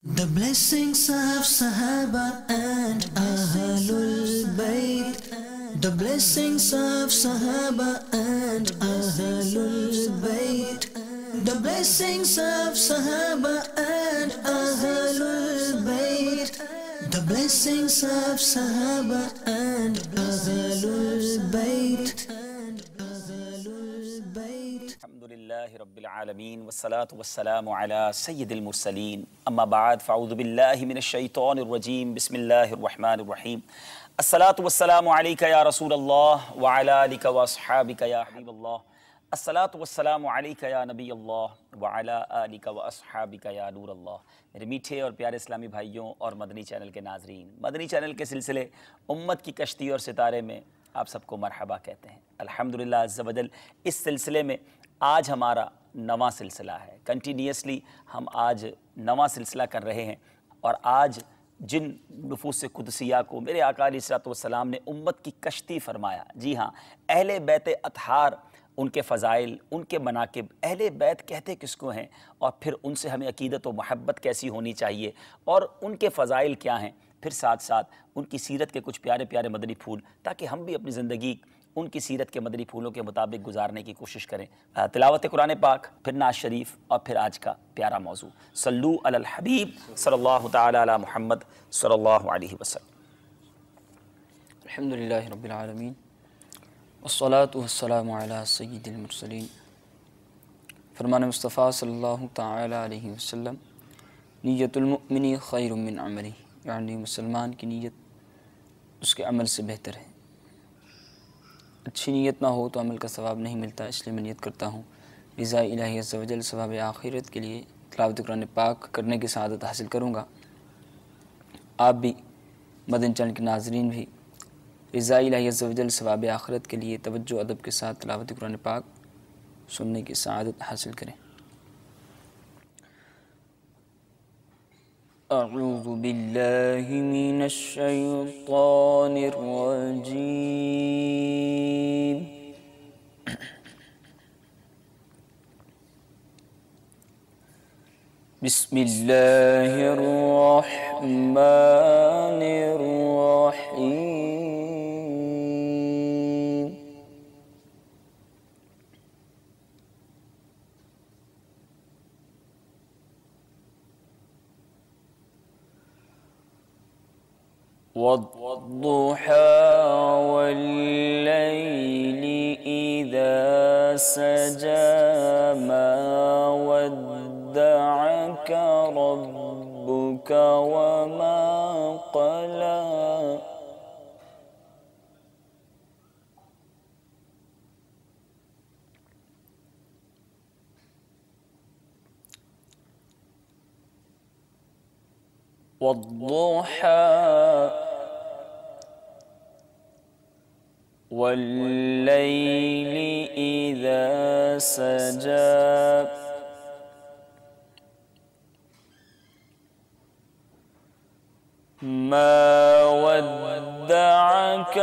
The blessings of Sahaba and Ahlul Bayt. The blessings of Sahaba and Ahlul Bayt. The blessings of Sahaba and Ahlul Bayt. The blessings of Sahaba and Ahlul Bayt. الحمدللہ رب العالمین والصلاة والسلام علی سید المرسلین اما بعد فاعوذ باللہ من الشیطان الرجیم بسم اللہ الرحمن الرحیم الصلاة والسلام علیکہ یا رسول اللہ وعلی آلکہ واصحابکہ یا حبیب اللہ الصلاة والسلام علیکہ یا نبی اللہ وعلی آلکہ واصحابکہ یا نور اللہ۔ میرے میٹھے اور پیارے اسلامی بھائیوں اور مدنی چینل کے ناظرین، مدنی چینل کے سلسلے امت کی کشتی اور ستارے میں آپ سب کو مرحبا کہتے ہیں۔ الحمدللہ عز و جل اس سلسلے میں آج ہمارا نواں سلسلہ ہے۔ کنٹینیوسلی ہم آج نواں سلسلہ کر رہے ہیں، اور آج جن نفوس قدسیہ کو میرے آقا علیہ الصلوۃ والسلام نے امت کی کشتی فرمایا، جی ہاں، اہل بیت اطہار، ان کے فضائل، ان کے مناقب، اہل بیت کہتے کس کو ہیں، اور پھر ان سے ہمیں عقیدت و محبت کیسی ہونی چاہیے، اور ان کے فضائل کیا ہیں، پھر ساتھ ساتھ ان کی سیرت کے کچھ پیارے پیارے مدنی پھول، تاکہ ہم بھی اپنی زندگی ان کی سیرت کے مدنی پھولوں کے مطابق گزارنے کی کوشش کریں۔ تلاوت قرآن پاک، پھر نعت شریف، اور پھر آج کا پیارا موضوع صلو علی الحبیب صلی اللہ تعالی علی محمد صلی اللہ علیہ وسلم۔ الحمدللہ رب العالمین والصلاة والسلام علی سید المرسلین۔ فرمان مصطفیٰ صلی اللہ تعالی علیہ وسلم، نیت المؤمن خیر من عملی، یعنی مسلمان کی نیت اس کے عمل سے بہتر ہے۔ اچھی نیت نہ ہو تو عمل کا ثواب نہیں ملتا، اس لیے میں نیت کرتا ہوں رضا الہی عز و جل ثواب آخرت کے لیے تلاوت قرآن پاک کرنے کی سعادت حاصل کروں گا۔ آپ بھی مدنی چینل کے ناظرین بھی رضا الہی عز و جل ثواب آخرت کے لیے توجہ ادب کے ساتھ تلاوت قرآن پاک سننے کی سعادت حاصل کریں۔ اعوذ باللہ من الشیطان الرجیم، بسم اللہ الرحمن الرحیم۔ والضحى والليل إذا سجى ما ودعك ربك وما قلى والضحى والليل إذا سجى ما ودعك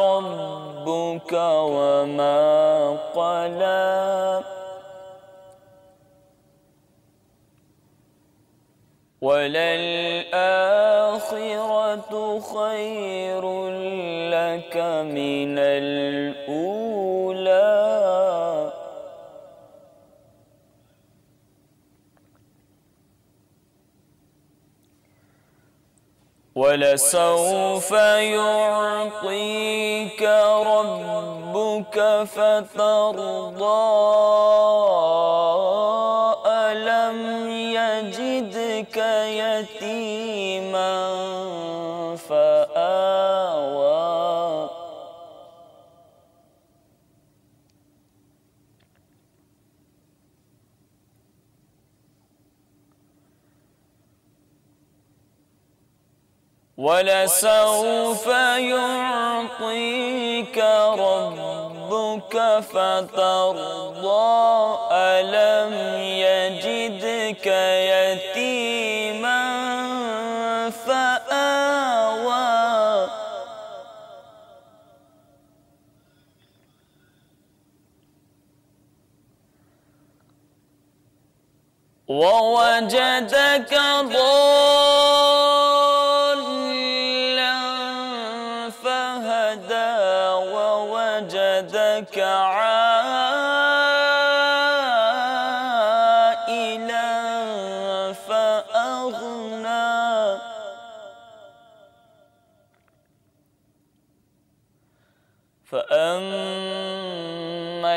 ربك وما قلى وللآخرة خير لك من الأولى ولسوف يعطيك ربك فترضى ألم يجدك يتيما فآوى ولسوف يعطيك ربك فترضى ألم يجدك يتيما فآوى ووجدك ضالا فهدى ووجدك عائلا فأغنى فأما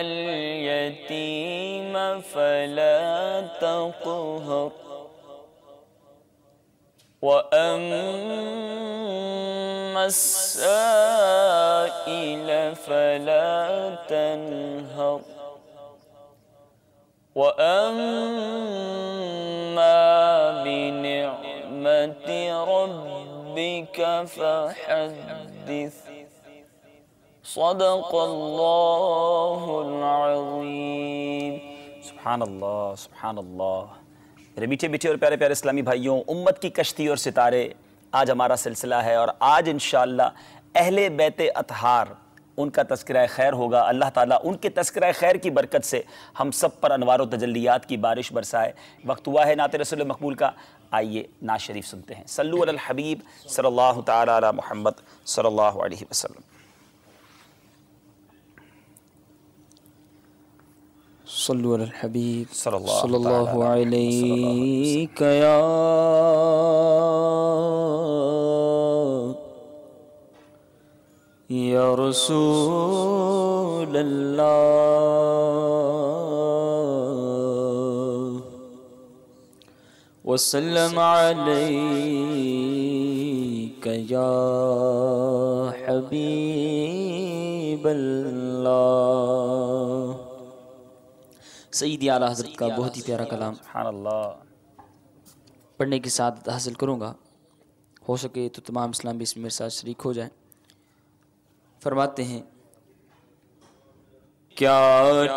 اليتيم فلا تقهر وأما السائل فلا تنهر وأما بنعمة ربك فحدث صدق اللہ العظیم۔ سبحان اللہ، سبحان اللہ۔ میرے میٹھے میٹھے اور پیارے پیارے اسلامی بھائیوں، امت کی کشتی اور ستارے آج ہمارا سلسلہ ہے، اور آج انشاءاللہ اہل بیت اطہار ان کا تذکرہ خیر ہوگا۔ اللہ تعالیٰ ان کے تذکرہ خیر کی برکت سے ہم سب پر انوار و تجلیات کی بارش برسائے۔ وقت ہوا ہے نعت رسول مقبول کا، آئیے نعت شریف سنتے ہیں۔ صلو علی الحبیب صلی اللہ تعالی علی محمد صلی اللہ علیہ وسلم۔ صلو علی الحبیب صلی صلی اللہ اللہ علیہ یا رسول اللہ وسلم علیک یا حبیب اللہ۔ سیدی اعلیٰ حضرت کا بہت ہی پیارا کلام سبحان اللہ۔ پڑھنے کی سعادت حاصل کروں گا، ہو سکے تو تمام اسلام بھی اس میں میرے ساتھ شریک ہو جائیں۔ فرماتے ہیں، کیا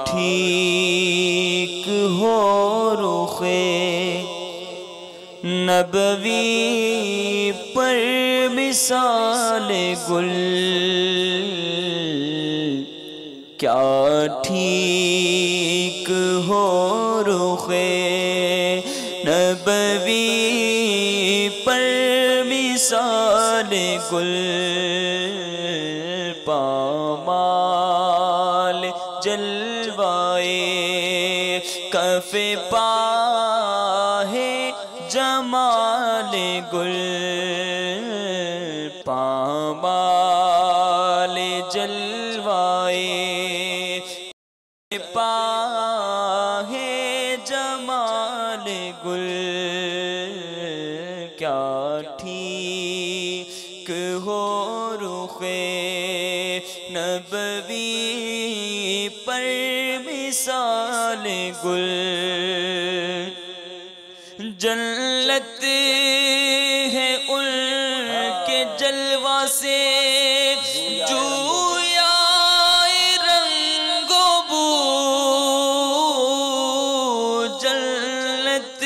ٹھیک ہو رخ نبوی پر مثال گل، کیا ٹھیک ہو رخ نبوی پر مثال گل، پامال جلوائے کف پاہ جمال گل، پامال جلوائے پاہ جمال گل، کیا ٹھیک ہو رخ نبوی پر مثال گل، جنت ہے ان کے جلوہ سے جویا رنگ و بو، جنت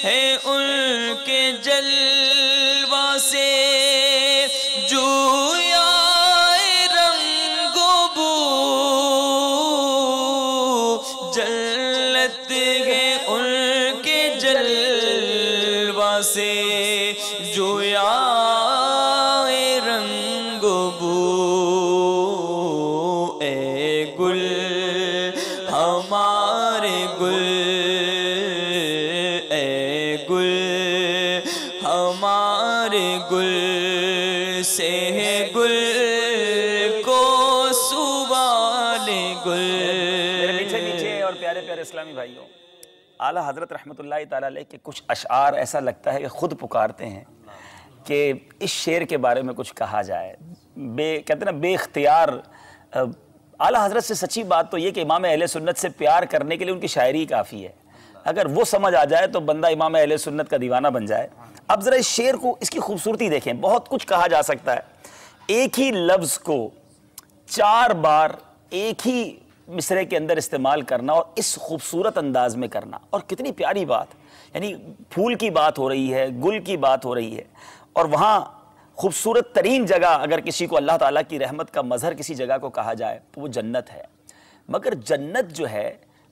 ہے ان کے جلوہ سے جویا رنگ و بو، جنت ہے ان کے جلوہ سے جویا رنگ و بو، اے گل ہمارے گل، اے گل ہمارے گل سے گل کو سوال گل۔ میرے میٹھے میٹھے اور پیارے پیارے اسلامی بھائیوں، اعلیٰ حضرت رحمۃ اللہ تعالیٰ علیہ کے کچھ اشعار ایسا لگتا ہے کہ خود پکارتے ہیں کہ اس شعر کے بارے میں کچھ کہا جائے۔ کہتے ہیں نا بے اختیار اعلیٰ حضرت سے سچی بات تو یہ کہ امام اہل سنت سے پیار کرنے کے لیے ان کی شاعری کافی ہے، اگر وہ سمجھ آ جائے تو بندہ امام اہل سنت کا دیوانہ بن جائے۔ اب ذرا اس شعر کو، اس کی خوبصورتی دیکھیں، بہت کچھ کہا جا سکتا ہے، ایک ہی لفظ کو 4 بار ایک ہی مصرعے کے اندر استعمال کرنا اور اس خوبصورت انداز میں کرنا، اور کتنی پیاری بات، یعنی پھول کی بات ہو رہی ہے، گل کی بات ہو رہی ہے، اور وہاں خوبصورت ترین جگہ اگر کسی کو اللہ تعالیٰ کی رحمت کا مظہر کسی جگہ کو کہا جائے تو وہ جنت ہے۔ مگر جنت جو ہے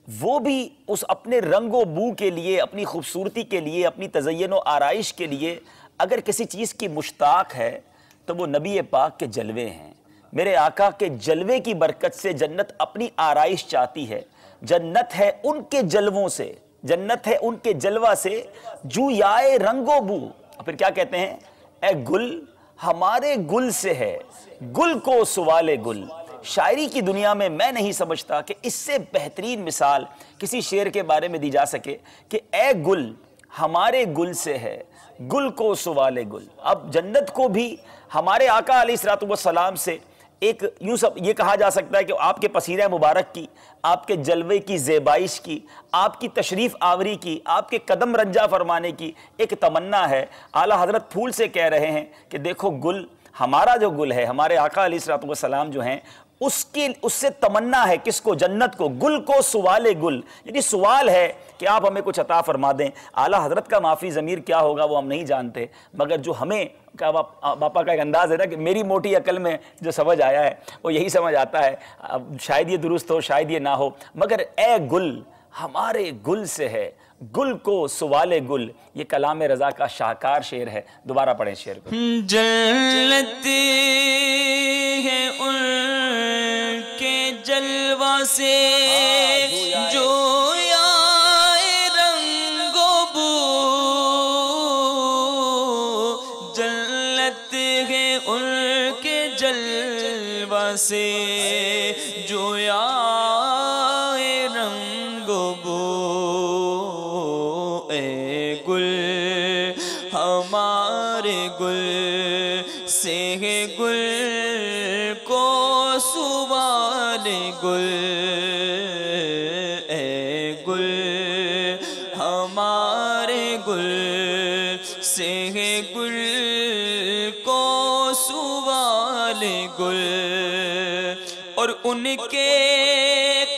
وہ بھی اس اپنے رنگ و بو کے لیے، اپنی خوبصورتی کے لیے، اپنی تزین و آرائش کے لیے اگر کسی چیز کی مشتاق ہے تو وہ نبی پاک کے جلوے ہیں۔ میرے آقا کے جلوے کی برکت سے جنت اپنی آرائش چاہتی ہے، جنت ہے ان کے جلووں سے، جنت ہے ان کے جلوہ سے، جویائے رنگ و بو۔ پھر کیا کہتے ہیں؟ اے گل ہمارے گل سے ہے، گل کو سوال گل۔ شاعری کی دنیا میں میں نہیں سمجھتا کہ اس سے بہترین مثال کسی شعر کے بارے میں دی جا سکے کہ اے گل ہمارے گل سے ہے، گل کو سوال گل۔ اب جنت کو بھی ہمارے آقا علیہ السلام سے ایک یوں سب یہ کہا جا سکتا ہے کہ آپ کے پسینہ مبارک کی، آپ کے جلوے کی زیبائش کی، آپ کی تشریف آوری کی، آپ کے قدم رنجہ فرمانے کی ایک تمنا ہے۔ اعلیٰ حضرت پھول سے کہہ رہے ہیں کہ دیکھو گل، ہمارا جو گل ہے، ہمارے آقا علیہ السلام جو ہیں، اس سے تمنا ہے کس کو؟ جنت کو، گل کو سوال گل، یعنی سوال ہے کہ آپ ہمیں کچھ عطا فرما دیں۔ اعلیٰ حضرت کا معافی ضمیر کیا ہوگا وہ ہم نہیں جانتے، مگر جو ہمیں باپا کا ایک انداز ہے نا کہ میری موٹی عقل میں جو سمجھ آیا ہے وہ یہی سمجھ آتا ہے، شاید یہ درست ہو شاید یہ نہ ہو، مگر اے گل ہمارے گل سے ہے، گل کو سوال گل۔ یہ کلام رضا کا شاہکار شعر ہے۔ دوبارہ پڑھیں شعر کو۔ جنت ہے ان کے جلوہ سے جو آئے رنگ و بو، جنت ہے ان کے جلوہ سے جو آئے رنگ و بو، اے گل ہمارے گل سے ہے گل کو سوال گل، اے گل ہمارے گل سے ہے گل کو سوال گل، اور ان کے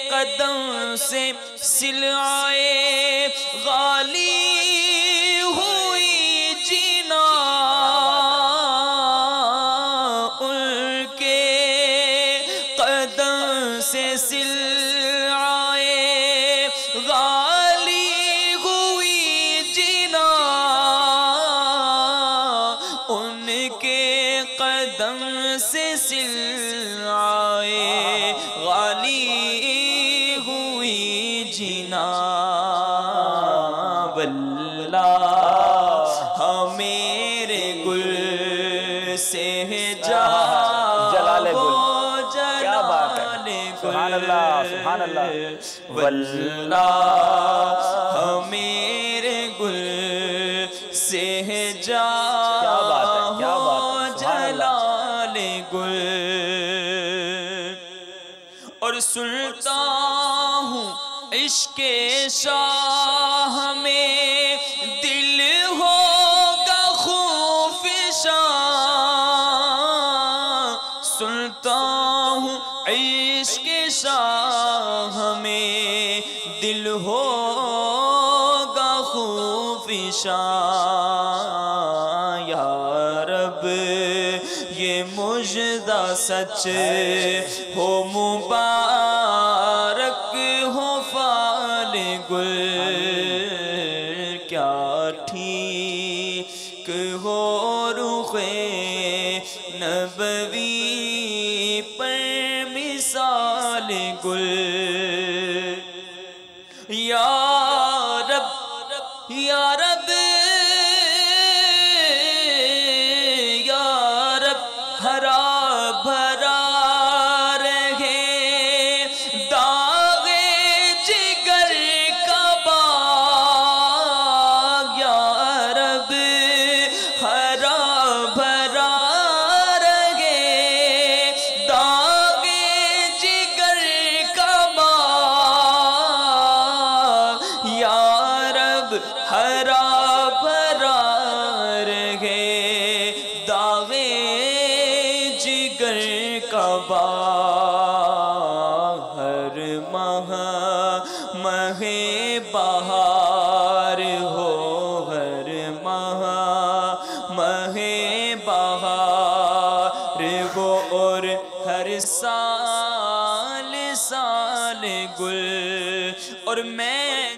قدم سے سلعائے غالی ہوئی جینا، ان کے قدم سے سلعائے غالی ہوئی جینا، ان کے قدم سے سلعائے غالی ہوئی جینا، واللہ ہمیرے گل سے جلال گل، کیا بات ہے، سبحان اللہ سبحان اللہ، واللہ ہمیرے گل سے کیا بات ہے، کیا بات ہے، سبحان اللہ۔ جلال گل، اور سنتا ہوں عشق شاہ میں دل ہوگا خوفشاں، سنتا ہوں عشق شاہ میں دل ہوگا خوفشاں، یا رب یہ مژدہ سچ ہو مبارک ہو فال گل، کیا ٹھیک ہو رخ نبوی پر مثال گل، یا رب یا رب یا رب، ہرا بھرا رہے داغ جگر کا باغ، یا رب ہرا بھرا رہے داغ جگر کا باغ، یا رب ہرا بھرا رہے داغ جگر کا باغ، ہر ماہ ماہ بہار ہو، ہر ماہ ماہ بہار ہو، اور ہر سال سال گل اور میں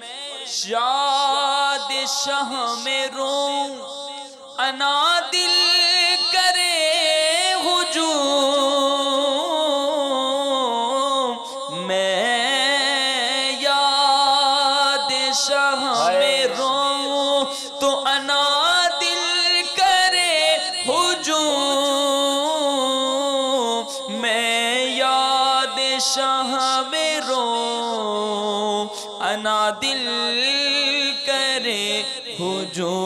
شاد شاہ میں روں انا دل کرے ہجوم میں یاد شاہ میں روں تو انا دل کرے ہجوم میں یاد شاہ میں روں انا دل کرے ہجوم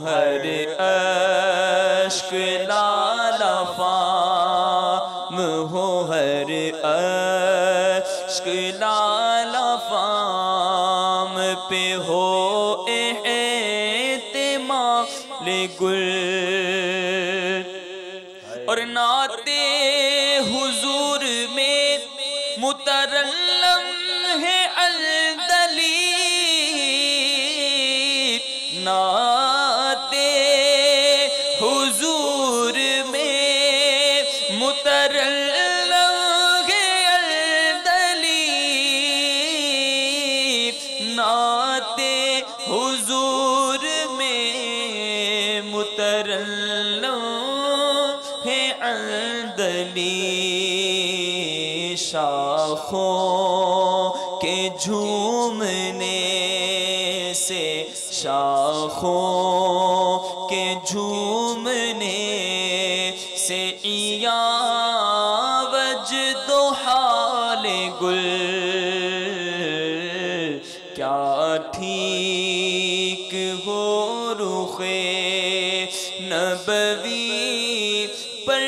ہر اشک لالا فام ہو ہر اشک لالا فام پہ ہو احتمال گل اور نعت حضور میں مترنم ہے الدلیل نعت حضور میں مترنم ہے الدلیل نعت حضور میں مترنم ہے الدلیل شاخوں کے جھومنے سے شاخوں کے جھومنے سے عیاں وجد و حال گل کیا ٹھیک ہو رخ نبوی پر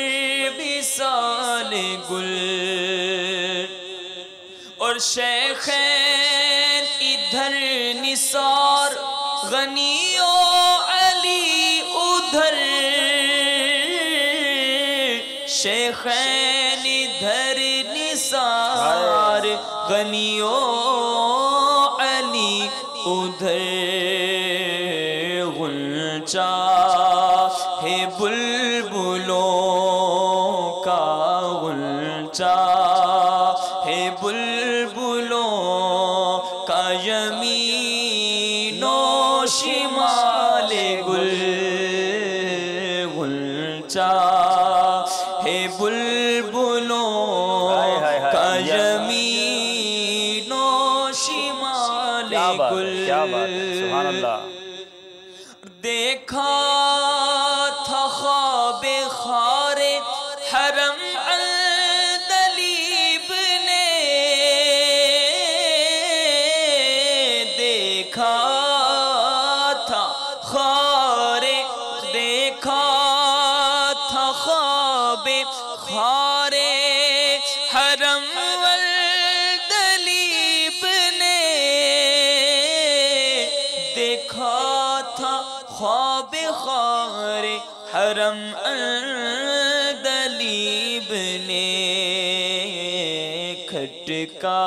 وصال گل اور شیخین ادھر نثار غنی و علی ادھر شیخین ادھر نثار غنی و علی ادھر غنچہ ہے بلبلوں کا غنچہ ہے بلبلوں کا یمین و شمال گل غنچہ ہے بلبلوں کا یمین و شمال گل سبحان اللہ دیکھا تھا خواب خار حرم عندلیب نے دیکھا تھا خار دیکھا تھا خواب خار حرم عندلیب نے دیکھا تھا خواب خار حرم عندلیب نے کھٹکا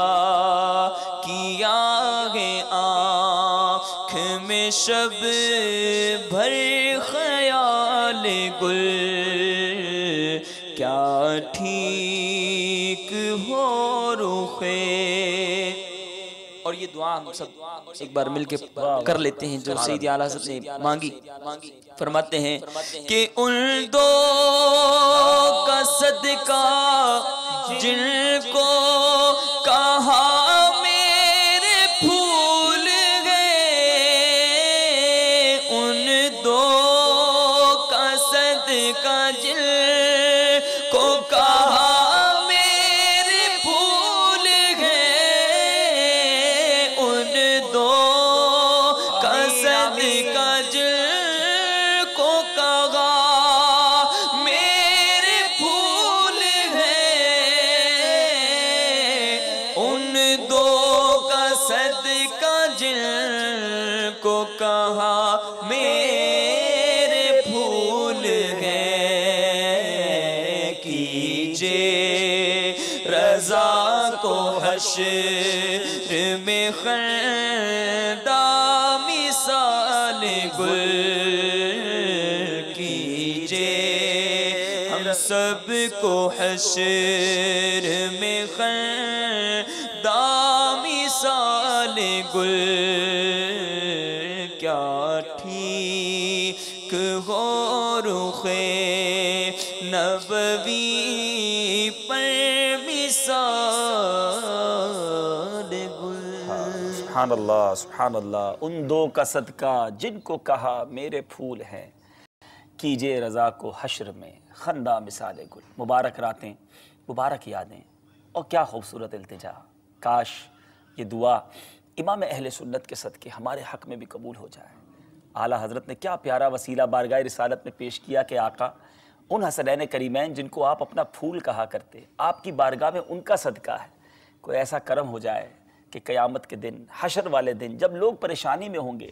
کیا ہے آنکھ میں شب بھر خیال گل کیا ٹھیک ہو رخے اور یہ دعا ہم سب ایک بار مل کے کر لیتے ہیں جو سیدی اعلیٰ حضرت نے مانگی فرماتے ہیں کہ ان دو کا صدقہ جن کو کہا میرے پھول گئے ان دو کا صدقہ جن کو کہا کو کہا میرے پھول ہیں کیجے رضا کو حشر میں خندہ مثال گل کیجے ہم سب کو حشر میں خندہ مثال گل کیا ٹھیک ہو رخ نبوی پر مثال گل۔ سبحان اللہ سبحان اللہ، ان دو کا صدقہ جن کو کہا میرے پھول ہیں، کیجئے رضا کو حشر میں خندہ مثال گل۔ مبارک راتیں، مبارک یادیں، اور کیا خوبصورت التجا۔ کاش یہ دعا امام اہل سنت کے صدقے ہمارے حق میں بھی قبول ہو جائے۔ اعلیٰ حضرت نے کیا پیارا وسیلہ بارگاہ رسالت میں پیش کیا کہ آقا ان حسنین کریمین جن کو آپ اپنا پھول کہا کرتے، آپ کی بارگاہ میں ان کا صدقہ ہے۔ کوئی ایسا کرم ہو جائے کہ قیامت کے دن، حشر والے دن، جب لوگ پریشانی میں ہوں گے،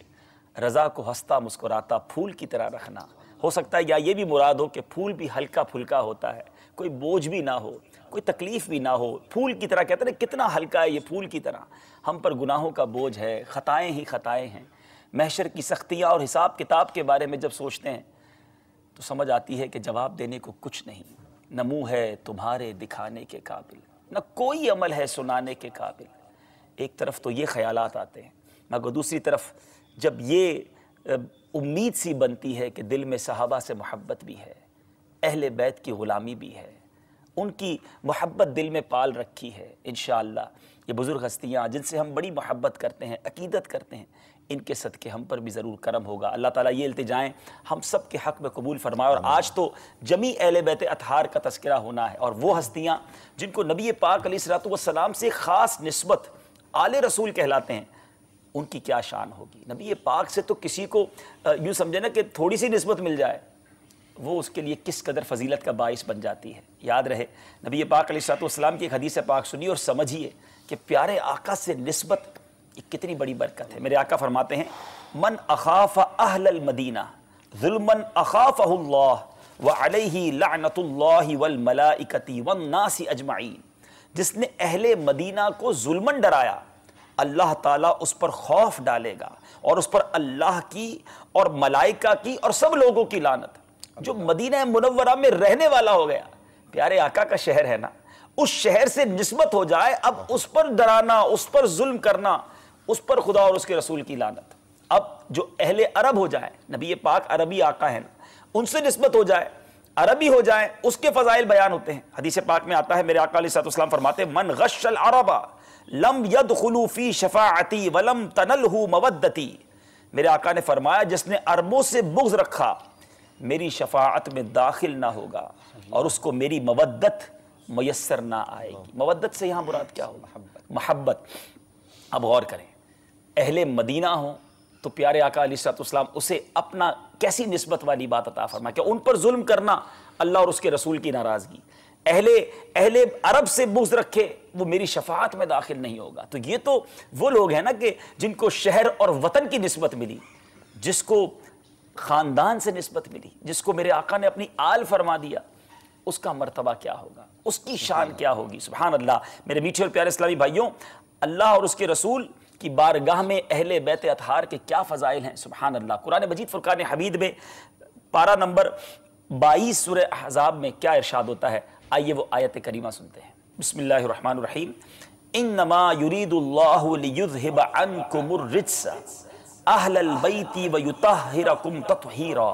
رضا کو ہنستا مسکراتا پھول کی طرح رکھنا۔ ہو سکتا ہے یا یہ بھی مراد ہو کہ پھول بھی ہلکا پھلکا ہوتا ہے، کوئی بوجھ بھی نہ ہو، کوئی تکلیف بھی نہ ہو، پھول کی طرح کہتے ہیں کتنا ہلکا ہے یہ پھول کی طرح۔ ہم پر گناہوں کا بوجھ ہے، خطائیں ہی خطائیں ہیں۔ محشر کی سختیاں اور حساب کتاب کے بارے میں جب سوچتے ہیں تو سمجھ آتی ہے کہ جواب دینے کو کچھ نہیں۔ نہ منہ ہے تمہارے دکھانے کے قابل، نہ کوئی عمل ہے سنانے کے قابل۔ ایک طرف تو یہ خیالات آتے ہیں، مگر دوسری طرف جب یہ امید سی بنتی ہے کہ دل میں صحابہ سے محبت بھی ہے، اہل بیت کی غلامی بھی ہے، ان کی محبت دل میں پال رکھی ہے، انشاءاللہ یہ بزرگ ہستیاں جن سے ہم بڑی محبت کرتے ہیں، عقیدت کرتے ہیں، ان کے صدقے ہم پر بھی ضرور کرم ہوگا۔ اللہ تعالیٰ یہ التجائیں ہم سب کے حق میں قبول فرمائے۔ اور آج تو جمی اہل بیت اطہار کا تذکرہ ہونا ہے، اور وہ ہستیاں جن کو نبی پاک علیہ السلام سے خاص نسبت آل رسول کہلاتے ہیں، ان کی کیا شان ہوگی۔ نبی پاک سے تو کسی کو یوں سمجھے نا کہ تھوڑی سی نسبت مل جائے، وہ اس کے لیے کس قدر فضیلت کا باعث بن جاتی ہے۔ یاد رہے نبی پاک علیہ السلام کی ایک حدیث پاک سنیے اور سمجھیے کہ پیارے آقا سے نسبت یہ کتنی بڑی برکت ہے۔ میرے آقا فرماتے ہیں من اخاف اہل المدینہ ظلما اخافہ اللہ وعلیہ لعنت اللہ والملائکۃ والناس اجمعین، جس نے اہل مدینہ کو ظلمن ڈرایا اللہ تعالیٰ اس پر خوف ڈالے گا اور اس پر اللہ کی اور ملائکہ کی اور سب لوگوں کی لعنت۔ جو مدینہ منورہ میں رہنے والا ہو گیا، پیارے آقا کا شہر ہے نا، اس شہر سے نسبت ہو جائے، اب اس پر ڈرانا، اس پر ظلم کرنا، اس پر خدا اور اس کے رسول کی لعنت۔ اب جو اہل عرب ہو جائیں، نبی پاک عربی آقا ہیں، ان سے نسبت ہو جائے، عربی ہو جائیں، اس کے فضائل بیان ہوتے ہیں۔ حدیث پاک میں آتا ہے میرے آقا علیہ السلام فرماتے ہیں من غش العرب لم يدخلوا فی شفاعتی ولم تنلہ مودتی، میرے آقا نے فرمایا جس نے عربوں سے بغض رکھا میری شفاعت میں داخل نہ ہوگا اور اس کو میری مودت میسر نہ آئے گی۔ مودت سے یہاں مراد کیا ہوگا؟ محبت۔ اب غور کریں، اہل مدینہ ہوں تو پیارے آقا علیہ السلام اسے اپنا کیسی نسبت والی بات عطا فرمائے کہ ان پر ظلم کرنا اللہ اور اس کے رسول کی ناراضگی۔ اہل عرب سے بغض رکھے وہ میری شفاعت میں داخل نہیں ہوگا۔ تو یہ تو وہ لوگ ہیں نا کہ جن کو شہر اور وطن کی نسبت ملی، جس کو خاندان سے نسبت ملی، جس کو میرے آقا نے اپنی آل فرما دیا، اس کا مرتبہ کیا ہوگا، اس کی شان کیا ہوگی۔ سبحان اللہ۔ میرے میٹھے اور پیارے اسلامی بھائیوں، اللہ اور اس کے رسول کی بارگاہ میں اہل بیت اطہار کے کیا فضائل ہیں۔ سبحان اللہ۔ قرآن مجید فرقان حمید میں پارہ نمبر 22 سورہ احزاب میں کیا ارشاد ہوتا ہے، آئیے وہ آیت کریمہ سنتے ہیں۔ بسم اللہ الرحمن الرحیم۔ انما یرید اللہ لیذھب عنکم الرجس اہل البیت ویطہرکم تطہیرا۔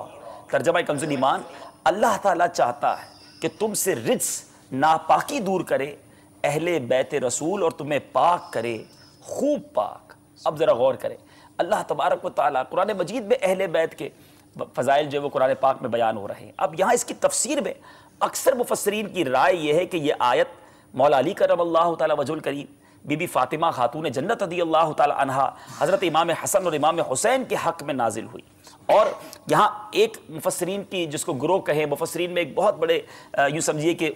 ترجمہ کنز ایمان، اللہ تعالیٰ چاہتا ہے کہ تم سے رجس ناپاکی دور کرے اہل بیت رسول اور تمہیں پاک کرے، خوب پاک۔ اب ذرا غور کریں، اللہ تبارک و تعالیٰ قرآن مجید میں اہل بیت کے فضائل جو وہ قرآن پاک میں بیان ہو رہے ہیں۔ اب یہاں اس کی تفسیر میں اکثر مفسرین کی رائے یہ ہے کہ یہ آیت مولا علی کرم اللہ تعالیٰ وجہ الکریم، بی بی فاطمہ خاتون جنت رضی اللہ تعالیٰ عنہا، حضرت امام حسن اور امام حسین کے حق میں نازل ہوئی۔ اور یہاں ایک مفسرین کی جس کو گروہ کہیں، مفسرین میں ایک بہت بڑے یوں سمجھیے کہ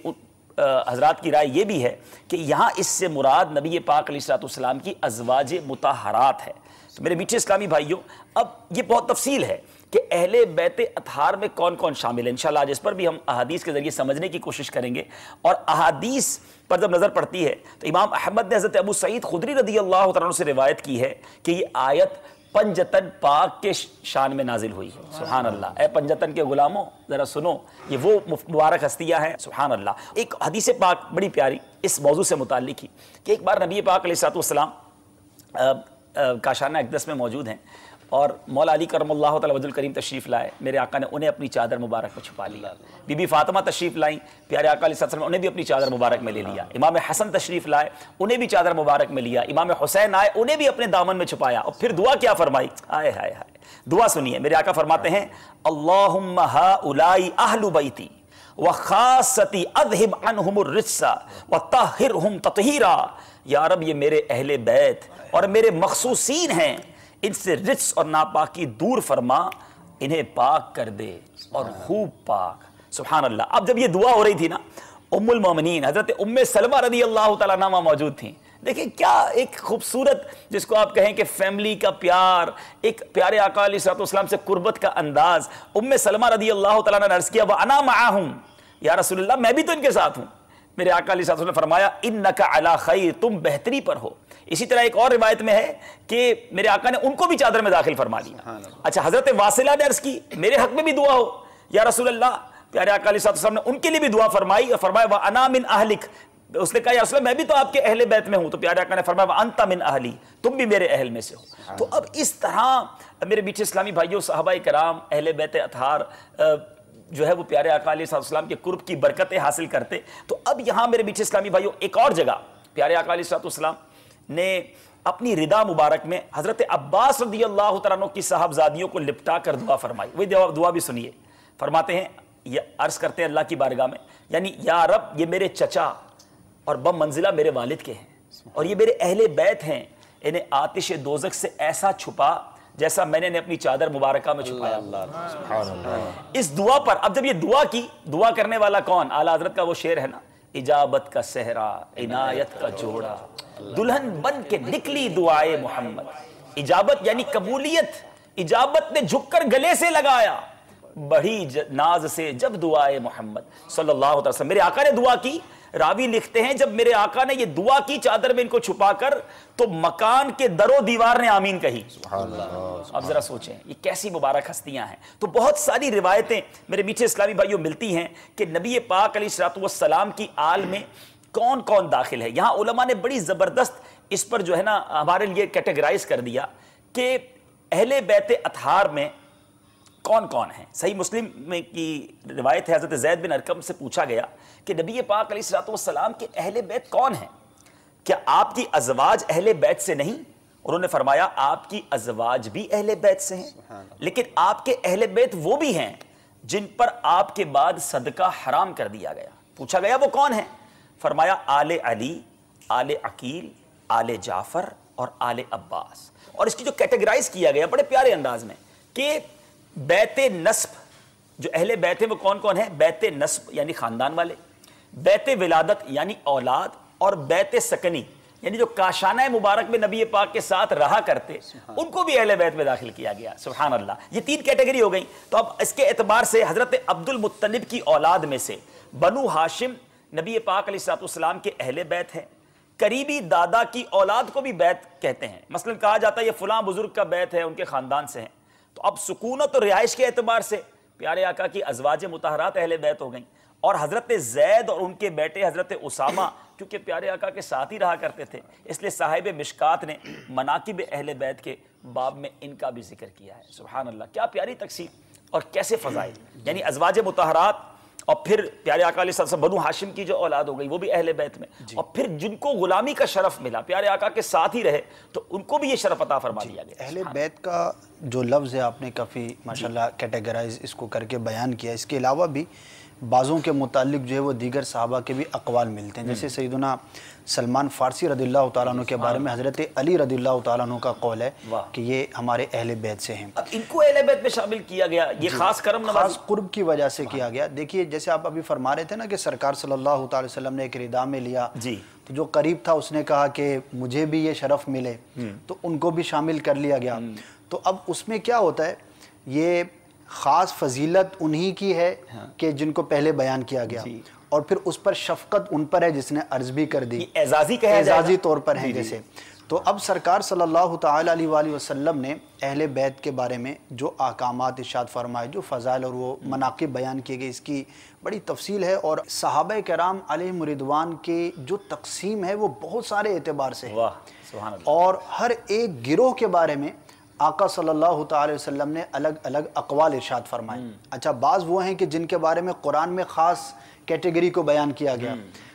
حضرات کی رائے یہ بھی ہے کہ یہاں اس سے مراد نبی پاک علیہ السلام کی ازواج مطہرات ہے۔ تو میرے میٹھے اسلامی بھائیوں، اب یہ بہت تفصیل ہے کہ اہل بیت اطہار میں کون کون شامل ہیں۔ انشاءاللہ آج اس پر بھی ہم احادیث کے ذریعے سمجھنے کی کوشش کریں گے، اور احادیث پر جب نظر پڑتی ہے تو امام احمد نے حضرت ابو سعید خدری رضی اللہ تعالیٰ عنہ سے روایت کی ہے کہ یہ آیت پنجتن پاک کے شان میں نازل ہوئی ہے. سبحان اللہ. اے پنجتن کے غلاموں ذرا سنو, یہ وہ مبارک ہستیاں ہیں. سبحان اللہ. ایک حدیث پاک بڑی پیاری اس موضوع سے متعلق ہی کہ ایک بار نبی پاک علیہ السلام کاشانہ اقدس میں موجود ہیں اور مولا علی کرم اللہ تعالی وجہ الکریم تشریف لائے. میرے آقا نے انہیں اپنی چادر مبارک میں چھپا لیا. بی بی فاطمہ تشریف لائیں, پیارے آقا علیہ السلام انہیں بھی اپنی چادر مبارک میں لے لیا. امام حسن تشریف لائے, انہیں بھی چادر مبارک میں لیا. امام حسین آئے, انہیں بھی اپنے دامن میں چھپایا. اور پھر دعا کیا فرمائی, ہائے ہائے ہائے, دعا سنیے. میرے آقا فرماتے ہیں اللہم ہؤلاء اہل بیتی وخاصتی اذہب عنہم الرجس وطہرہم تطہیرا. یا رب یہ میرے اہل بیت اور میرے مخصوصین ہیں, ان سے رجس اور ناپاکی دور فرما, انہیں پاک کر دے اور خوب پاک. سبحان اللہ. اب جب یہ دعا ہو رہی تھی نا, ام المومنین حضرت ام سلمہ رضی اللہ تعالیٰ عنہا موجود تھیں. دیکھیں کیا ایک خوبصورت, جس کو آپ کہیں کہ فیملی کا پیار, ایک پیارے آقا علیہ السلام سے قربت کا انداز. ام سلمہ رضی اللہ تعالیٰ عنہ نے عرض کیا وَأَنَا مَعَهُمْ, یا رسول اللہ میں بھی تو ان کے ساتھ ہوں. میرے آقا علیہ السلام نے فرمایا اِنَّكَ عَلَى خَيْرٍ, تم بہتری پر ہو. اسی طرح ایک اور روایت میں ہے کہ میرے آقا نے ان کو بھی چادر میں داخل فرما لیا. اچھا, حضرت واصلہ نے عرض کی میرے حق میں بھی دعا ہو یا رسول اللہ. پیارے آقا علیہ السلام نے ان کے لیے بھی دعا فرمائی اور فرمایا وَأَنَا مِنْ أَهْلِكَ. اس نے کہا یا رسول اللہ میں بھی تو آپ کے اہل بیت میں ہوں. تو پیارے آقا نے فرمایا وَأَنْتَ مِنْ أَهْلِي, تم بھی میرے اہل میں سے ہو. تو اب اس طرح میرے بیچ اسلامی بھائیوں, صحابہ کرام, اہل بیت اطہار جو ہے وہ پیارے آقا علیہ السلام کے قرب کی برکتیں حاصل کرتے. تو اب یہاں میرے بیچ اسلامی بھائیوں ایک اور جگہ پیارے آقا علیہ السلام نے اپنی ردا مبارک میں حضرت عباس رضی اللہ تعالیٰ عنہ کی صاحبزادیوں کو لپٹا کر دعا فرمائی. وہی دعا بھی سنیے. فرماتے ہیں, عرض کرتے ہیں اللہ کی بارگاہ میں, یعنی یا رب یہ میرے چچا اور بم منزلہ میرے والد کے ہیں اور یہ میرے اہل بیت ہیں, انہیں آتش دوزخ سے ایسا چھپا جیسا میں نے اپنی چادر مبارکہ میں چھپایا. اس دعا پر اب جب یہ دعا کی, دعا کرنے والا کون, اعلیٰ حضرت کا وہ شعر ہے نا, اجابت کا صحرا عنایت کا جوڑا دلہن بن کے نکلی دعائے محمد. اجابت یعنی قبولیت, اجابت نے جھک کر گلے سے لگایا بڑی ناز سے جب دعائے محمد صلی اللہ علیہ وسلم. میرے آقا نے دعا کی. راوی لکھتے ہیں جب میرے آقا نے یہ دعا کی چادر میں ان کو چھپا کر, تو مکان کے در و دیوار نے آمین کہی. اب ذرا سوچیں یہ کیسی مبارک ہستیاں ہیں. تو بہت ساری روایتیں میرے میٹھے اسلامی بھائیوں ملتی ہیں کہ نبی پاک علیہ السلام کی آل میں کون کون داخل ہے. یہاں علماء نے بڑی زبردست اس پر جو ہے نا ہمارے لیے کیٹیگرائز کر دیا کہ اہل بیت اطہار میں کون کون ہیں. صحیح مسلم میں کی روایت ہے, حضرت زید بن ارقم سے پوچھا گیا کہ نبی پاک علیہ السلام کے اہل بیت کون ہیں, کیا آپ کی ازواج اہل بیت سے نہیں؟ انہوں نے فرمایا آپ کی ازواج بھی اہل بیت سے ہیں, لیکن آپ کے اہل بیت وہ بھی ہیں جن پر آپ کے بعد صدقہ حرام کر دیا گیا. پوچھا گیا وہ کون ہیں؟ فرمایا آل علی, آل عقیل, آل جعفر اور آل عباس. اور اس کی جو کیٹیگرائز کیا گیا بڑے پیارے انداز میں کہ بیت نسب جو اہل بیت ہیں وہ کون کون ہیں. بیت نسب یعنی خاندان والے, بیت ولادت یعنی اولاد, اور بیت سکنی یعنی جو کاشانہ مبارک میں نبی پاک کے ساتھ رہا کرتے ان کو بھی اہل بیت میں داخل کیا گیا. سبحان اللہ. یہ تین کیٹیگری ہو گئی. تو اب اس کے اعتبار سے حضرت عبد المطلب کی اولاد میں سے بنو ہاشم نبی پاک علیہ السلام کے اہل بیت ہیں. قریبی دادا کی اولاد کو بھی بیت کہتے ہیں. مثلا کہا جاتا ہے یہ فلاں بزرگ کا بیت ہے, ان کے خاندان سے ہیں. تو اب سکونت اور رہائش کے اعتبار سے پیارے آقا کی ازواج مطہرات اہل بیت ہو گئیں, اور حضرت زید اور ان کے بیٹے حضرت اسامہ کیونکہ پیارے آقا کے ساتھ ہی رہا کرتے تھے, اس لیے صاحب مشکات نے مناقب اہل بیت کے باب میں ان کا بھی ذکر کیا ہے. سبحان اللہ, کیا پیاری تقسیم اور کیسے فضائل. یعنی ازواج مطہرات, اور پھر پیارے آقا علیہ السلام بنو ہاشم کی جو اولاد ہو گئی وہ بھی اہل بیت میں, اور پھر جن کو غلامی کا شرف ملا پیارے آقا کے ساتھ ہی رہے تو ان کو بھی یہ شرف عطا فرما دیا گیا. اہل بیت کا جو لفظ ہے آپ نے کافی ماشاءاللہ کیٹیگرائز اس کو کر کے بیان کیا. اس کے علاوہ بھی بعضوں کے متعلق جو ہے وہ دیگر صحابہ کے بھی اقوال ملتے ہیں. جیسے سیدنا سلمان فارسی رضی اللہ تعالیٰ عنہ کے بارے میں حضرت علی رضی اللہ تعالیٰ عنہ کا قول ہے کہ یہ ہمارے اہل بیت سے ہیں. اب ان کو اہل بیت میں شامل کیا گیا, یہ خاص کرم نوازی, خاص قرب کی وجہ سے کیا گیا. دیکھیے جیسے آپ ابھی فرما رہے تھے نا کہ سرکار صلی اللہ تعالی وسلم نے ایک ردا میں لیا, تو جو قریب تھا اس نے کہا کہ مجھے بھی یہ شرف ملے, تو ان کو بھی شامل کر لیا گیا. تو اب اس میں کیا ہوتا ہے, یہ خاص فضیلت انہی کی ہے کہ جن کو پہلے بیان کیا گیا, اور پھر اس پر شفقت ان پر ہے جس نے عرض بھی کر دی, اعزازی کہا جائے گا, اعزازی طور پر ہیں جیسے. تو اب سرکار صلی اللہ تعالی علیہ وآلہ وسلم نے اہل بیت کے بارے میں جو احکامات ارشاد فرمائے، جو فضائل اور وہ مناقب بیان کیے گئے، اس کی بڑی تفصیل ہے، اور صحابہ کرام علیہم رضوان کے جو تقسیم ہے وہ بہت سارے اعتبار سے ہے، سبحان اللہ، اور ہر ایک گروہ کے بارے میں آقا صلی اللہ تعالی وسلم نے الگ الگ اقوال ارشاد فرمائے۔ اچھا، بعض وہ ہیں کہ جن کے بارے میں قرآن میں خاص کیٹیگری کو بیان کیا گیا،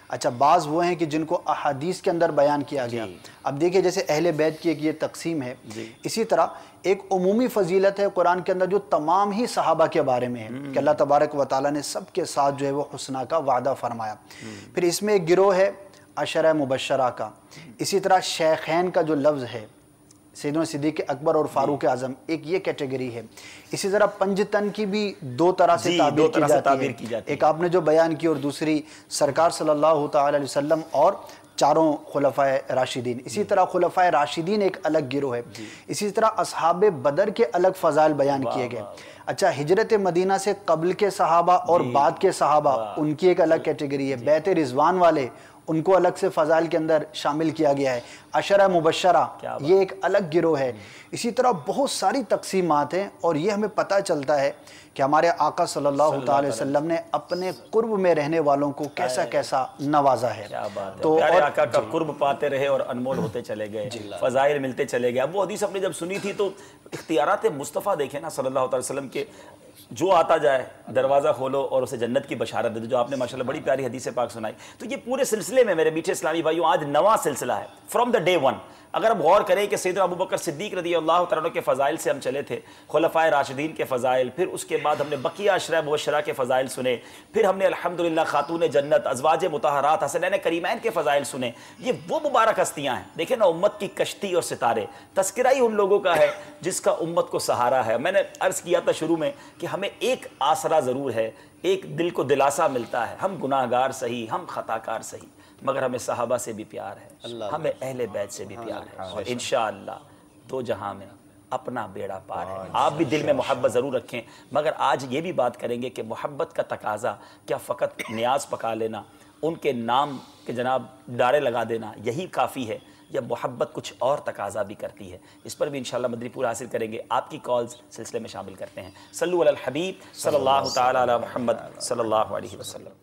اچھا بعض وہ ہیں کہ جن کو احادیث کے اندر بیان کیا گیا۔ اب دیکھیں جیسے اہل بیت کی ایک یہ تقسیم ہے، اسی طرح ایک عمومی فضیلت ہے قرآن کے اندر جو تمام ہی صحابہ کے بارے میں ہے کہ اللہ تبارک و تعالیٰ نے سب کے ساتھ جو ہے وہ حسنہ کا وعدہ فرمایا۔ پھر اس میں ایک گروہ ہے عشرہ مبشرہ کا، اسی طرح شیخین کا جو لفظ ہے، سیدنا صدیق اکبر اور فاروق اعظم، ایک یہ کیٹیگری ہے۔ اسی طرح پنجتن کی بھی دو طرح سے تعبیر کی جاتی ہے، ایک آپ نے جو بیان کی اور دوسری سرکار صلی اللہ تعالی علیہ وسلم اور چاروں خلفائے راشدین۔ اسی طرح خلفائے راشدین ایک الگ گروہ ہے۔ اسی طرح اصحاب بدر کے الگ فضائل بیان کیے گئے۔ اچھا، ہجرت مدینہ سے قبل کے صحابہ اور بعد کے صحابہ، ان کی ایک الگ کیٹیگری ہے۔ بیت رضوان والے، ان کو الگ سے فضائل کے اندر شامل کیا گیا ہے۔ عشرہ مبشرہ یہ ایک الگ گروہ ہے۔ اسی طرح بہت ساری تقسیمات ہیں، اور یہ ہمیں پتہ چلتا ہے کہ ہمارے آقا صلی اللہ تعالی وسلم نے اپنے قرب میں رہنے والوں کو کیسا کیسا نوازا ہے۔ تو پیارے آقا کا قرب پاتے رہے اور انمول ہوتے چلے گئے، فضائل ملتے چلے گئے۔ اب وہ حدیث اپنے جب سنی تھی تو اختیارات مصطفیٰ دیکھیں نا صلی اللہ تعالی وسلم کے، جو آتا جائے دروازہ کھولو اور اسے جنت کی بشارت دے دو، جو آپ نے ماشاءاللہ بڑی پیاری حدیث پاک سنائی۔ تو یہ پورے سلسلے میں میرے میٹھے اسلامی بھائیوں آج نواں سلسلہ ہے، فرام دا ڈے ون۔ اگر آپ غور کریں کہ سیدنا ابوبکر صدیق رضی اللہ تعالیٰ عنہ کے فضائل سے ہم چلے تھے، خلفائے راشدین کے فضائل، پھر اس کے بعد ہم نے بقیہ عشرہ مبشرہ کے فضائل سنے، پھر ہم نے الحمدللہ خاتون جنت، ازواج مطہرات، حسنین کریمین کے فضائل سنے۔ یہ وہ مبارک ہستیاں ہیں، دیکھیں نا، امت کی کشتی اور ستارے۔ تذکرہ ہی ان لوگوں کا ہے جس کا امت کو سہارا ہے۔ میں نے عرض کیا تھا شروع میں کہ ہمیں ایک آسرا ضرور ہے، ایک دل کو دلاسا ملتا ہے، ہم گناہگار سہی، ہم خطاکار سہی، مگر ہمیں صحابہ سے بھی پیار ہے، ہمیں اہل بیت سے بھی پیار ہے، اور انشاءاللہ دو جہاں میں اپنا بیڑا پار ہے۔ آپ بھی دل میں محبت ضرور رکھیں، مگر آج یہ بھی بات کریں گے کہ محبت کا تقاضا کیا فقط نیاز پکا لینا، ان کے نام کے جناب ڈارے لگا دینا یہی کافی ہے، یا محبت کچھ اور تقاضا بھی کرتی ہے؟ اس پر بھی انشاءاللہ مدنی پور حاصل کریں گے۔ آپ کی کالز سلسلے میں شامل کرتے ہیں۔ صلو علی الحبیب صلی اللہ تعالی علی محمد صلی اللہ علیہ وسلم۔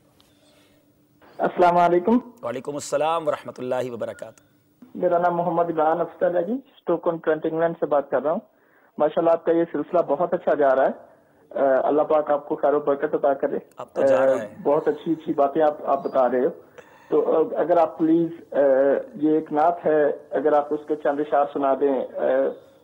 السلام علیکم۔ وعلیکم السلام ورحمۃ اللہ وبرکاتہ۔ میرا نام محمد عمران افضل ہے جی، اسٹوکن ٹرینٹ انگلینڈ سے بات کر رہا ہوں۔ ماشاءاللہ آپ کا یہ سلسلہ بہت اچھا جا رہا ہے، اللہ پاک آپ کو خیر و برکت عطا کرے۔ اب تو جا رہا ہے، بہت اچھی باتیں آپ بتا رہے ہو۔ تو اگر آپ پلیز یہ ایک نعت ہے، اگر آپ اس کے چند اشعار سنا دیں،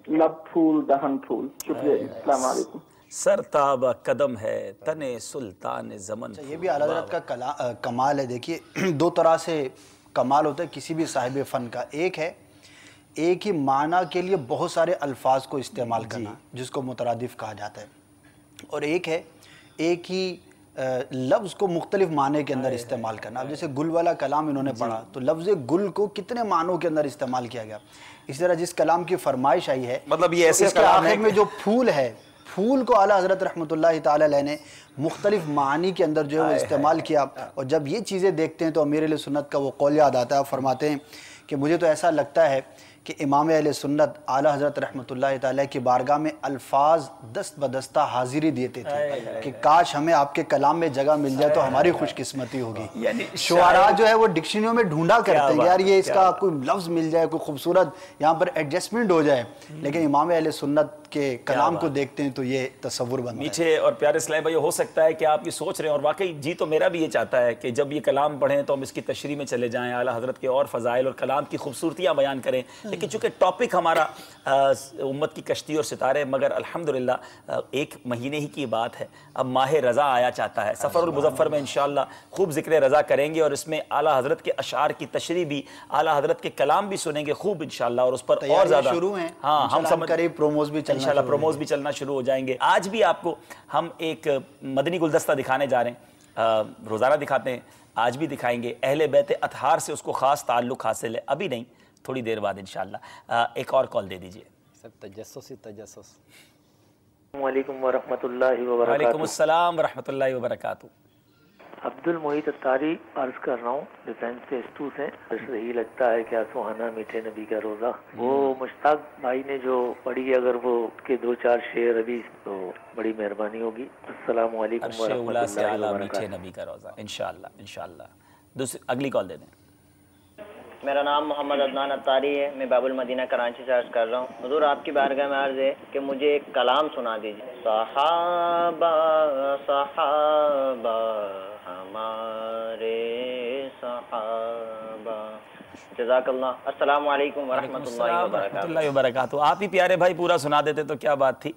لب پھول دہن پھول۔ شکریہ جی، السلام علیکم۔ سر تاب قدم ہے تن سلطان زمن۔ یہ بھی اعلیٰ حضرت کا کمال ہے۔ دیکھیے دو طرح سے کمال ہوتا ہے کسی بھی صاحب فن کا، ایک ہے ایک ہی معنی کے لیے بہت سارے الفاظ کو استعمال کرنا جس کو مترادف کہا جاتا ہے، اور ایک ہے ایک ہی لفظ کو مختلف معنی کے اندر استعمال کرنا۔ اب جیسے گل والا کلام انہوں نے پڑھا تو لفظ گل کو کتنے معنوں کے اندر استعمال کیا گیا۔ اس طرح جس کلام کی فرمائش آئی ہے، مطلب یہ ایسے اس کے آخر میں جو پھول ہے، پھول کو اعلیٰ حضرت رحمۃ اللہ تعالی علیہ نے مختلف معانی کے اندر جو ہے وہ استعمال کیا۔ اور جب یہ چیزیں دیکھتے ہیں تو امیر اہل سنت کا وہ قول یاد آتا ہے، فرماتے ہیں کہ مجھے تو ایسا لگتا ہے کہ امام اہل سنت اعلیٰ حضرت رحمۃ اللہ تعالیٰ کی بارگاہ میں الفاظ دست بدستہ حاضری دیتے تھے کہ کاش ہمیں آپ کے کلام میں جگہ مل جائے تو ہماری خوش قسمتی ہوگی۔ شعراء جو ہے وہ ڈکشنریوں میں ڈھونڈا کرتے ہیں یار یہ اس کا کوئی لفظ مل جائے، کوئی خوبصورت یہاں پر ایڈجسٹمنٹ ہو جائے، لیکن امام اہل سنت کے کلام کو دیکھتے ہیں تو یہ تصور بنتا ہے۔ میٹھے اور پیارے اسلامی بھائی، ہو سکتا ہے کہ آپ یہ سوچ رہے ہیں، اور واقعی جی تو میرا بھی یہ چاہتا ہے کہ جب یہ کلام پڑھیں تو ہم اس کی تشریح میں چلے جائیں، اعلیٰ حضرت کے اور فضائل اور کلام کی خوبصورتیاں بیان کریں، لیکن چونکہ ٹاپک ہمارا امت کی کشتی اور ستارے، مگر الحمدللہ ایک مہینے ہی کی بات ہے، اب ماہ رضا آیا چاہتا ہے۔ سفر المظفر میں انشاءاللہ خوب ذکر رضا کریں گے، اور اس میں اعلیٰ حضرت کے اشعار کی تشریح بھی، اعلیٰ حضرت کے کلام بھی سنیں گے خوب انشاءاللہ، اور اس پر اور زیادہ شروع ہیں۔ ہاں ہم سمجھ قریب پروموز بھی انشاءاللہ پروموز بھی چلنا شروع ہو جائیں گے۔ آج بھی آپ کو ہم ایک مدنی گلدستہ دکھانے جا رہے ہیں، روزانہ دکھاتے ہیں، آج بھی دکھائیں گے۔ اہل بیت اطہار سے اس کو خاص تعلق حاصل ہے، ابھی نہیں تھوڑی دیر بعد انشاءاللہ۔ ایک اور کال دے دیجئے۔ تجسس۔ السلام علیکم ورحمۃ اللہ وبرکاتہ۔ وعلیکم السلام ورحمۃ اللہ وبرکاتہ۔ عبد المحیط اتاری عرض کر رہا ہوں، ڈیفینس سے اسٹو سے۔ یہی لگتا ہے کیا سہانا میٹھے نبی کا روزہ، وہ مشتاق بھائی نے جو پڑھی، اگر وہ کے 2-4 شعر ابھی تو بڑی مہربانی ہوگی۔ السلام علیکم ورحمۃ اللہ میٹھے وبرکاتہ۔ نبی کا روزہ انشاءاللہ۔ دوسری اگلی کال دے دیں۔ میرا نام محمد عدنان اتاری ہے، میں باب المدینہ کراچی سے عرض کر رہا ہوں۔ حضور آپ کی بارگاہ میں عرض ہے کہ مجھے ایک کلام سنا دیجیے۔ صحابہ صحابہ ہمارے صحابہ، جزاک اللہ۔ السلام علیکم ورحمۃ اللہ وبرکاتہ۔ اللہ وبرکاتہ۔ آپ ہی پیارے بھائی پورا سنا دیتے تو کیا بات تھی،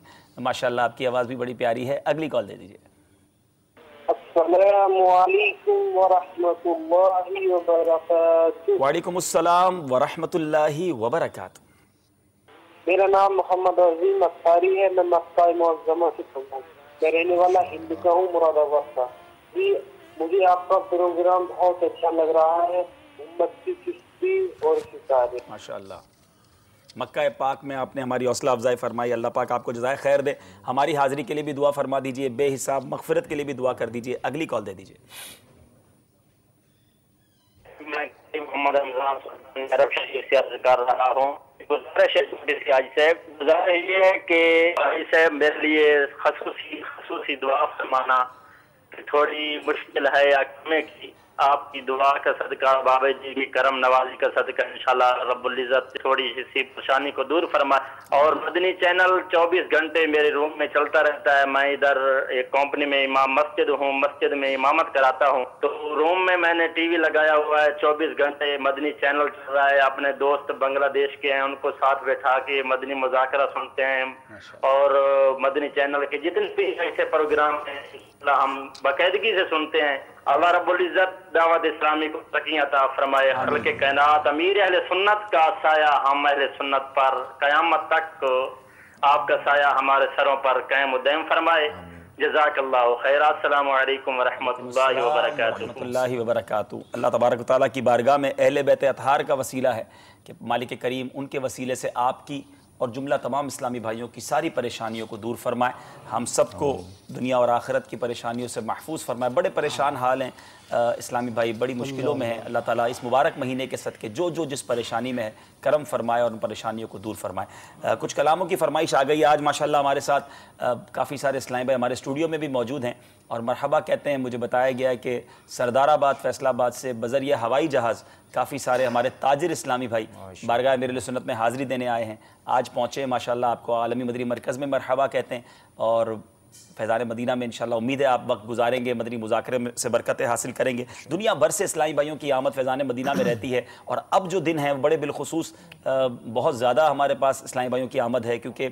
ماشاءاللہ آپ کی آواز بھی بڑی پیاری ہے۔ اگلی کال دے دیجیے۔ السلام علیکم ورحمۃ اللہ وبرکاتہ۔ وعلیکم السلام ورحمۃ اللہ وبرکاتہ۔ میرا نام محمد عظیم اتاری ہے، میں مکہ معظمہ سے ہوں، میں رہنے والا ہند کا ہوں، مراد آباد کا۔ جی مجھے آپ کا پروگرام بہت اچھا لگ رہا ہے، امت کی چشتی اور ستارے۔ ماشاءاللہ، مکہ پاک میں آپ نے ہماری حوصلہ افزائی فرمائی، اللہ پاک آپ کو جزائے خیر دے۔ ہماری حاضری کے لیے بھی دعا فرما دیجئے، بے حساب مغفرت کے لیے بھی دعا کر دیجئے۔ اگلی کال دے دیجئے۔ میں محمد رمضان عرب شریف سے عرض کر رہا ہوں۔ گزارش ہے حاجی صاحب، گزارش یہ ہے کہ حاجی صاحب میرے لیے خصوصی دعا فرمانا، تھوڑی مشکل ہے یا کمے کی، آپ کی دعا کا صدقہ، بابا جی کی کرم نوازی کا صدقہ انشاءاللہ رب العزت تھوڑی سی پریشانی کو دور فرمائے۔ اور مدنی چینل 24 گھنٹے میرے روم میں چلتا رہتا ہے، میں ادھر ایک کمپنی میں امام مسجد ہوں، مسجد میں امامت کراتا ہوں، تو روم میں نے ٹی وی لگایا ہوا ہے، 24 گھنٹے مدنی چینل چل رہا ہے۔ اپنے دوست بنگلہ دیش کے ہیں، ان کو ساتھ بیٹھا کے مدنی مذاکرہ سنتے ہیں، اور مدنی چینل کے جتنے بھی ایسے پروگرام ہیں ہم باقاعدگی سے سنتے ہیں۔ اللہ رب العزت دعوت اسلامی کو ترقی عطا فرمائے۔ خلق کائنات امیر اہل سنت کا سایہ ہم اہل سنت پر قیامت تک آپ کا سایہ ہمارے سروں پر قائم و دائم فرمائے۔ جزاک اللہ خیر۔ السلام علیکم ورحمۃ اللہ وبرکاتہ۔ ورحمۃ اللہ وبرکاتہ۔ اللہ تبارک و تعالیٰ کی بارگاہ میں اہل بیت اطہار کا وسیلہ ہے کہ مالک کریم ان کے وسیلے سے آپ کی اور جملہ تمام اسلامی بھائیوں کی ساری پریشانیوں کو دور فرمائے، ہم سب کو دنیا اور آخرت کی پریشانیوں سے محفوظ فرمائے۔ بڑے پریشان حال ہیں اسلامی بھائی، بڑی مشکلوں میں ہیں، اللہ تعالیٰ اس مبارک مہینے کے صدقے جو جس پریشانی میں ہے کرم فرمائے اور ان پریشانیوں کو دور فرمائے۔ کچھ کلاموں کی فرمائش آ گئی آج ماشاءاللہ ہمارے ساتھ کافی سارے اسلامی بھائی ہمارے اسٹوڈیو میں بھی موجود ہیں اور مرحبا کہتے ہیں۔ مجھے بتایا گیا ہے کہ سردار آباد فیصل آباد سے بذریعہ ہوائی جہاز کافی سارے ہمارے تاجر اسلامی بھائی بارگاہ امیر سنت میں حاضری دینے آئے ہیں، آج پہنچے، ماشاءاللہ آپ کو عالمی مدنی مرکز میں مرحبا کہتے ہیں، اور فیضان مدینہ میں انشاءاللہ امید ہے آپ وقت گزاریں گے، مدنی مذاکرے سے برکتیں حاصل کریں گے۔ دنیا بھر سے اسلامی بھائیوں کی آمد فیضان مدینہ میں رہتی ہے، اور اب جو دن ہیں بڑے بالخصوص بہت زیادہ ہمارے پاس اسلامی بھائیوں کی آمد ہے، کیونکہ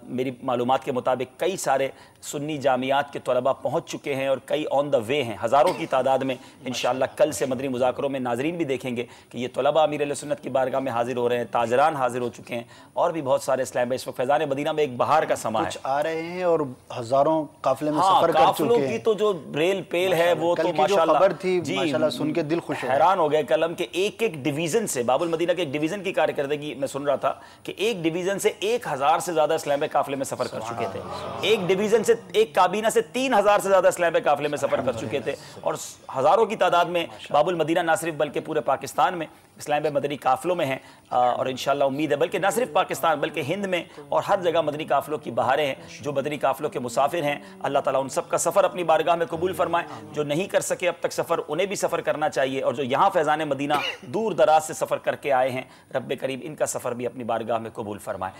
میری معلومات کے مطابق کئی سارے سنی جامعات کے طلباء پہنچ چکے ہیں اور کئی آن دا وے ہیں، ہزاروں کی تعداد میں انشاءاللہ کل سے مدنی مذاکروں میں ناظرین بھی دیکھیں گے کہ یہ طلباء امیر علیہ سنت کی بارگاہ میں حاضر ہو رہے ہیں، تاجران حاضر ہو چکے ہیں، اور بھی بہت سارے اسلام بھائی۔ اس وقت فیضان مدینہ میں ایک بہار کا سما ہے، کچھ آ رہے ہیں اور ہزاروں قافلے میں سفر کر قافلوں چکے ہیں۔ کی تو جو ریل پیل ہے وہ تو ماشاءاللہ خبر تھی، ماشاءاللہ سن کے دل خوش ہو حیران ہو گئے کلم کہ ایک ڈویژن سے، باب المدینہ کے ایک ڈویژن کی کارکردگی میں سن رہا تھا کہ ایک ڈویژن سے 1000 سے زیادہ اسلام بھائی قافلے میں سفر کر چکے تھے، ایک ڈویژن سے، ایک کابینہ سے 3000 سے زیادہ اسلام بھائی قافلے میں سفر کر چکے تھے، اور ہزاروں کی تعداد میں باب المدینہ نہ صرف بلکہ پورے پاکستان میں اسلام بھائی مدنی قافلوں میں ہیں، اور انشاءاللہ امید ہے بلکہ نہ صرف پاکستان بلکہ ہند میں اور ہر جگہ مدنی قافلوں کی بہاریں ہیں۔ جو مدنی قافلوں کے مسافر ہیں اللہ تعالیٰ ان سب کا سفر اپنی بارگاہ میں قبول فرمائے، جو نہیں کر سکے اب تک سفر انہیں بھی سفر کرنا چاہیے، اور جو یہاں فیضان مدینہ دور دراز سے سفر کر کے آئے ہیں رب کریم ان کا سفر بھی اپنی بارگاہ میں قبول فرمائے۔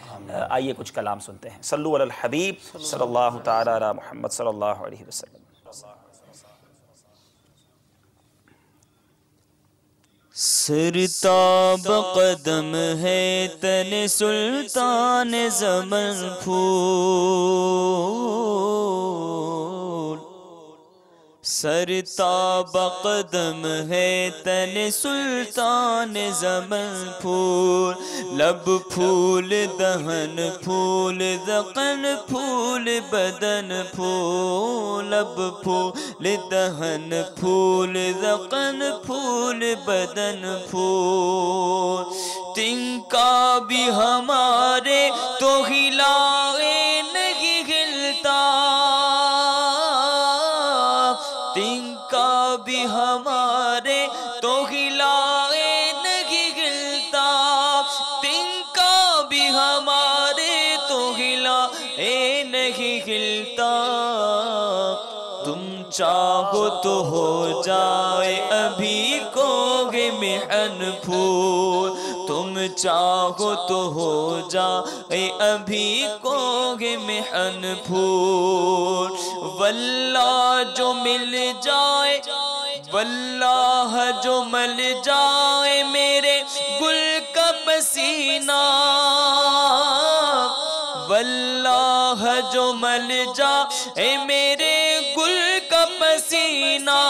آئیے کچھ کلام سنتے ہیں۔ صلو علی الحبیب صلی اللہ تعالی علی محمد صلی اللہ علیہ وسلم۔ سرتاب قدم ہے تن سلطان زمن پھول، سرتاب قدم ہے تن سلطان زمن پھول، لب پھول دہن پھول ذقن پھول بدن پھول، لب پھول دہن پھول ذقن پھول بدن پھول، تنکا بھی ہمارے تو ہلائے نہیں ہلتا، تنکا تو ہلائے نہیں ہلتا، تنکا بھی ہمارے تو ہلائے نہیں ہلتا، تم چاہو تو ہو جائے ابھی کوہ محن پھول، تم چاہو تو ہو جائے ابھی کوہ محن پھول، واللہ جو مل جائے، واللہ جو مل جائے میرے گل کا پسینہ، واللہ جو مل جائے میرے گل کا پسینہ،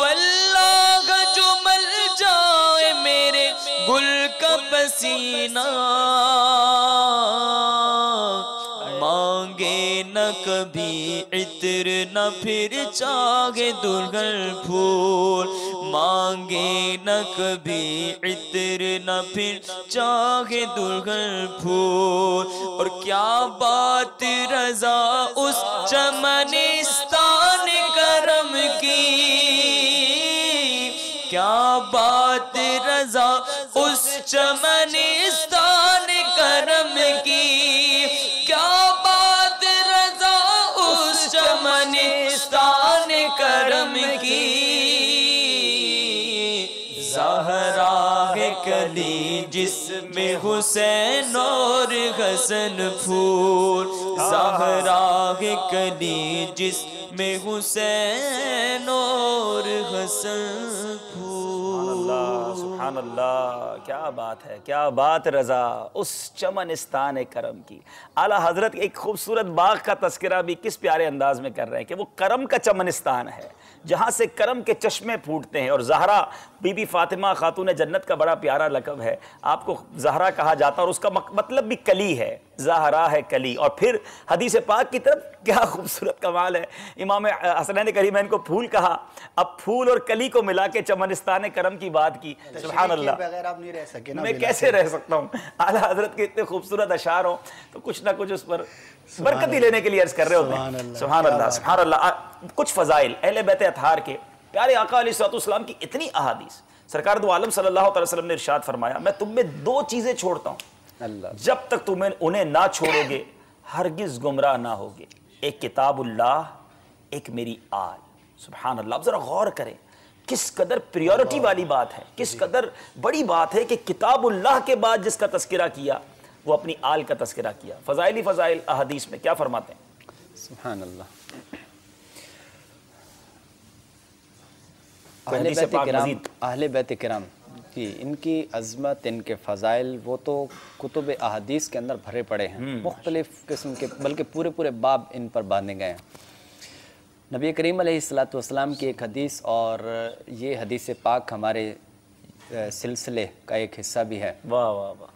واللہ جو مل جائے میرے گل کا پسینہ، مانگے نہ کبھی عطر نہ پھر چاہے دلہن پھول، مانگے نہ کبھی عطر نہ پھر چاہے دلہن پھول، اور کیا بات رضا اس چمنستان کرم کی، کیا بات رضا اس چمنستان کرم کی، کیا بات رضا اس چمنستان کرم کی، زہرا ہے کلی جس میں حسین اور حسن پھول، زہرا ہے کلی جس میں حسین اور حسن پھول۔ سبحان اللہ، کیا بات ہے، کیا بات رضا اس چمنستان کرم کی۔ اعلیٰ حضرت ایک خوبصورت باغ کا تذکرہ بھی کس پیارے انداز میں کر رہے ہیں کہ وہ کرم کا چمنستان ہے جہاں سے کرم کے چشمے پھوٹتے ہیں، اور زہرا بی بی فاطمہ خاتون جنت کا بڑا پیارا لقب ہے، آپ کو زہرا کہا جاتا، اور اس کا مطلب بھی کلی ہے، زہرا ہے کلی۔ اور پھر حدیث پاک کی طرف کیا خوبصورت کمال ہے، امام حسنین کریمین کو پھول کہا، اب پھول اور کلی کو ملا کے چمنستان کرم کی بات کی، سبحان اللہ، بغیر آپ نہیں رہ سکے نا، میں کیسے رہ سکتا ہوں؟ اعلیٰ حضرت کے اتنے خوبصورت اشعار ہوں تو کچھ نہ کچھ اس پر برکتی لینے کے لیے عرض کر رہے ہوتے ہیں۔ سبحان اللہ، سبحان اللہ۔ کچھ فضائل اہل بیت اطہار کے، پیارے آقا علیہ السلام کی اتنی احادیث، سرکار دو عالم صلی اللہ علیہ وسلم نے ارشاد فرمایا، میں تم میں دو چیزیں چھوڑتا ہوں، جب تک تم انہیں نہ چھوڑو گے ہرگز گمراہ نہ ہوگے، ایک کتاب اللہ، ایک میری آل۔ سبحان اللہ، اب ذرا غور کریں کس قدر پریورٹی والی بات ہے، کس قدر بڑی بات ہے کہ کتاب اللہ کے بعد جس کا تذکرہ کیا وہ اپنی آل کا تذکرہ کیا۔ فضائل فضائل احادیث میں کیا فرماتے ہیں؟ سبحان اللہ۔ اہل بیت کرام کی ان کی عظمت، ان کے فضائل، وہ تو کتب احادیث کے اندر بھرے پڑے ہیں، مختلف قسم کے، بلکہ پورے پورے باب ان پر باندھے گئے ہیں۔ نبی کریم علیہ السلام کی ایک حدیث، اور یہ حدیث پاک ہمارے سلسلے کا ایک حصہ بھی ہے۔ واہ واہ واہ۔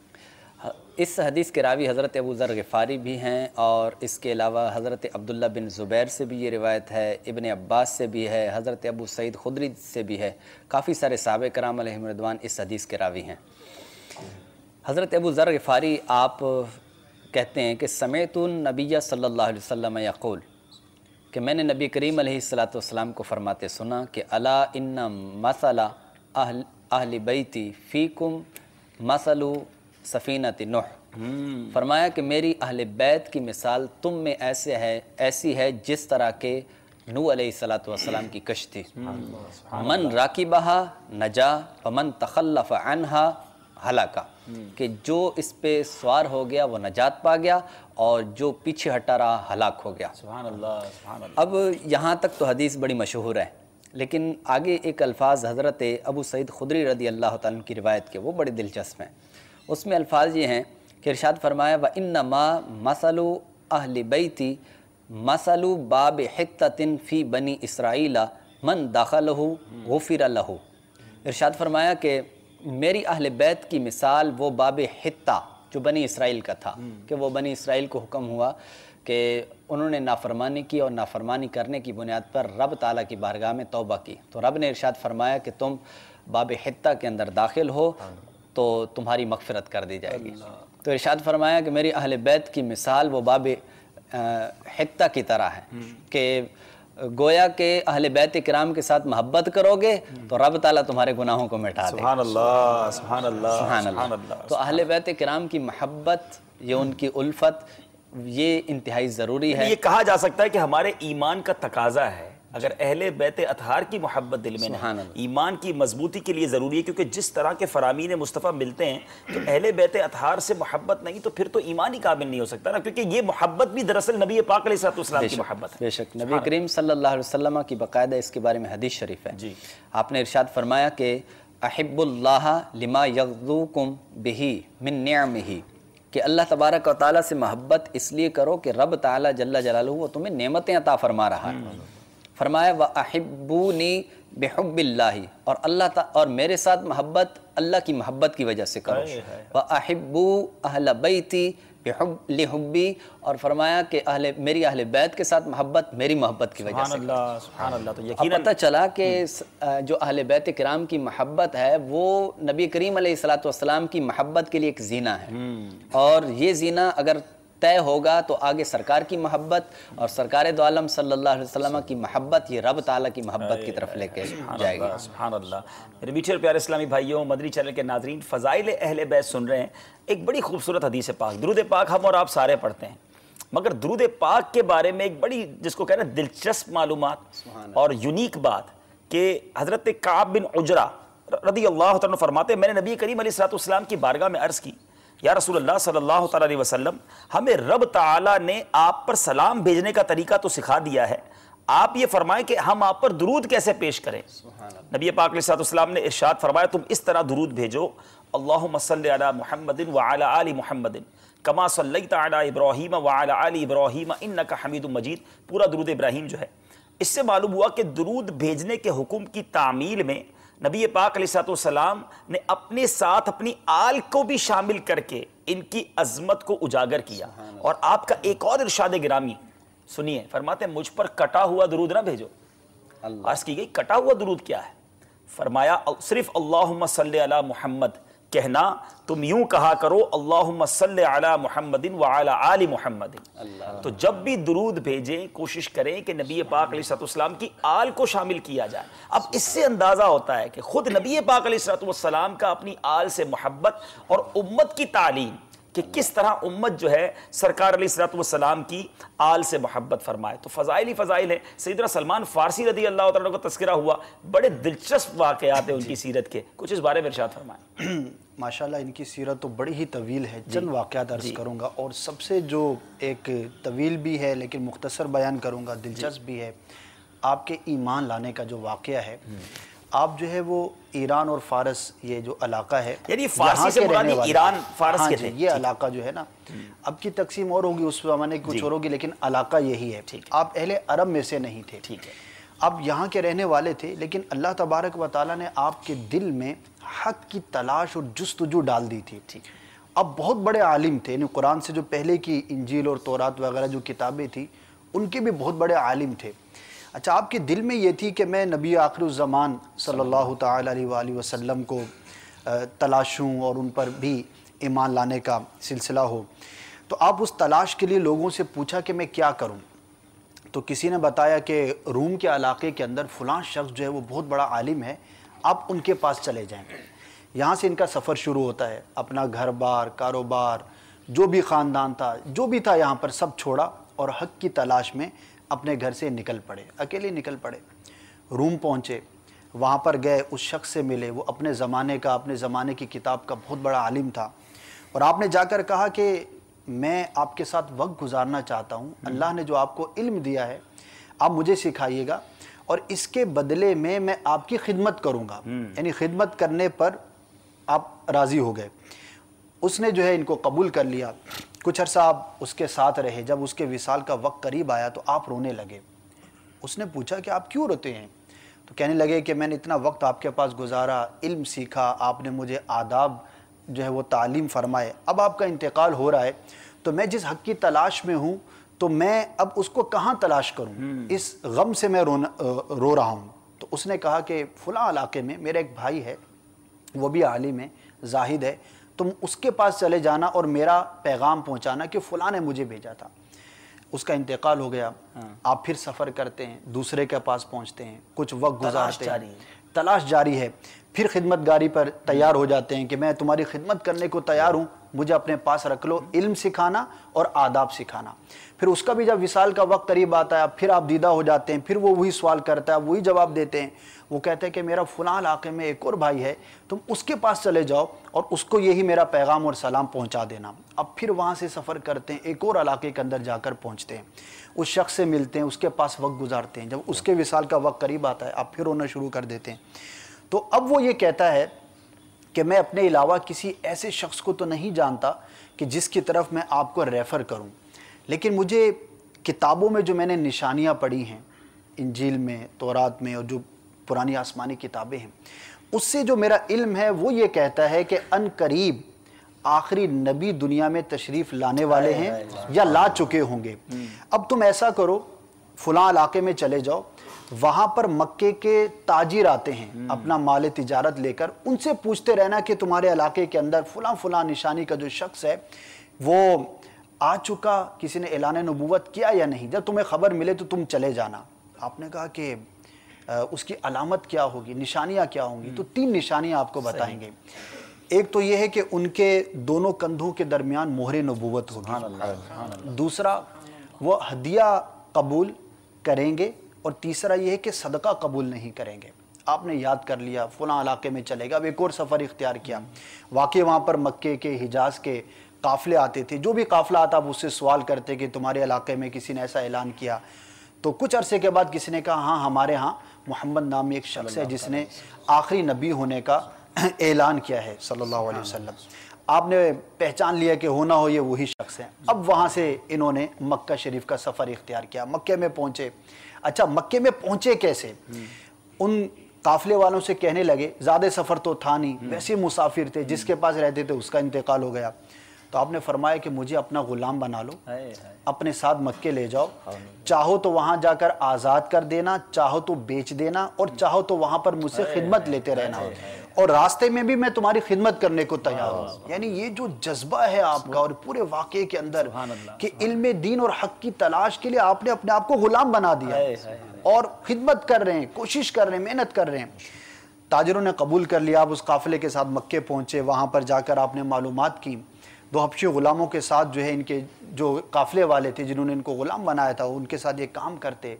اس حدیث کے راوی حضرت ابو ذر غفاری بھی ہیں، اور اس کے علاوہ حضرت عبداللہ بن زبیر سے بھی یہ روایت ہے، ابن عباس سے بھی ہے، حضرت ابو سعید خدری سے بھی ہے، کافی سارے صحابہ کرام علیہم رضوان اس حدیث کے راوی ہیں۔ حضرت ابو ذر غفاری آپ کہتے ہیں کہ سمعت النبی صلی اللہ علیہ وسلم یقول، کہ میں نے نبی کریم علیہ السلام کو فرماتے سنا کہ الا ان مثل اہل بیتی فیکم مثل سفینۃ نوح، فرمایا کہ میری اہل بیت کی مثال تم میں ایسی ہے جس طرح کہ نوح علیہ السلام کی کشتی، من راکبہا نجا ومن تخلف عنہا ہلاکا، کہ جو اس پہ سوار ہو گیا وہ نجات پا گیا، اور جو پیچھے ہٹا رہا ہلاک ہو گیا۔ سبحان اللہ، سبحان اللہ۔ اب یہاں تک تو حدیث بڑی مشہور ہے، لیکن آگے ایک الفاظ حضرت ابو سعید خدری رضی اللہ تعالیٰ کی روایت کے، وہ بڑے دلچسپ ہیں۔ اس میں الفاظ یہ ہیں کہ ارشاد فرمایا وَإِنَّمَا مَثَلُ أَهْلِ بَيْتِ مَثَلُ بَابِ حِتَّةٍ فِي بَنِي إِسرَائِيلَ مَنْ دَخَلَهُ غُفِرَ لَهُ، ارشاد فرمایا کہ میری اہل بیت کی مثال وہ باب حتہ جو بنی اسرائیل کا تھا، کہ وہ بنی اسرائیل کو حکم ہوا کہ انہوں نے نافرمانی کی، اور نافرمانی کرنے کی بنیاد پر رب تعالیٰ کی بارگاہ میں توبہ کی، تو رب نے ارشاد فرمایا کہ تم باب حتہ کے اندر داخل ہو تو تمہاری مغفرت کر دی جائے گی۔ تو ارشاد فرمایا کہ میری اہل بیت کی مثال وہ باب حتہ کی طرح ہے کہ گویا کہ اہل بیت کرام کے ساتھ محبت کرو گے تو رب تعالیٰ تمہارے گناہوں کو مٹا دے گا۔ سبحان اللہ، سبحان اللہ، سبحان سبحان اللہ۔ اللہ۔ تو اہل بیت کرام کی محبت، یہ ان کی الفت، یہ انتہائی ضروری ہے۔ یہ کہا جا سکتا ہے کہ ہمارے ایمان کا تقاضا ہے، اگر اہل بیت اطہار کی محبت دل میں ہے، ایمان کی مضبوطی کے لیے ضروری ہے، کیونکہ جس طرح کے فرامین مصطفیٰ ملتے ہیں تو اہل بیت اطہار سے محبت نہیں تو پھر تو ایمان ہی قابل نہیں ہو سکتا نا، کیونکہ یہ محبت بھی دراصل نبی پاک علیہ السلام کی محبت ہے۔ بے شک نبی کریم صلی اللہ علیہ وسلم کی باقاعدہ اس کے بارے میں حدیث شریف ہے۔ آپ نے ارشاد فرمایا کہ احب اللہ لما یغذوکم بہ من نعمہ، کہ اللہ تبارک و تعالیٰ سے محبت اس لیے کرو کہ رب تعالیٰ جل جلالہ وہ تمہیں نعمتیں عطا فرما رہا ہے۔ فرمایا وَأَحِبُّونِي بِحُبِّ اللَّهِ، اور اور میرے ساتھ محبت اللہ کی محبت کی وجہ سے کرو۔ وَأَحِبُّوا أَهْلَ بَيْتِي لِحُبِّي، اور فرمایا کہ میری اہل بیت کے ساتھ محبت میری محبت کی وجہ سے۔ سبحان اللہ، سبحان اللہ۔ تو اب یقیناً پتہ چلا کہ جو اہل بیت کرام کی محبت ہے وہ نبی کریم علیہ السلام کی محبت کے لیے ایک زینہ ہے، اور یہ زینہ اگر طے ہوگا تو آگے سرکار کی محبت اور سرکار دو عالم صلی اللہ علیہ وسلم کی محبت یہ رب تعالیٰ کی محبت کی طرف لے کے جائے گی۔ سبحان اللہ۔ میرے میٹھے اور پیارے اسلامی بھائیوں، مدنی چینل کے ناظرین، فضائل اہل بیت سن رہے ہیں۔ ایک بڑی خوبصورت حدیث پاک، درود پاک ہم اور آپ سارے پڑھتے ہیں، مگر درود پاک کے بارے میں ایک بڑی جس کو کہنا دلچسپ معلومات اور یونیک بات کہ حضرت کعب بن عجرہ رضی اللہ عنہ فرماتے ہیں، میں نے نبی کریم علیہ السلام کی بارگاہ میں عرض کی، یا رسول اللہ صلی اللہ تعالیٰ علیہ وسلم، ہمیں رب تعالیٰ نے آپ پر سلام بھیجنے کا طریقہ تو سکھا دیا ہے، آپ یہ فرمائیں کہ ہم آپ پر درود کیسے پیش کریں؟ نبی پاک علیہ السلام نے ارشاد فرمایا، تم اس طرح درود بھیجو، اللہم صلی علی محمد وعلی آل محمد کما صلیت علی ابراہیم وعلی آل ابراہیم انک حمید مجید، پورا درود ابراہیم جو ہے۔ اس سے معلوم ہوا کہ درود بھیجنے کے حکم کی تعمیل میں نبی پاک علیہ السلام نے اپنے ساتھ اپنی آل کو بھی شامل کر کے ان کی عظمت کو اجاگر کیا۔ اور آپ کا ایک اور ارشاد گرامی سنیے، فرماتے ہیں مجھ پر کٹا ہوا درود نہ بھیجو۔ عرض کی گئی کٹا ہوا درود کیا ہے؟ فرمایا صرف اللہم صلی علی محمد کہنا، تم یوں کہا کرو اللہم صلی علی محمد وعلی آل محمد۔ تو جب بھی درود بھیجیں کوشش کریں کہ نبی پاک علیہ السلام کی آل کو شامل کیا جائے۔ اب اس سے اندازہ ہوتا ہے کہ خود نبی پاک علیہ السلام کا اپنی آل سے محبت اور امت کی تعلیم کہ کس طرح امت جو ہے سرکار علیہ السلام کی آل سے محبت فرمائے۔ تو فضائل ہی فضائل ہیں۔ سیدنا سلمان فارسی رضی اللہ عنہ کا تذکرہ ہوا، بڑے دلچسپ واقعات ہیں ان کی سیرت کے، کچھ اس بارے میں ارشاد فرمائیں۔ ماشاءاللہ ان کی سیرت تو بڑی ہی طویل ہے، چند واقعات عرض کروں گا، اور سب سے جو ایک طویل بھی ہے لیکن مختصر بیان کروں گا، دلچسپ بھی ہے، آپ کے ایمان لانے کا جو واقعہ ہے۔ آپ جو ہے وہ ایران اور فارس یہ جو علاقہ ہے، یعنی فارسی سے مراد ایران فارس کے تھے، یہ علاقہ جو ہے نا، اب کی تقسیم اور ہوگی، اس زمانے کی کچھ اور ہوگی، لیکن علاقہ یہی ہے۔ آپ اہل عرب میں سے نہیں تھے، آپ یہاں کے رہنے والے تھے، لیکن اللہ تبارک و تعالیٰ نے آپ کے دل میں حق کی تلاش اور جستجو ڈال دی تھی۔ آپ بہت بڑے عالم تھے، یعنی قرآن سے جو پہلے کی انجیل اور تورات وغیرہ جو کتابیں تھیں ان کے بھی بہت بڑے عالم تھے۔ اچھا، آپ کے دل میں یہ تھی کہ میں نبی آخر الزمان صلی اللہ تعالیٰ علیہ وآلہ وسلم کو تلاشوں اور ان پر بھی ایمان لانے کا سلسلہ ہو، تو آپ اس تلاش کے لیے لوگوں سے پوچھا کہ میں کیا کروں؟ تو کسی نے بتایا کہ روم کے علاقے کے اندر فلاں شخص جو ہے وہ بہت بڑا عالم ہے، آپ ان کے پاس چلے جائیں۔ یہاں سے ان کا سفر شروع ہوتا ہے، اپنا گھر بار، کاروبار، جو بھی خاندان تھا، جو بھی تھا یہاں پر سب چھوڑا اور حق کی تلاش میں اپنے گھر سے نکل پڑے، اکیلے نکل پڑے۔ روم پہنچے، وہاں پر گئے، اس شخص سے ملے، وہ اپنے زمانے کی کتاب کا بہت بڑا عالم تھا، اور آپ نے جا کر کہا کہ میں آپ کے ساتھ وقت گزارنا چاہتا ہوں، اللہ نے جو آپ کو علم دیا ہے آپ مجھے سکھائیے گا، اور اس کے بدلے میں آپ کی خدمت کروں گا، یعنی خدمت کرنے پر آپ راضی ہو گئے۔ اس نے جو ہے ان کو قبول کر لیا، کچھ عرصہ آپ اس کے ساتھ رہے، جب اس کے وصال کا وقت قریب آیا تو آپ رونے لگے۔ اس نے پوچھا کہ آپ کیوں روتے ہیں؟ تو کہنے لگے کہ میں نے اتنا وقت آپ کے پاس گزارا، علم سیکھا، آپ نے مجھے آداب جو ہے وہ تعلیم فرمائے، اب آپ کا انتقال ہو رہا ہے، تو میں جس حق کی تلاش میں ہوں تو میں اب اس کو کہاں تلاش کروں؟ اس غم سے میں رو رہا ہوں۔ تو اس نے کہا کہ فلاں علاقے میں میرا ایک بھائی ہے، وہ بھی عالم ہے، زاہد ہے، تم اس کے پاس چلے جانا اور میرا پیغام پہنچانا کہ فلاں نے مجھے بھیجا تھا۔ اس کا انتقال ہو گیا، آپ پھر سفر کرتے ہیں، دوسرے کے پاس پہنچتے ہیں، کچھ وقت گزارتے ہیں، تلاش جاری ہے، پھر خدمت گاری پر تیار ہو جاتے ہیں کہ میں تمہاری خدمت کرنے کو تیار ہوں، مجھے اپنے پاس رکھ لو، علم سکھانا اور آداب سکھانا۔ پھر اس کا بھی جب وصال کا وقت قریب آتا ہے، پھر آپ دیدہ ہو جاتے ہیں، پھر وہ وہی سوال کرتا ہے، وہی جواب دیتے ہیں، وہ کہتے ہیں کہ میرا فلاں علاقے میں ایک اور بھائی ہے، تم اس کے پاس چلے جاؤ اور اس کو یہی میرا پیغام اور سلام پہنچا دینا۔ اب پھر وہاں سے سفر کرتے ہیں، ایک اور علاقے کے اندر جا کر پہنچتے ہیں، اس شخص سے ملتے ہیں، اس کے پاس وقت گزارتے ہیں، جب اس کے وصال کا وقت قریب آتا ہے آپ پھر رونا شروع کر دیتے ہیں۔ تو اب وہ یہ کہتا ہے کہ میں اپنے علاوہ کسی ایسے شخص کو تو نہیں جانتا کہ جس کی طرف میں آپ کو ریفر کروں، لیکن مجھے کتابوں میں جو میں نے نشانیاں پڑھی ہیں، انجیل میں، تورات میں، اور جو پرانی آسمانی کتابیں ہیں، اس سے جو میرا علم ہے وہ یہ کہتا ہے کہ ان قریب آخری نبی دنیا میں تشریف لانے والے ہیں یا لا چکے ہوں گے۔ اب تم ایسا کرو، فلاں علاقے میں چلے جاؤ، وہاں پر مکے کے تاجر آتے ہیں اپنا مال تجارت لے کر، ان سے پوچھتے رہنا کہ تمہارے علاقے کے اندر فلاں فلاں نشانی کا جو شخص ہے وہ آ چکا، کسی نے اعلان نبوت کیا یا نہیں، جب تمہیں خبر ملے تو تم چلے جانا۔ آپ نے کہا کہ اس کی علامت کیا ہوگی، نشانیاں کیا ہوں گی؟ تو 3 نشانیاں آپ کو بتائیں گے۔ ایک تو یہ ہے کہ ان کے دونوں کندھوں کے درمیان مہر نبوت ہوگی، دوسرا وہ ہدیہ قبول کریں گے، اور تیسرا یہ ہے کہ صدقہ قبول نہیں کریں گے۔ آپ نے یاد کر لیا فلاں علاقے میں چلے گا، اب ایک اور سفر اختیار کیا، واقعی وہاں پر مکے کے، حجاز کے قافلے آتے تھے، جو بھی قافلہ آتا آپ اس سے سوال کرتے کہ تمہارے علاقے میں کسی نے ایسا اعلان کیا، تو کچھ عرصے کے بعد کسی نے کہا ہاں ہمارے ہاں محمد نامی ایک شخص ہے جس نے آخری نبی ہونے کا اعلان کیا ہے صلی اللہ علیہ وسلم۔ آپ نے پہچان لیا کہ ہونا ہو یہ وہی شخص ہے۔ اب وہاں سے انہوں نے مکہ شریف کا سفر اختیار کیا، مکے میں پہنچے۔ اچھا مکے میں پہنچے کیسے؟ ان قافلے والوں سے کہنے لگے، زیادہ سفر تو تھا نہیں، ویسے مسافر تھے، جس کے پاس رہتے تھے اس کا انتقال ہو گیا، تو آپ نے فرمایا کہ مجھے اپنا غلام بنا لو، اپنے ساتھ مکے لے جاؤ، چاہو تو وہاں جا کر آزاد کر دینا، چاہو تو بیچ دینا، اور چاہو تو وہاں پر مجھ سے خدمت لیتے رہنا، اور راستے میں بھی میں تمہاری خدمت کرنے کو تیار ہوں۔ یعنی یہ جو جذبہ ہے آپ کا اور پورے واقعے کے اندر کہ علم دین اور حق کی تلاش کے لیے آپ نے اپنے آپ کو غلام بنا دیا اور خدمت کر رہے ہیں، کوشش کر رہے ہیں، محنت کر رہے ہیں۔ تاجروں نے قبول کر لیا، آپ اس قافلے کے ساتھ مکے پہنچے، وہاں پر جا کر آپ نے معلومات کی، 2 حبشی غلاموں کے ساتھ جو ہے ان کے جو قافلے والے تھے جنہوں نے ان کو غلام بنایا تھا ان کے ساتھ یہ کام کرتے،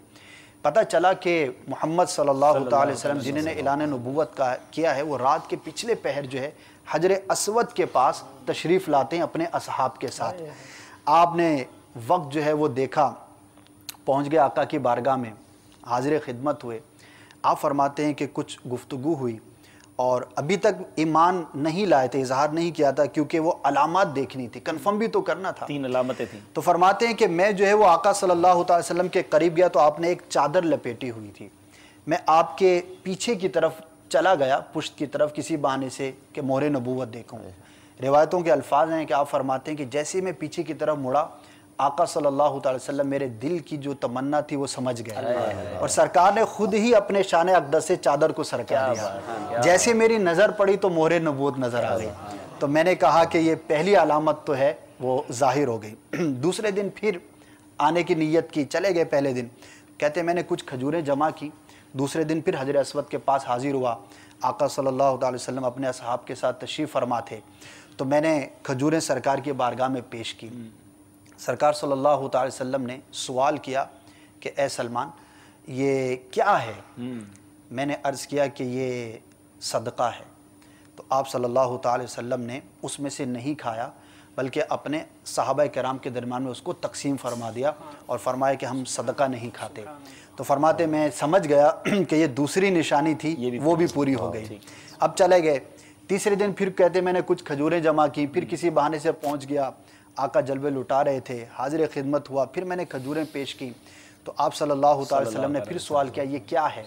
پتہ چلا کہ محمد صلی اللہ علیہ وسلم جنہوں نے اعلان نبوت کا کیا ہے وہ رات کے پچھلے پہر جو ہے حجر اسود کے پاس تشریف لاتے ہیں اپنے اصحاب کے ساتھ۔ آپ نے وقت جو ہے وہ دیکھا، پہنچ گئے آقا کی بارگاہ میں، حاضر خدمت ہوئے۔ آپ فرماتے ہیں کہ کچھ گفتگو ہوئی اور ابھی تک ایمان نہیں لائے تھے، اظہار نہیں کیا تھا، کیونکہ وہ علامات دیکھنی تھی، کنفرم بھی تو کرنا تھا، 3 علامتیں تھیں۔ تو فرماتے ہیں کہ میں جو ہے وہ آقا صلی اللہ علیہ وسلم کے قریب گیا تو آپ نے ایک چادر لپیٹی ہوئی تھی، میں آپ کے پیچھے کی طرف چلا گیا، پشت کی طرف کسی بہانے سے کہ مہر نبوت دیکھوں۔ روایتوں کے الفاظ ہیں کہ آپ فرماتے ہیں کہ جیسے میں پیچھے کی طرف مڑا، آقا صلی اللہ علیہ وسلم میرے دل کی جو تمنا تھی وہ سمجھ گئے، اور سرکار نے خود ہی اپنے شان اقدس سے چادر کو سر کر دیا، جیسے میری نظر پڑی تو مہر نبوت نظر آ گئی۔ تو میں نے کہا کہ یہ پہلی علامت تو ہے وہ ظاہر ہو گئی۔ دوسرے دن پھر آنے کی نیت کی، چلے گئے۔ پہلے دن کہتے میں نے کچھ کھجوریں جمع کی، دوسرے دن پھر حجر اسود کے پاس حاضر ہوا، آقا صلی اللہ علیہ وسلم اپنے اصحاب کے ساتھ تشریف فرما تھے، تو میں نے کھجوریں سرکار کی بارگاہ میں پیش کی۔ سرکار صلی اللہ علیہ وسلم نے سوال کیا کہ اے سلمان یہ کیا ہے؟ میں نے عرض کیا کہ یہ صدقہ ہے، تو آپ صلی اللہ علیہ وسلم نے اس میں سے نہیں کھایا بلکہ اپنے صحابہ کرام کے درمیان میں اس کو تقسیم فرما دیا اور فرمایا کہ ہم صدقہ نہیں کھاتے۔ تو فرماتے میں سمجھ گیا کہ یہ دوسری نشانی تھی، وہ بھی پوری ہو گئی۔ اب چلے گئے، تیسرے دن پھر کہتے میں نے کچھ کھجوریں جمع کی، پھر کسی بہانے سے پہنچ گیا، آقا جلوے لٹا رہے تھے، حاضر خدمت ہوا، پھر میں نے کھجوریں پیش کی، تو آپ صلی اللہ علیہ وسلم نے پھر سوال کیا یہ کیا ہے؟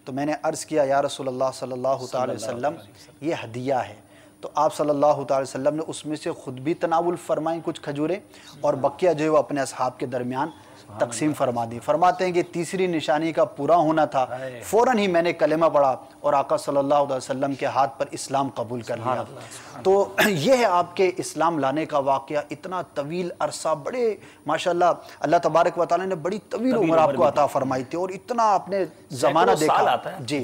تو میں نے عرض کیا یا رسول اللہ صلی اللہ علیہ وسلم یہ ہدیہ ہے۔ تو آپ صلی اللہ علیہ وسلم نے اس میں سے خود بھی تناول فرمائیں کچھ کھجوریں، اور بقیہ جو ہے وہ اپنے اصحاب کے درمیان تقسیم فرما دی. فرماتے ہیں کہ تیسری نشانی کا پورا ہونا تھا, فوراً ہی میں نے کلمہ پڑھا اور آقا صلی اللہ علیہ وسلم کے ہاتھ پر اسلام قبول کر لیا. تو یہ ہے آپ کے اسلام لانے کا واقعہ. اتنا طویل عرصہ, بڑے ماشاءاللہ اللہ تبارک و تعالیٰ نے بڑی طویل عمر آپ کو عطا فرمائی تھی, اور اتنا آپ نے زمانہ دیکھا. جی,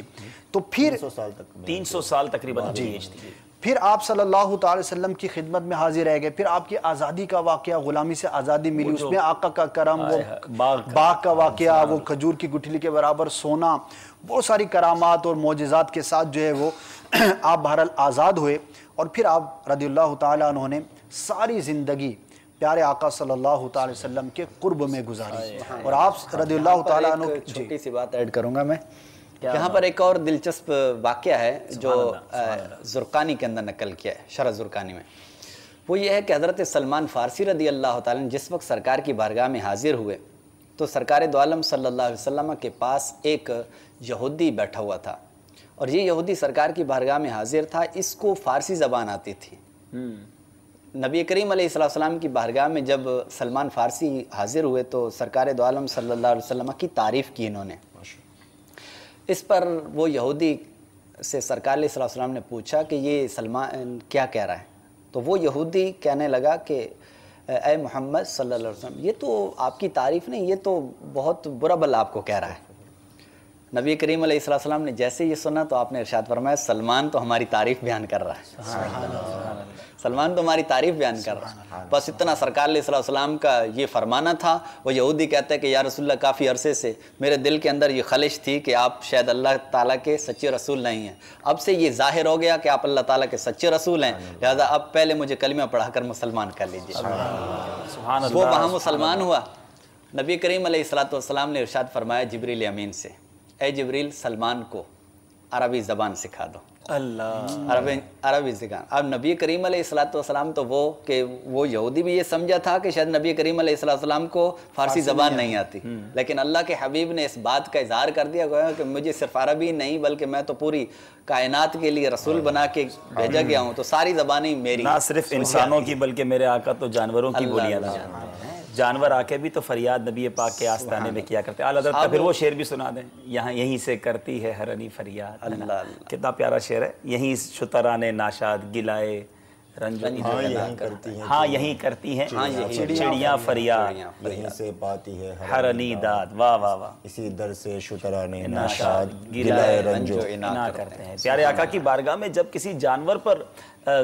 تو پھر 300 سال تقریباً تھی. پھر آپ صلی اللہ تعالی وسلم کی خدمت میں حاضر رہ گئے. پھر آپ کی آزادی کا واقعہ, غلامی سے آزادی ملی, اس میں آقا کا کرم, وہ باغ کا واقعہ, وہ کھجور کی گٹھلی کے برابر سونا, بہت ساری کرامات اور معجزات کے ساتھ جو ہے وہ آپ بہرحال آزاد ہوئے. اور پھر آپ رضی اللہ تعالیٰ عنہ نے ساری زندگی پیارے آقا صلی اللہ تعالی وسلم کے قرب میں گزاری. اور آپ رضی اللہ تعالیٰ عنہ, چھوٹی سی بات ایڈ کروں گا میں یہاں پر. ایک اور دلچسپ واقعہ ہے جو زرقانی کے اندر نقل کیا ہے, شرح زرقانی میں. وہ یہ ہے کہ حضرت سلمان فارسی رضی اللہ تعالیٰ نے جس وقت سرکار کی بارگاہ میں حاضر ہوئے تو سرکار دو عالم صلی اللہ علیہ وسلم کے پاس ایک یہودی بیٹھا ہوا تھا, اور یہ یہودی سرکار کی بارگاہ میں حاضر تھا. اس کو فارسی زبان آتی تھی. نبی کریم علیہ السلام کی بارگاہ میں جب سلمان فارسی حاضر ہوئے تو سرکار دو عالم صلی اللہ علیہ وسلم کی تعریف کی انہوں نے. اس پر وہ یہودی سے سرکار علیہ السلام نے پوچھا کہ یہ سلمان کیا کہہ رہا ہے. تو وہ یہودی کہنے لگا کہ اے محمد صلی اللہ علیہ وسلم, یہ تو آپ کی تعریف نہیں, یہ تو بہت برا بھلا آپ کو کہہ رہا ہے. نبی کریم علیہ السلام نے جیسے یہ سنا تو آپ نے ارشاد فرمایا سلمان تو ہماری تعریف بیان کر رہا ہے, سلمان تو ہماری تعریف بیان کر رہا ہے. بس اتنا سرکار علیہ السلام کا یہ فرمانا تھا. وہ یہودی کہتا ہے کہ یا رسول اللہ کافی عرصے سے میرے دل کے اندر یہ خلش تھی کہ آپ شاید اللہ تعالیٰ کے سچے رسول نہیں ہیں. اب سے یہ ظاہر ہو گیا کہ آپ اللہ تعالیٰ کے سچے رسول ہیں, لہذا اب پہلے مجھے کلمہ پڑھا کر مسلمان کر لیجیے. وہ وہاں مسلمان ہوا. نبی کریم علیہ السلام نے ارشاد فرمایا جبریل امین سے, اے جبریل سلمان کو عربی زبان سکھا دو. اللہ, عربی سکھا. اب نبی کریم علیہ السلام تو وہ یہودی بھی یہ سمجھا تھا کہ شاید نبی کریم علیہ السلام کو فارسی زبان نہیں آتی, لیکن اللہ کے حبیب نے اس بات کا اظہار کر دیا کہ مجھے صرف عربی نہیں بلکہ میں تو پوری کائنات کے لیے رسول بنا کے بھیجا گیا ہوں, تو ساری زبانیں میری. نہ صرف انسانوں کی بلکہ میرے آقا تو جانوروں کی بولیاں جانتے ہیں. جانور آ کے بھی تو فریاد نبی پاک کے آستانے میں کیا کرتے ہیں. اعلیٰ حضرت کا پھر وہ شعر بھی سنا دیں, یہیں سے کرتی ہے ہرنی فریاد. اللہ, کتنا پیارا شعر ہے. یہیں شتران ناشاد گلائے رنج ہاں یہیں کرتی ہیں چڑیاں فریاد, یہیں سے پاتی ہے ہرنی داد. واہ واہ واہ, اسی در سے شتران ناشاد گلائے رنج و انا کرتے ہیں. پیارے آقا کی بارگاہ میں جب کسی جانور پر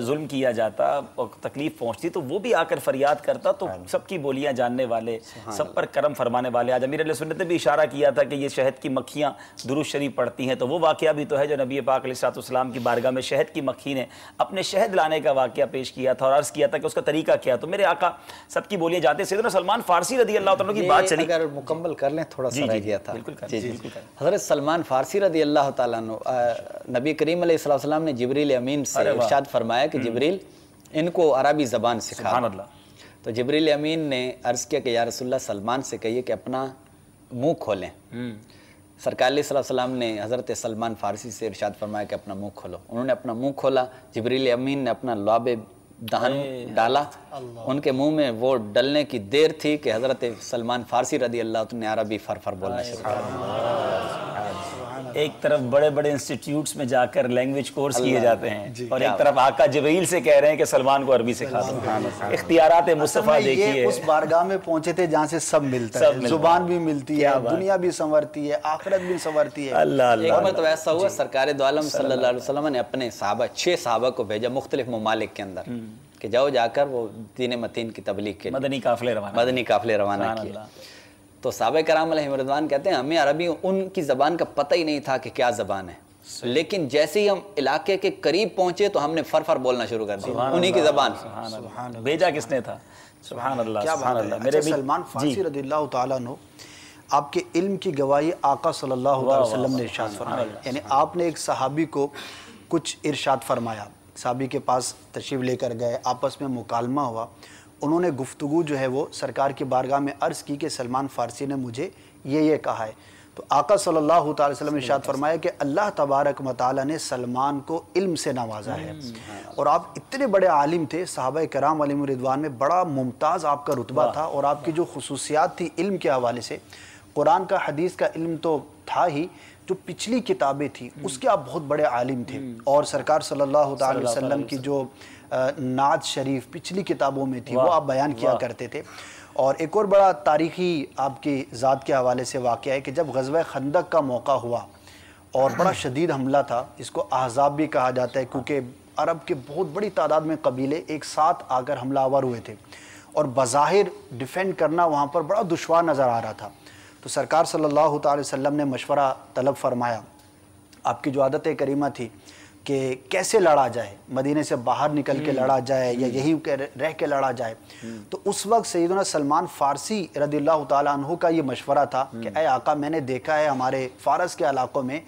ظلم کیا جاتا اور تکلیف پہنچتی تو وہ بھی آ کر فریاد کرتا. تو سب کی بولیاں جاننے والے, سب پر کرم فرمانے والے. آج امیر علیہ سنت نے بھی اشارہ کیا تھا کہ یہ شہد کی مکھیاں درود شریف پڑھتی ہیں, تو وہ واقعہ بھی تو ہے جو نبی پاک علیہ السلام کی بارگاہ میں شہد کی مکھی نے اپنے شہد لانے کا واقعہ پیش کیا تھا اور عرض کیا تھا کہ اس کا طریقہ کیا. تو میرے آقا سب کی بولیاں جانتے ہیں. سیدنا سلمان فارسی رضی اللہ تعالیٰ کی بات چلی, اگر مکمل کر لیں تھوڑا سا رہ گیا تھا. حضرت سلمان فارسی رضی اللہ تعالیٰ عنہ, نبی کریم علیہ السلام نے جبریل امین سے ارشاد فرمایا کہ جبریل ان کو عربی زبان سکھا. سبحان اللہ. تو جبریل امین نے عرض کیا کہ یا رسول اللہ سلمان سے کہیے کہ اپنا منہ کھولیں. سرکار علیہ السلام نے حضرت سلمان فارسی سے ارشاد فرمایا کہ اپنا منہ کھولو. انہوں نے اپنا منہ کھولا. جبریل امین نے اپنا لعاب دہن ڈالا. ان کے منہ میں وہ ڈلنے کی دیر تھی کہ حضرت سلمان فارسی رضی اللہ عنہ نے عربی فر بولنا شروع کیا. ایک طرف بڑے بڑے انسٹیٹیوٹس میں جا کر لینگویج کورس کیے جاتے ہیں, اور ایک طرف آقا جبریل سے کہہ رہے ہیں کہ سلمان کو عربی سکھا دو. اختیارات مصطفیٰ دیکھیے. یہ اس بارگاہ میں پہنچے تھے جہاں سے سب ملتا ہے, زبان بھی ملتی ہے, دنیا بھی سنورتی ہے, آخرت بھی سنورتی ہے. ایک مرتبہ ایسا ہوا سرکار دو عالم صلی اللہ علیہ وسلم نے اپنے صحابہ 6 صحابہ کو بھیجا مختلف ممالک کے اندر کہ جاؤ جا کر وہ دین متین کی تبلیغ کے مدنی قافلے روانہ کیے. تو صحابہ کرام علیہم رضوان کہتے ہیں ہمیں عربی ان کی زبان کا پتہ ہی نہیں تھا کہ کیا زبان ہے, لیکن جیسے ہی ہم علاقے کے قریب پہنچے تو ہم نے فر بولنا شروع کر دیا انہی کی زبان. بھیجا کس نے تھا؟ سبحان اللہ, سبحان اللہ. میرے سلمان فارسی رضی اللہ تعالیٰ عنہ, آپ کے علم کی گواہی آقا صلی اللہ علیہ وسلم نے ارشاد فرمایا. یعنی آپ نے ایک صحابی کو کچھ ارشاد فرمایا, صحابی کے پاس تشریف لے کر گئے, آپس میں مکالمہ ہوا, انہوں نے گفتگو جو ہے وہ سرکار کی بارگاہ میں عرض کی کہ سلمان فارسی نے مجھے یہ کہا ہے. تو آقا صلی اللہ تعالی وسلم نے ارشاد فرمایا کہ اللہ تبارک و تعالی نے سلمان کو علم سے نوازا ہے، اور آپ اتنے بڑے عالم تھے، صحابہ کرام علیہم رضوان میں بڑا ممتاز آپ کا رتبہ تھا، اور آپ کی جو خصوصیات تھی علم کے حوالے سے، قرآن کا حدیث کا علم تو تھا ہی، جو پچھلی کتابیں تھی اس کے آپ بہت بڑے عالم تھے، اور سرکار صلی اللہ تعالی وسلم کی جو نعت شریف پچھلی کتابوں میں تھی وہ آپ بیان کیا کرتے تھے۔ اور ایک اور بڑا تاریخی آپ کی ذات کے حوالے سے واقعہ ہے کہ جب غزوہ خندق کا موقع ہوا اور بڑا شدید حملہ تھا، اس کو احزاب بھی کہا جاتا ہے کیونکہ عرب کے بہت بڑی تعداد میں قبیلے ایک ساتھ آ کر حملہ آور ہوئے تھے، اور بظاہر ڈیفینڈ کرنا وہاں پر بڑا دشوار نظر آ رہا تھا۔ تو سرکار صلی اللہ تعالی وسلم نے مشورہ طلب فرمایا، آپ کی جو عادت کریمہ تھی کہ کیسے لڑا جائے، مدینے سے باہر نکل کے لڑا جائے یا یہی رہ کے لڑا جائے۔ تو اس وقت سیدنا سلمان فارسی رضی اللہ تعالیٰ عنہ کا یہ مشورہ تھا کہ اے آقا، میں نے دیکھا ہے ہمارے فارس کے علاقوں میں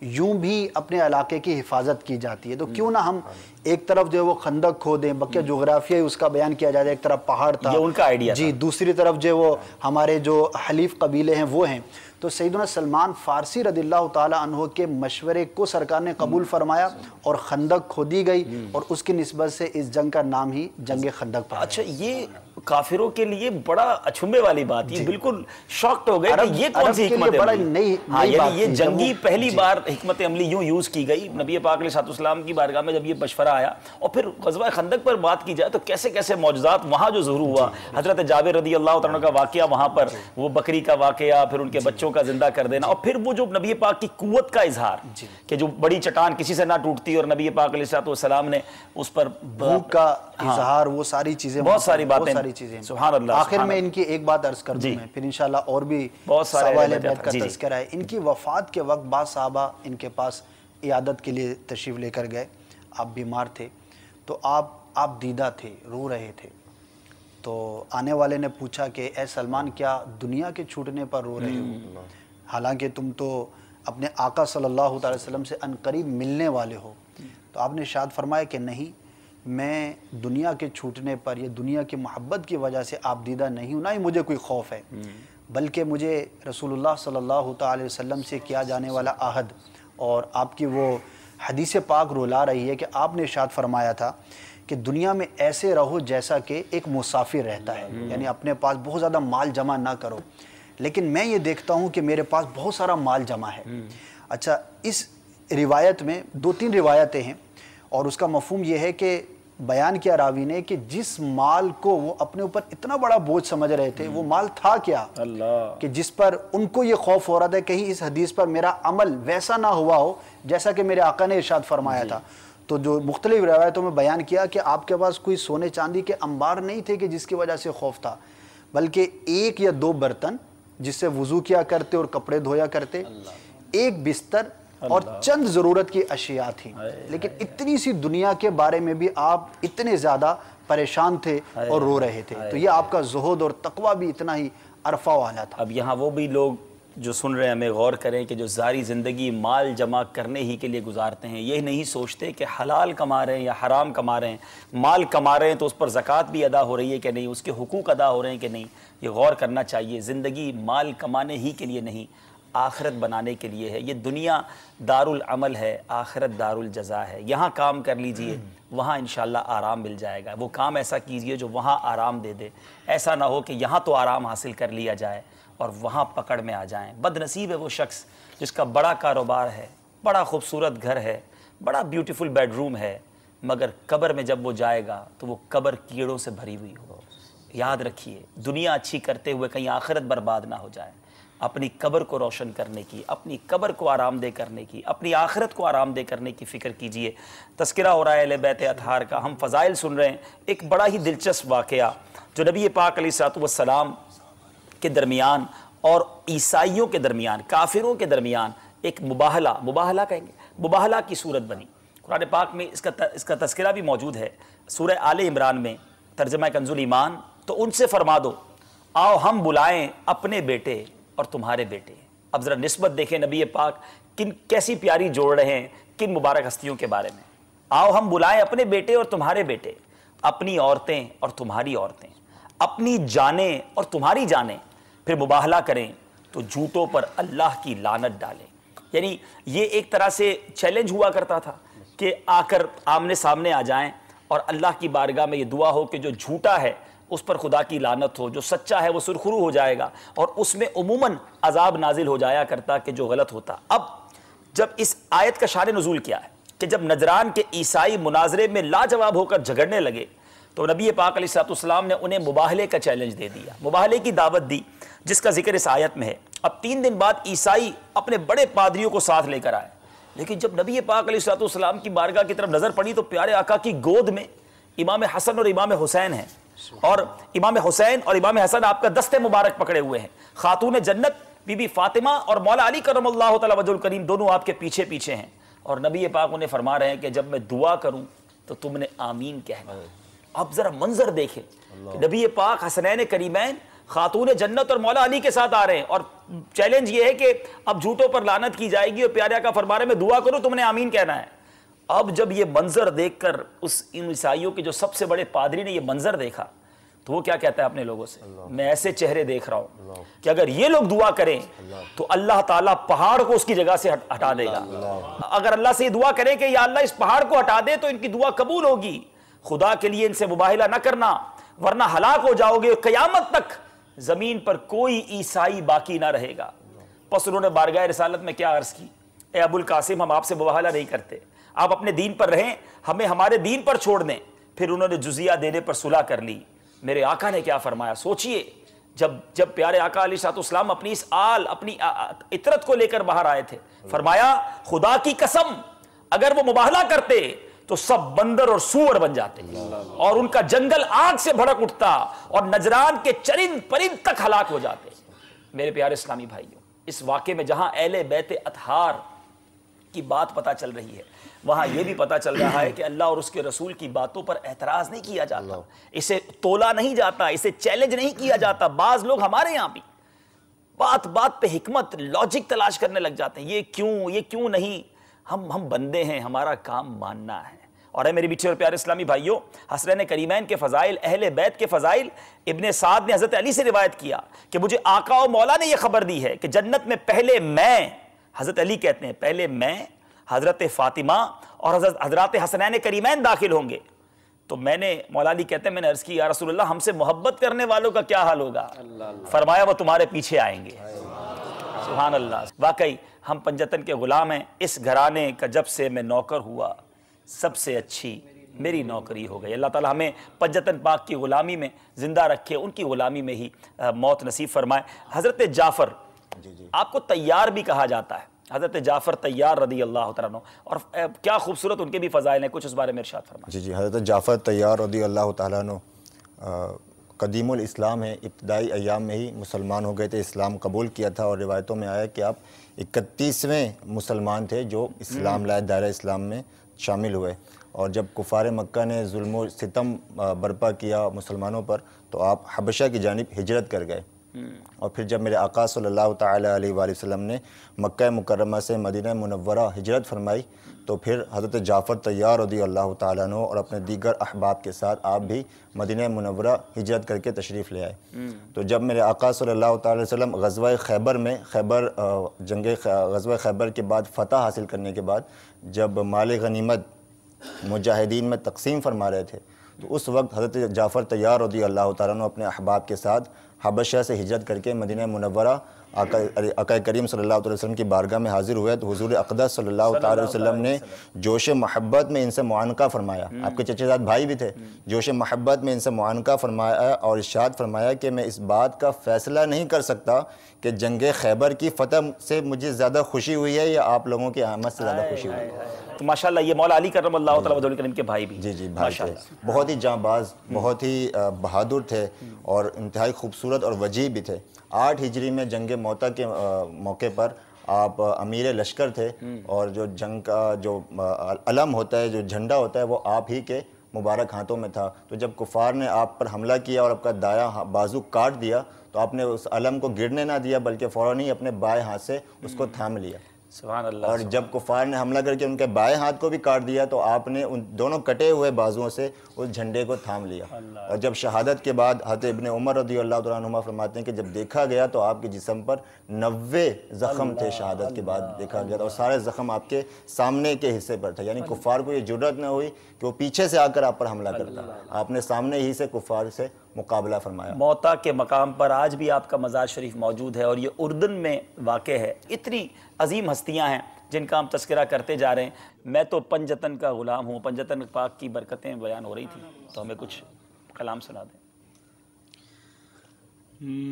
یوں بھی اپنے علاقے کی حفاظت کی جاتی ہے، تو کیوں نہ ہم ایک طرف جو ہے وہ خندق کھودیں، بقیہ جغرافیہ اس کا بیان کیا جائے، ایک طرف پہاڑ تھا، یہ ان کا آئیڈیا جی، دوسری طرف جو وہ ہمارے جو حلیف قبیلے ہیں وہ ہیں۔ تو سیدنا سلمان فارسی رضی اللہ تعالیٰ عنہ کے مشورے کو سرکار نے قبول فرمایا اور خندق کھودی گئی، اور اس کی نسبت سے اس جنگ کا نام ہی جنگ خندق پڑا۔ اچھا، یہ کافروں کے لیے بڑا اچھمبے والی بات، یہ بالکل شاکڈ ہو گئے کہ یہ کون سی حکمت عملی، ہاں یعنی یہ جنگی پہلی بار حکمت عملی یوں یوز کی گئی نبی پاک علیہ السلام کی بارگاہ میں جب یہ مشورہ آیا۔ اور پھر غزوہ خندق پر بات کی جائے تو کیسے کیسے معجزات وہاں جو ظہور ہوا، حضرت جابر رضی اللہ تعالیٰ کا واقعہ وہاں پر، وہ بکری کا واقعہ، پھر ان کے بچوں کا زندہ کر دینا، اور پھر وہ جو نبی پاک کی قوت کا اظہار کہ جو بڑی چٹان کسی سے نہ ٹوٹتی، اور نبی پاک علیہ السلام نے اس پر بھوک کا اظہار، وہ ساری چیزیں، بہت ساری باتیں، سبحان اللہ۔ آخر میں ان کی ایک بات عرض کر دوں میں، پھر انشاءاللہ اور بھی صحابہ اہل بیت کا تذکرہ ہے۔ ان کی وفات کے وقت بعض صحابہ ان کے پاس عیادت کے لیے تشریف لے کر گئے، آپ بیمار تھے، تو آپ دیدہ تھے، رو رہے تھے، تو آنے والے نے پوچھا کہ اے سلمان، کیا دنیا کے چھوٹنے پر رو رہے ہو؟ حالانکہ تم تو اپنے آقا صلی اللہ تعالی وسلم سے عنقریب ملنے والے ہو۔ تو آپ نے ارشاد فرمایا کہ نہیں، میں دنیا کے چھوٹنے پر یا دنیا کی محبت کی وجہ سے آپ دیدہ نہیں ہوں، نہ ہی مجھے کوئی خوف ہے، بلکہ مجھے رسول اللہ صلی اللہ تعالی وسلم سے کیا جانے والا عہد اور آپ کی وہ حدیث پاک رولا رہی ہے کہ آپ نے ارشاد فرمایا تھا کہ دنیا میں ایسے رہو جیسا کہ ایک مسافر رہتا ہے، یعنی اپنے پاس بہت زیادہ مال جمع نہ کرو، لیکن میں یہ دیکھتا ہوں کہ میرے پاس بہت سارا مال جمع ہے۔ اچھا، اس روایت میں 2-3 روایتیں ہیں، اور اس کا مفہوم یہ ہے کہ بیان کیا راوی نے کہ جس مال کو وہ اپنے اوپر اتنا بڑا بوجھ سمجھ رہے تھے، وہ مال تھا کیا کہ جس پر ان کو یہ خوف ہو رہا تھا کہیں اس حدیث پر میرا عمل ویسا نہ ہوا ہو جیسا کہ میرے آقا نے ارشاد فرمایا تھا۔ تو جو مختلف روایتوں میں بیان کیا کہ آپ کے پاس کوئی سونے چاندی کے انبار نہیں تھے کہ جس کی وجہ سے خوف تھا، بلکہ 1 یا 2 برتن جس سے وضو کیا کرتے اور کپڑے دھویا کرتے، 1 بستر اور چند ضرورت کی اشیاء تھیں، لیکن اتنی سی دنیا کے بارے میں بھی آپ اتنے زیادہ پریشان تھے اور رو رہے تھے۔ تو یہ آپ کا زہد اور تقوی بھی اتنا ہی عرفہ والا تھا۔ اب یہاں وہ بھی لوگ جو سن رہے ہیں ہمیں غور کریں کہ جو ساری زندگی مال جمع کرنے ہی کے لیے گزارتے ہیں، یہ نہیں سوچتے کہ حلال کما رہے ہیں یا حرام کما رہے ہیں، مال کما رہے ہیں تو اس پر زکوٰۃ بھی ادا ہو رہی ہے کہ نہیں، اس کے حقوق ادا ہو رہے ہیں کہ نہیں، یہ غور کرنا چاہیے۔ زندگی مال کمانے ہی کے لیے نہیں، آخرت بنانے کے لیے ہے۔ یہ دنیا دار العمل ہے، آخرت دار الجزا ہے۔ یہاں کام کر لیجئے، وہاں انشاءاللہ آرام مل جائے گا۔ وہ کام ایسا کیجئے جو وہاں آرام دے دے، ایسا نہ ہو کہ یہاں تو آرام حاصل کر لیا جائے اور وہاں پکڑ میں آ جائیں۔ بد نصیب ہے وہ شخص جس کا بڑا کاروبار ہے، بڑا خوبصورت گھر ہے، بڑا بیوٹیفل بیڈ روم ہے، مگر قبر میں جب وہ جائے گا تو وہ قبر کیڑوں سے بھری ہوئی ہو۔ یاد رکھیے، دنیا اچھی کرتے ہوئے کہیں آخرت برباد نہ ہو جائے۔ اپنی قبر کو روشن کرنے کی، اپنی قبر کو آرام دہ کرنے کی، اپنی آخرت کو آرام دہ کرنے کی فکر کیجئے۔ تذکرہ ہو رہا ہے اہل بیت اطہار کا، ہم فضائل سن رہے ہیں۔ ایک بڑا ہی دلچسپ واقعہ جو نبی پاک علیہ السلام کے درمیان اور عیسائیوں کے درمیان، کافروں کے درمیان ایک مباہلہ کہیں گے، مباہلہ کی صورت بنی۔ قرآن پاک میں اس کا تذکرہ بھی موجود ہے، سورہ آل عمران میں، ترجمہ کنز الایمان۔ تو ان سے فرما دو، آؤ ہم بلائیں اپنے بیٹے اور تمہارے بیٹے۔ اب ذرا نسبت دیکھیں نبی پاک کیسی پیاری جوڑ رہے ہیں کن مبارک ہستیوں کے بارے میں۔ آؤ ہم بلائیں اپنے بیٹے اور تمہارے بیٹے، اپنی عورتیں اور تمہاری عورتیں، اپنی جانیں اور تمہاری جانیں، پھر مباہلہ کریں تو جھوٹوں پر اللہ کی لعنت ڈالیں۔ یعنی یہ ایک طرح سے چیلنج ہوا کرتا تھا کہ آ کر آمنے سامنے آ جائیں اور اللہ کی بارگاہ میں یہ دعا ہو کہ جو جھوٹا ہے اس پر خدا کی لعنت ہو، جو سچا ہے وہ سرخرو ہو جائے گا، اور اس میں عموماً عذاب نازل ہو جایا کرتا کہ جو غلط ہوتا۔ اب جب اس آیت کا شان نزول کیا ہے کہ جب نجران کے عیسائی مناظرے میں لاجواب ہو کر جھگڑنے لگے تو نبی پاک علیہ السلام نے انہیں مباہلے کا چیلنج دے دیا، مباہلے کی دعوت دی، جس کا ذکر اس آیت میں ہے۔ اب 3 دن بعد عیسائی اپنے بڑے پادریوں کو ساتھ لے کر آئے، لیکن جب نبی پاک علیہ السلام کی بارگاہ کی طرف نظر پڑی تو پیارے آقا کی گود میں امام حسن اور امام حسین ہیں، اور امام حسین اور امام حسن آپ کا دست مبارک پکڑے ہوئے ہیں۔ خاتون جنت بی بی فاطمہ اور مولا علی کرم اللہ تعالی وجہ الکریم دونوں آپ کے پیچھے پیچھے ہیں، اور نبی پاک انہیں فرما رہے ہیں کہ جب میں دعا کروں تو تم نے آمین کہنا۔ اب ذرا منظر دیکھیں کہ نبی پاک حسنین کریمین خاتون جنت اور مولا علی کے ساتھ آ رہے ہیں، اور چیلنج یہ ہے کہ اب جھوٹوں پر لعنت کی جائے گی، اور پیارے آقا فرما رہے ہیں میں دعا کروں تم نے آمین کہنا ہے۔ اب جب یہ منظر دیکھ کر ان عیسائیوں کے جو سب سے بڑے پادری نے یہ منظر دیکھا تو وہ کیا کہتا ہے اپنے لوگوں سے، میں ایسے چہرے دیکھ رہا ہوں کہ اگر یہ لوگ دعا کریں تو اللہ تعالیٰ پہاڑ کو اس کی جگہ سے ہٹا دے گا۔ اگر اللہ سے یہ دعا کریں کہ یا اللہ اس پہاڑ کو ہٹا دے تو ان کی دعا قبول ہوگی۔ خدا کے لیے ان سے مباہلہ نہ کرنا ورنہ ہلاک ہو جاؤ گے، قیامت تک زمین پر کوئی عیسائی باقی نہ رہے گا۔ پس انہوں نے بارگاہ رسالت میں کیا عرض کی، اے ابو القاسم ہم آپ سے مباہلہ نہیں کرتے، آپ اپنے دین پر رہیں، ہمیں ہمارے دین پر چھوڑ دیں۔ پھر انہوں نے جزیہ دینے پر صلح کر لی۔ میرے آقا نے کیا فرمایا، سوچئے جب پیارے آقا علیہ السلام اپنی اس آل اپنی عطرت کو لے کر باہر آئے تھے، فرمایا خدا کی قسم اگر وہ مباہلہ کرتے تو سب بندر اور سور بن جاتے اور ان کا جنگل آگ سے بھڑک اٹھتا اور نجران کے چرند پرند تک ہلاک ہو جاتے۔ میرے پیارے اسلامی بھائیوں، اس واقعے میں جہاں اہل بیت اطہار کی بات پتہ چل رہی ہے وہاں یہ بھی پتہ چل رہا ہے کہ اللہ اور اس کے رسول کی باتوں پر اعتراض نہیں کیا جاتا، اسے تولا نہیں جاتا، اسے چیلنج نہیں کیا جاتا۔ بعض لوگ ہمارے یہاں بھی بات بات پہ حکمت لاجک تلاش کرنے لگ جاتے ہیں، یہ کیوں نہیں۔ ہم بندے ہیں، ہمارا کام ماننا ہے۔ اور اے میری میٹھے اور پیارے اسلامی بھائیوں، حسنین کریمین کے فضائل، اہل بیت کے فضائل، ابن سعد نے حضرت علی سے روایت کیا کہ مجھے آقا و مولا نے یہ خبر دی ہے کہ جنت میں پہلے میں، حضرت علی کہتے ہیں پہلے میں، حضرت فاطمہ اور حضرات حسنین کریمین داخل ہوں گے۔ تو میں نے، مولا علی کہتے ہیں میں نے عرض کی یا رسول اللہ ہم سے محبت کرنے والوں کا کیا حال ہوگا؟ فرمایا وہ تمہارے پیچھے آئیں گے۔ سبحان اللہ۔ واقعی ہم پنجتن کے غلام ہیں، اس گھرانے کا جب سے میں نوکر ہوا سب سے اچھی میری نوکری ہو گئی۔ اللہ تعالی ہمیں پنجتن پاک کی غلامی میں زندہ رکھے، ان کی غلامی میں ہی موت نصیب فرمائے۔ حضرت جعفر، آپ کو طیار بھی کہا جاتا ہے، حضرت جعفر طیار رضی اللہ تعالیٰ عنہ، اور کیا خوبصورت ان کے بھی فضائل ہیں، کچھ اس بارے میں ارشاد فرمائیں۔ جی حضرت جعفر طیار رضی اللہ تعالیٰ عنہ قدیم الاسلام ہے، ابتدائی ایام میں ہی مسلمان ہو گئے تھے، اسلام قبول کیا تھا، اور روایتوں میں آیا کہ آپ 31ویں مسلمان تھے جو اسلام لائے، دائرہ اسلام میں شامل ہوئے۔ اور جب کفار مکہ نے ظلم و ستم برپا کیا مسلمانوں پر تو آپ حبشہ کی جانب ہجرت کر گئے، اور پھر جب میرے آقا صلی اللہ تعالیٰ علیہ وآلہ وسلم نے مکہ مکرمہ سے مدینہ منورہ ہجرت فرمائی تو پھر حضرت جعفر طیار رضی اللہ تعالیٰ عنہ اور اپنے دیگر احباب کے ساتھ آپ بھی مدینہ منورہ ہجرت کر کے تشریف لے آئے۔ تو جب میرے آقا صلی اللہ تعالیٰ علیہ وسلم غزوہ خیبر میں غزوہ خیبر کے بعد فتح حاصل کرنے کے بعد جب مال غنیمت مجاہدین میں تقسیم فرما رہے تھے تو اس وقت حضرت جعفر طیار رضی اللہ تعالیٰ عنہ اپنے احباب کے ساتھ حبشہ سے ہجرت کر کے مدینہ منورہ آقا کریم صلی اللہ علیہ وسلم کی بارگاہ میں حاضر ہوئے تو حضور اقدس صلی اللہ تعالیٰ علیہ وسلم نے جوش محبت میں ان سے معانقہ فرمایا، آپ کے چچے زاد بھائی بھی تھے، جوش محبت میں ان سے معانقہ فرمایا اور ارشاد فرمایا کہ میں اس بات کا فیصلہ نہیں کر سکتا کہ جنگ خیبر کی فتح سے مجھے زیادہ خوشی ہوئی ہے یا آپ لوگوں کی آمد سے زیادہ خوشی ہوئی ہے۔ تو ماشاءاللہ یہ مولا علی کرم اللہ تعالیٰ وجہ الکریم کے بھائی بھی، جی بھائی تھے، بہت ہی جاں باز، بہت ہی بہادر تھے اور انتہائی خوبصورت اور وجیح بھی تھے۔ 8 ہجری میں جنگ موتا کے موقع پر آپ امیر لشکر تھے اور جو جنگ کا جو علم ہوتا ہے، جو جھنڈا ہوتا ہے وہ آپ ہی کے مبارک ہاتھوں میں تھا۔ تو جب کفار نے آپ پر حملہ کیا اور آپ کا دایاں بازو کاٹ دیا تو آپ نے اس علم کو گرنے نہ دیا بلکہ فوراً ہی اپنے بائیں ہاتھ سے اس کو تھام لیا۔ سبحان اللہ۔ اور جب کفار نے حملہ کر کے ان کے بائیں ہاتھ کو بھی کاٹ دیا تو آپ نے ان دونوں کٹے ہوئے بازوؤں سے اس جھنڈے کو تھام لیا۔ اور جب شہادت کے بعد حضرت ابن عمر رضی اللہ تعالیٰ عنہما فرماتے ہیں کہ جب دیکھا گیا تو آپ کے جسم پر 90 زخم تھے، شہادت کے بعد دیکھا گیا اور سارے زخم آپ کے سامنے کے حصے پر تھے، یعنی کفار کو یہ جرأت نہ ہوئی کہ وہ پیچھے سے آ کر آپ پر حملہ کرتا، آپ نے سامنے ہی سے کفار سے مقابلہ فرمایا۔ موتا کے مقام پر آج بھی آپ کا مزار شریف موجود ہے اور یہ اردن میں واقع ہے۔ اتنی عظیم ہستیاں ہیں جن کا ہم تذکرہ کرتے جا رہے ہیں۔ میں تو پنجتن کا غلام ہوں، پنجتن پاک کی برکتیں بیان ہو رہی تھیں، تو ہمیں کچھ کلام سنا دیں۔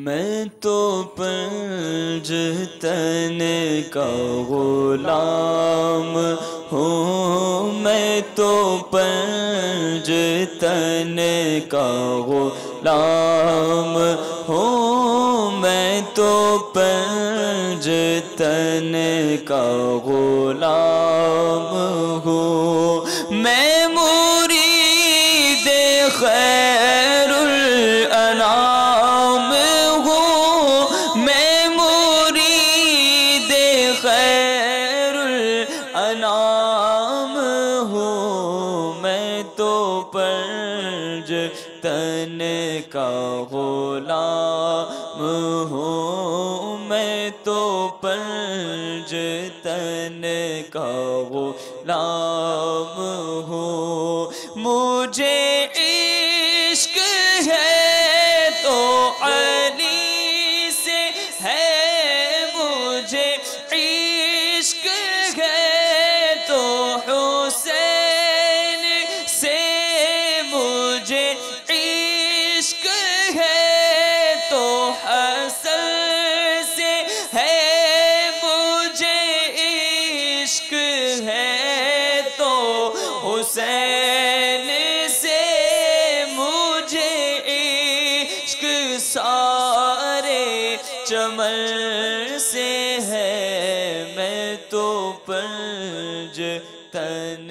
میں تو پنجتن کا غلام ہوں، میں تو پنجتن کا غلام ہوں، میں تو پنجتن کا غلام ہوں، میں مرید خیر الانام ہوں، میں مرید خیر الانام ہوں، میں تو پنجتن کا غلام ہوں، میں تو پنجتن کا غلام ہوں، مجھے عشق ہے تو علی سے ہے، مجھے عشق ہے تو حسین سے، مجھے عشق ہے تو حسن سے ہے، مجھے عشق ہے تو حسین سے، مجھے عشق سارے چمن سے ہے، میں تو پنجتن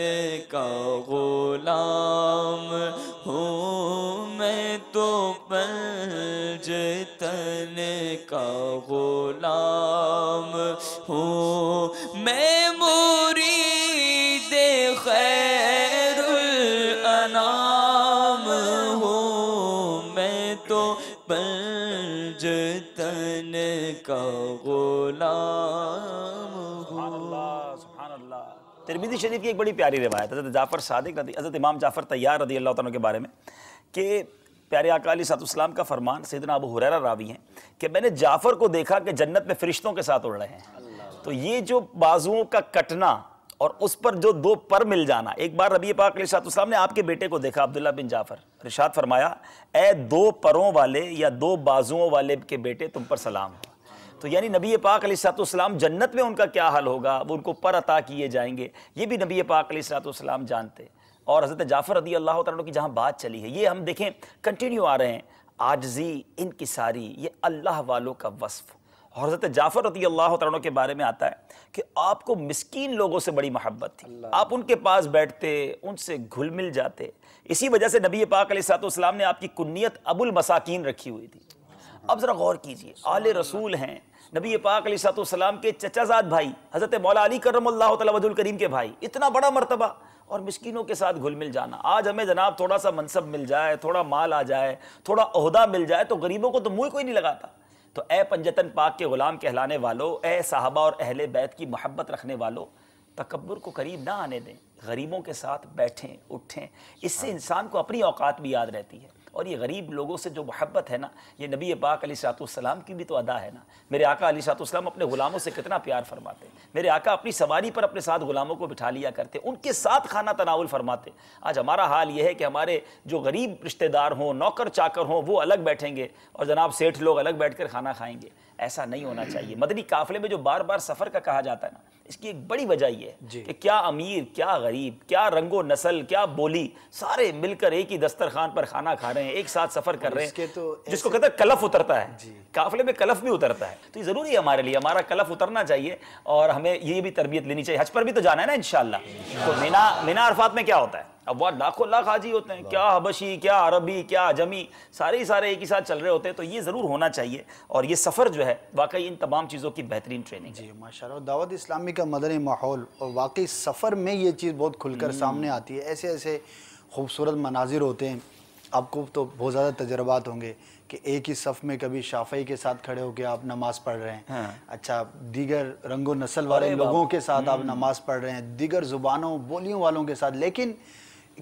کا غلام ہوں، میں تو پنجتن کا غلام ہوں، میں مرید خیر الانام ہوں، میں تو پنجتن کا غلام سبحان اللہ، سبحان اللہ۔ ترمذی شریف کی ایک بڑی پیاری روایت حضرت جعفر صادق حضرت امام جعفر طیار رضی اللہ عنہ کے بارے میں کہ پیارے آقا علیہ السلام کا فرمان، سیدنا ابو ہریرہ راوی ہیں کہ میں نے جعفر کو دیکھا کہ جنت میں فرشتوں کے ساتھ اڑ رہے ہیں۔ تو یہ جو بازوؤں کا کٹنا اور اس پر جو دو پر مل جانا، ایک بار نبی پاک علیہ السلام نے آپ کے بیٹے کو دیکھا عبداللہ بن جعفر، ارشاد فرمایا اے دو پروں والے یا دو بازوؤں والے کے بیٹے تم پر سلام۔ تو یعنی نبی پاک علیہ السلام جنت میں ان کا کیا حال ہوگا، وہ ان کو پر عطا کیے جائیں گے، یہ بھی نبی پاک علیہ السلام جانتے۔ اور حضرت جعفر رضی اللہ تعالیٰ کی جہاں بات چلی ہے، یہ ہم دیکھیں کنٹینیو آ رہے ہیں، عاجزی، انکساری، یہ اللہ والوں کا وصف۔ اور حضرت جعفر رضی اللہ تعالیٰ کے بارے میں آتا ہے کہ آپ کو مسکین لوگوں سے بڑی محبت تھی، آپ ان کے پاس بیٹھتے، ان سے گھل مل جاتے، اسی وجہ سے نبی پاک علیہ السلام نے آپ کی کنیت ابو المساکین رکھی ہوئی تھی۔ اب ذرا غور کیجئے، آل رسول ہیں، نبی پاک علیہ السلام کے چچا زاد بھائی حضرت مولا علی کرم اللہ تعالیٰ وجہ الکریم کے بھائی، اتنا بڑا مرتبہ اور مسکینوں کے ساتھ گھل مل جانا۔ آج ہمیں جناب تھوڑا سا منصب مل جائے، تھوڑا مال آ جائے، تھوڑا عہدہ مل جائے تو غریبوں کو تو منہ کوئی نہیں لگاتا۔ تو اے پنجتن پاک کے غلام کہلانے والو، اے صحابہ اور اہل بیت کی محبت رکھنے والو، تکبر کو قریب نہ آنے دیں، غریبوں کے ساتھ بیٹھیں اٹھیں، اس سے انسان کو اپنی اوقات بھی یاد رہتی ہے۔ اور یہ غریب لوگوں سے جو محبت ہے نا، یہ نبی پاک علیہ السلام کی بھی تو ادا ہے نا۔ میرے آقا علیہ السلام اپنے غلاموں سے کتنا پیار فرماتے، میرے آقا اپنی سواری پر اپنے ساتھ غلاموں کو بٹھا لیا کرتے، ان کے ساتھ کھانا تناول فرماتے۔ آج ہمارا حال یہ ہے کہ ہمارے جو غریب رشتہ دار ہوں، نوکر چاکر ہوں، وہ الگ بیٹھیں گے اور جناب سیٹھ لوگ الگ بیٹھ کر کھانا کھائیں گے۔ ایسا نہیں ہونا چاہیے۔ مدنی قافلے میں جو بار بار سفر کا کہا جاتا ہے نا، اس کی ایک بڑی وجہ یہ ہے کہ کیا امیر، کیا غریب، کیا رنگ و نسل، کیا بولی، سارے مل کر ایک ہی دسترخوان پر کھانا کھا رہے ہیں، ایک ساتھ سفر کر رہے ہیں، جس کو کہتے ہیں کلف اترتا ہے۔ قافلے میں کلف بھی اترتا ہے، تو یہ ضروری ہے ہمارے لیے، ہمارا کلف اترنا چاہیے اور ہمیں یہ بھی تربیت لینی چاہیے۔ حج پر بھی تو جانا ہے نا انشاءاللہ۔ تو مینا عرفات میں کیا ہوتا ہے؟ اب وہ لاکھوں لاکھ حاجی ہوتے ہیں، کیا حبشی، کیا عربی، کیا عجمی، سارے ہی سارے ایک ہی ساتھ چل رہے ہوتے ہیں. تو یہ ضرور ہونا چاہیے، اور یہ سفر جو ہے واقعی ان تمام چیزوں کی بہترین ٹریننگ. جی ماشاءاللہ. دعوت اسلامی کا مدنی ماحول، اور واقعی سفر میں یہ چیز بہت کھل کر سامنے آتی ہے. ایسے ایسے خوبصورت مناظر ہوتے ہیں. آپ کو تو بہت زیادہ تجربات ہوں گے کہ ایک ہی صف میں کبھی شافعی کے ساتھ کھڑے ہو کے آپ نماز پڑھ رہے ہیں، اچھا دیگر رنگ و نسل والے لوگوں کے ساتھ آپ نماز پڑھ رہے ہیں، دیگر زبانوں بولیوں والوں کے ساتھ. لیکن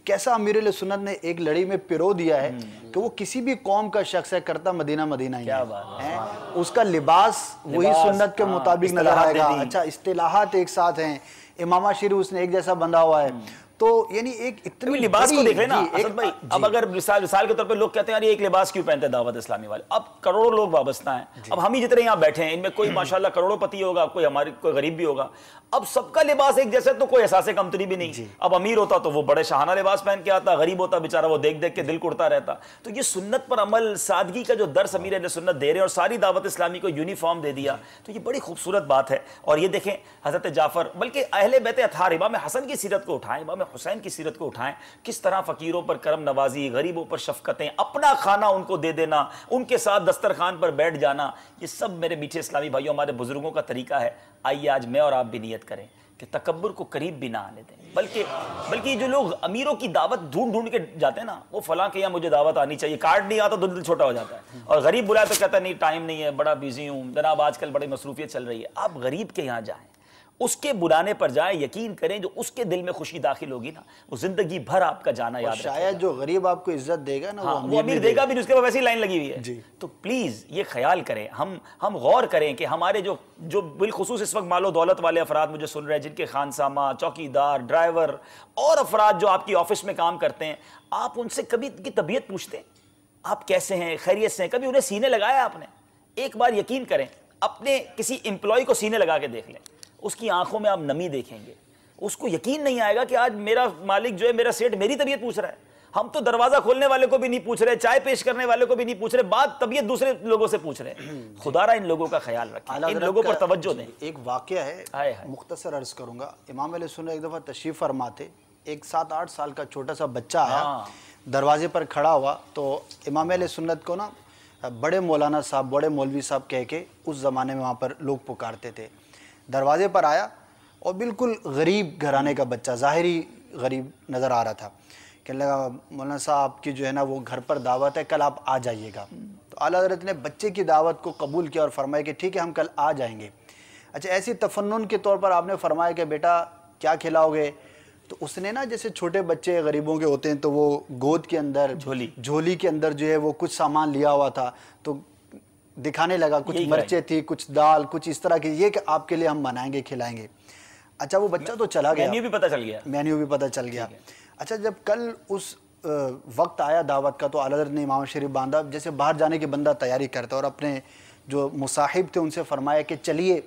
کیسا امیر علیہ سنت نے ایک لڑی میں پرو دیا ہے کہ وہ کسی بھی قوم کا شخص ہے کرتا مدینہ مدینہ ہی ہے. اس کا لباس وہی سنت کے مطابق نظر آئے گا. اچھا اصطلاحات ایک ساتھ ہیں، امامہ شریف اس نے ایک جیسا بندھا ہوا ہے. تو یعنی ایک اتنی لباس کو دیکھ لیں نا اسد بھائی. اب اگر مثال کے طور پہ لوگ کہتے ہیں یار یہ ایک لباس کیوں پہنتے ہیں دعوت اسلامی والے؟ اب کروڑوں لوگ وابستہ ہیں. اب ہم ہی جتنے یہاں بیٹھے ہیں ان میں کوئی ماشاءاللہ کروڑوں پتی ہوگا، کوئی ہمارے کوئی غریب بھی ہوگا. اب سب کا لباس ایک جیسے تو کوئی احساس کمتری بھی نہیں. اب امیر ہوتا تو وہ بڑے شاہانہ لباس پہن کے آتا، غریب ہوتا بیچارہ وہ دیکھ دیکھ کے دل کڑتا رہتا. تو یہ سنت پر عمل، سادگی کا جو درس امیر اہل سنت دے رہے ہیں اور ساری دعوت اسلامی کو یونیفارم دے دیا، تو یہ بڑی خوبصورت بات ہے. اور یہ دیکھیں حضرت جعفر، بلکہ اہل بیت اطہار، امام حسن کی سیرت کو اٹھائیں، امام حسین کی سیرت کو اٹھائیں، کس طرح فقیروں پر کرم نوازی، غریبوں پر شفقتیں، اپنا کھانا ان کو دے دینا، ان کے ساتھ دسترخوان پر بیٹھ جانا. یہ سب میرے میٹھے اسلامی بھائیوں ہمارے بزرگوں کا طریقہ ہے. آئیے آج میں اور آپ بھی نیت کریں کہ تکبر کو قریب بھی نہ آنے دیں. بلکہ جو لوگ امیروں کی دعوت ڈھونڈ کے جاتے ہیں نا، وہ فلاں کہ یہاں مجھے دعوت آنی چاہیے، کارڈ نہیں آتا تو دل چھوٹا ہو جاتا ہے. اور غریب بلایا تو کہتا ہے نہیں ٹائم نہیں ہے، بڑا بیزی ہوں جناب، آج کل بڑی مصروفیت چل رہی ہے. آپ غریب کے یہاں جائیں، اس کے بلانے پر جائیں، یقین کریں جو اس کے دل میں خوشی داخل ہوگی نا، وہ زندگی بھر آپ کا جانا یاد رکھے گا. شاید جو غریب آپ کو عزت دے گا نا وہ امیر دے گا بھی نہیں، اس کے بعد ویسی لائن لگی ہوئی ہے. تو پلیز یہ خیال کریں، ہم غور کریں کہ ہمارے جو بالخصوص اس وقت مال و دولت والے افراد مجھے سن رہے ہیں، جن کے خانسامہ، چوکیدار، ڈرائیور اور افراد جو آپ کی آفس میں کام کرتے ہیں، آپ ان سے کبھی ان کی طبیعت پوچھتے ہیں؟ آپ کیسے ہیں، خیریت سے ہیں؟ کبھی انہیں سینے لگایا آپ نے؟ ایک بار یقین کریں، اپنے کسی امپلائی کو سینے لگا کے دیکھ لیں، اس کی آنکھوں میں آپ نمی دیکھیں گے. اس کو یقین نہیں آئے گا کہ آج میرا مالک جو ہے، میرا سیٹ میری طبیعت پوچھ رہا ہے. ہم تو دروازہ کھولنے والے کو بھی نہیں پوچھ رہے، چائے پیش کرنے والے کو بھی نہیں پوچھ رہے، بات طبیعت دوسرے لوگوں سے پوچھ رہے ہیں. خدا را ان لوگوں کا خیال رکھیں، ان لوگوں پر توجہ دیں. ایک واقعہ ہے، مختصر عرض کروں گا. امام علیہ سنت ایک دفعہ تشریف فرما تھے، ایک 7-8 سال کا چھوٹا سا بچہ آیا، دروازے پر کھڑا ہوا. تو امام علیہ سنت کو نا بڑے مولانا صاحب، بڑے مولوی صاحب کہہ کے اس زمانے میں وہاں پر لوگ پکارتے تھے. دروازے پر آیا اور بالکل غریب گھرانے کا بچہ، ظاہری غریب نظر آ رہا تھا. کہنے لگا مولانا صاحب آپ کی جو ہے نا وہ گھر پر دعوت ہے، کل آپ آ جائیے گا. تو اعلیٰ حضرت نے بچے کی دعوت کو قبول کیا اور فرمایا کہ ٹھیک ہے ہم کل آ جائیں گے. اچھا ایسی تفنن کے طور پر آپ نے فرمایا کہ بیٹا کیا کھلاؤ گے؟ تو اس نے نا جیسے چھوٹے بچے غریبوں کے ہوتے ہیں تو وہ گود کے اندر، جھولی کے اندر جو ہے وہ کچھ سامان لیا ہوا تھا، تو دکھانے لگا، کچھ مرچیں تھی، کچھ دال، کچھ اس طرح کی، یہ کہ آپ کے لیے ہم بنائیں گے، کھلائیں گے. اچھا وہ بچہ تو چلا گیا، مینیو بھی پتہ چل گیا. اچھا جب کل اس وقت آیا دعوت کا تو اعلیٰ حضرت نے امام شریف باندھا، جیسے باہر جانے کے بندہ تیاری کرتا، اور اپنے جو مصاحب تھے ان سے فرمایا کہ چلیے.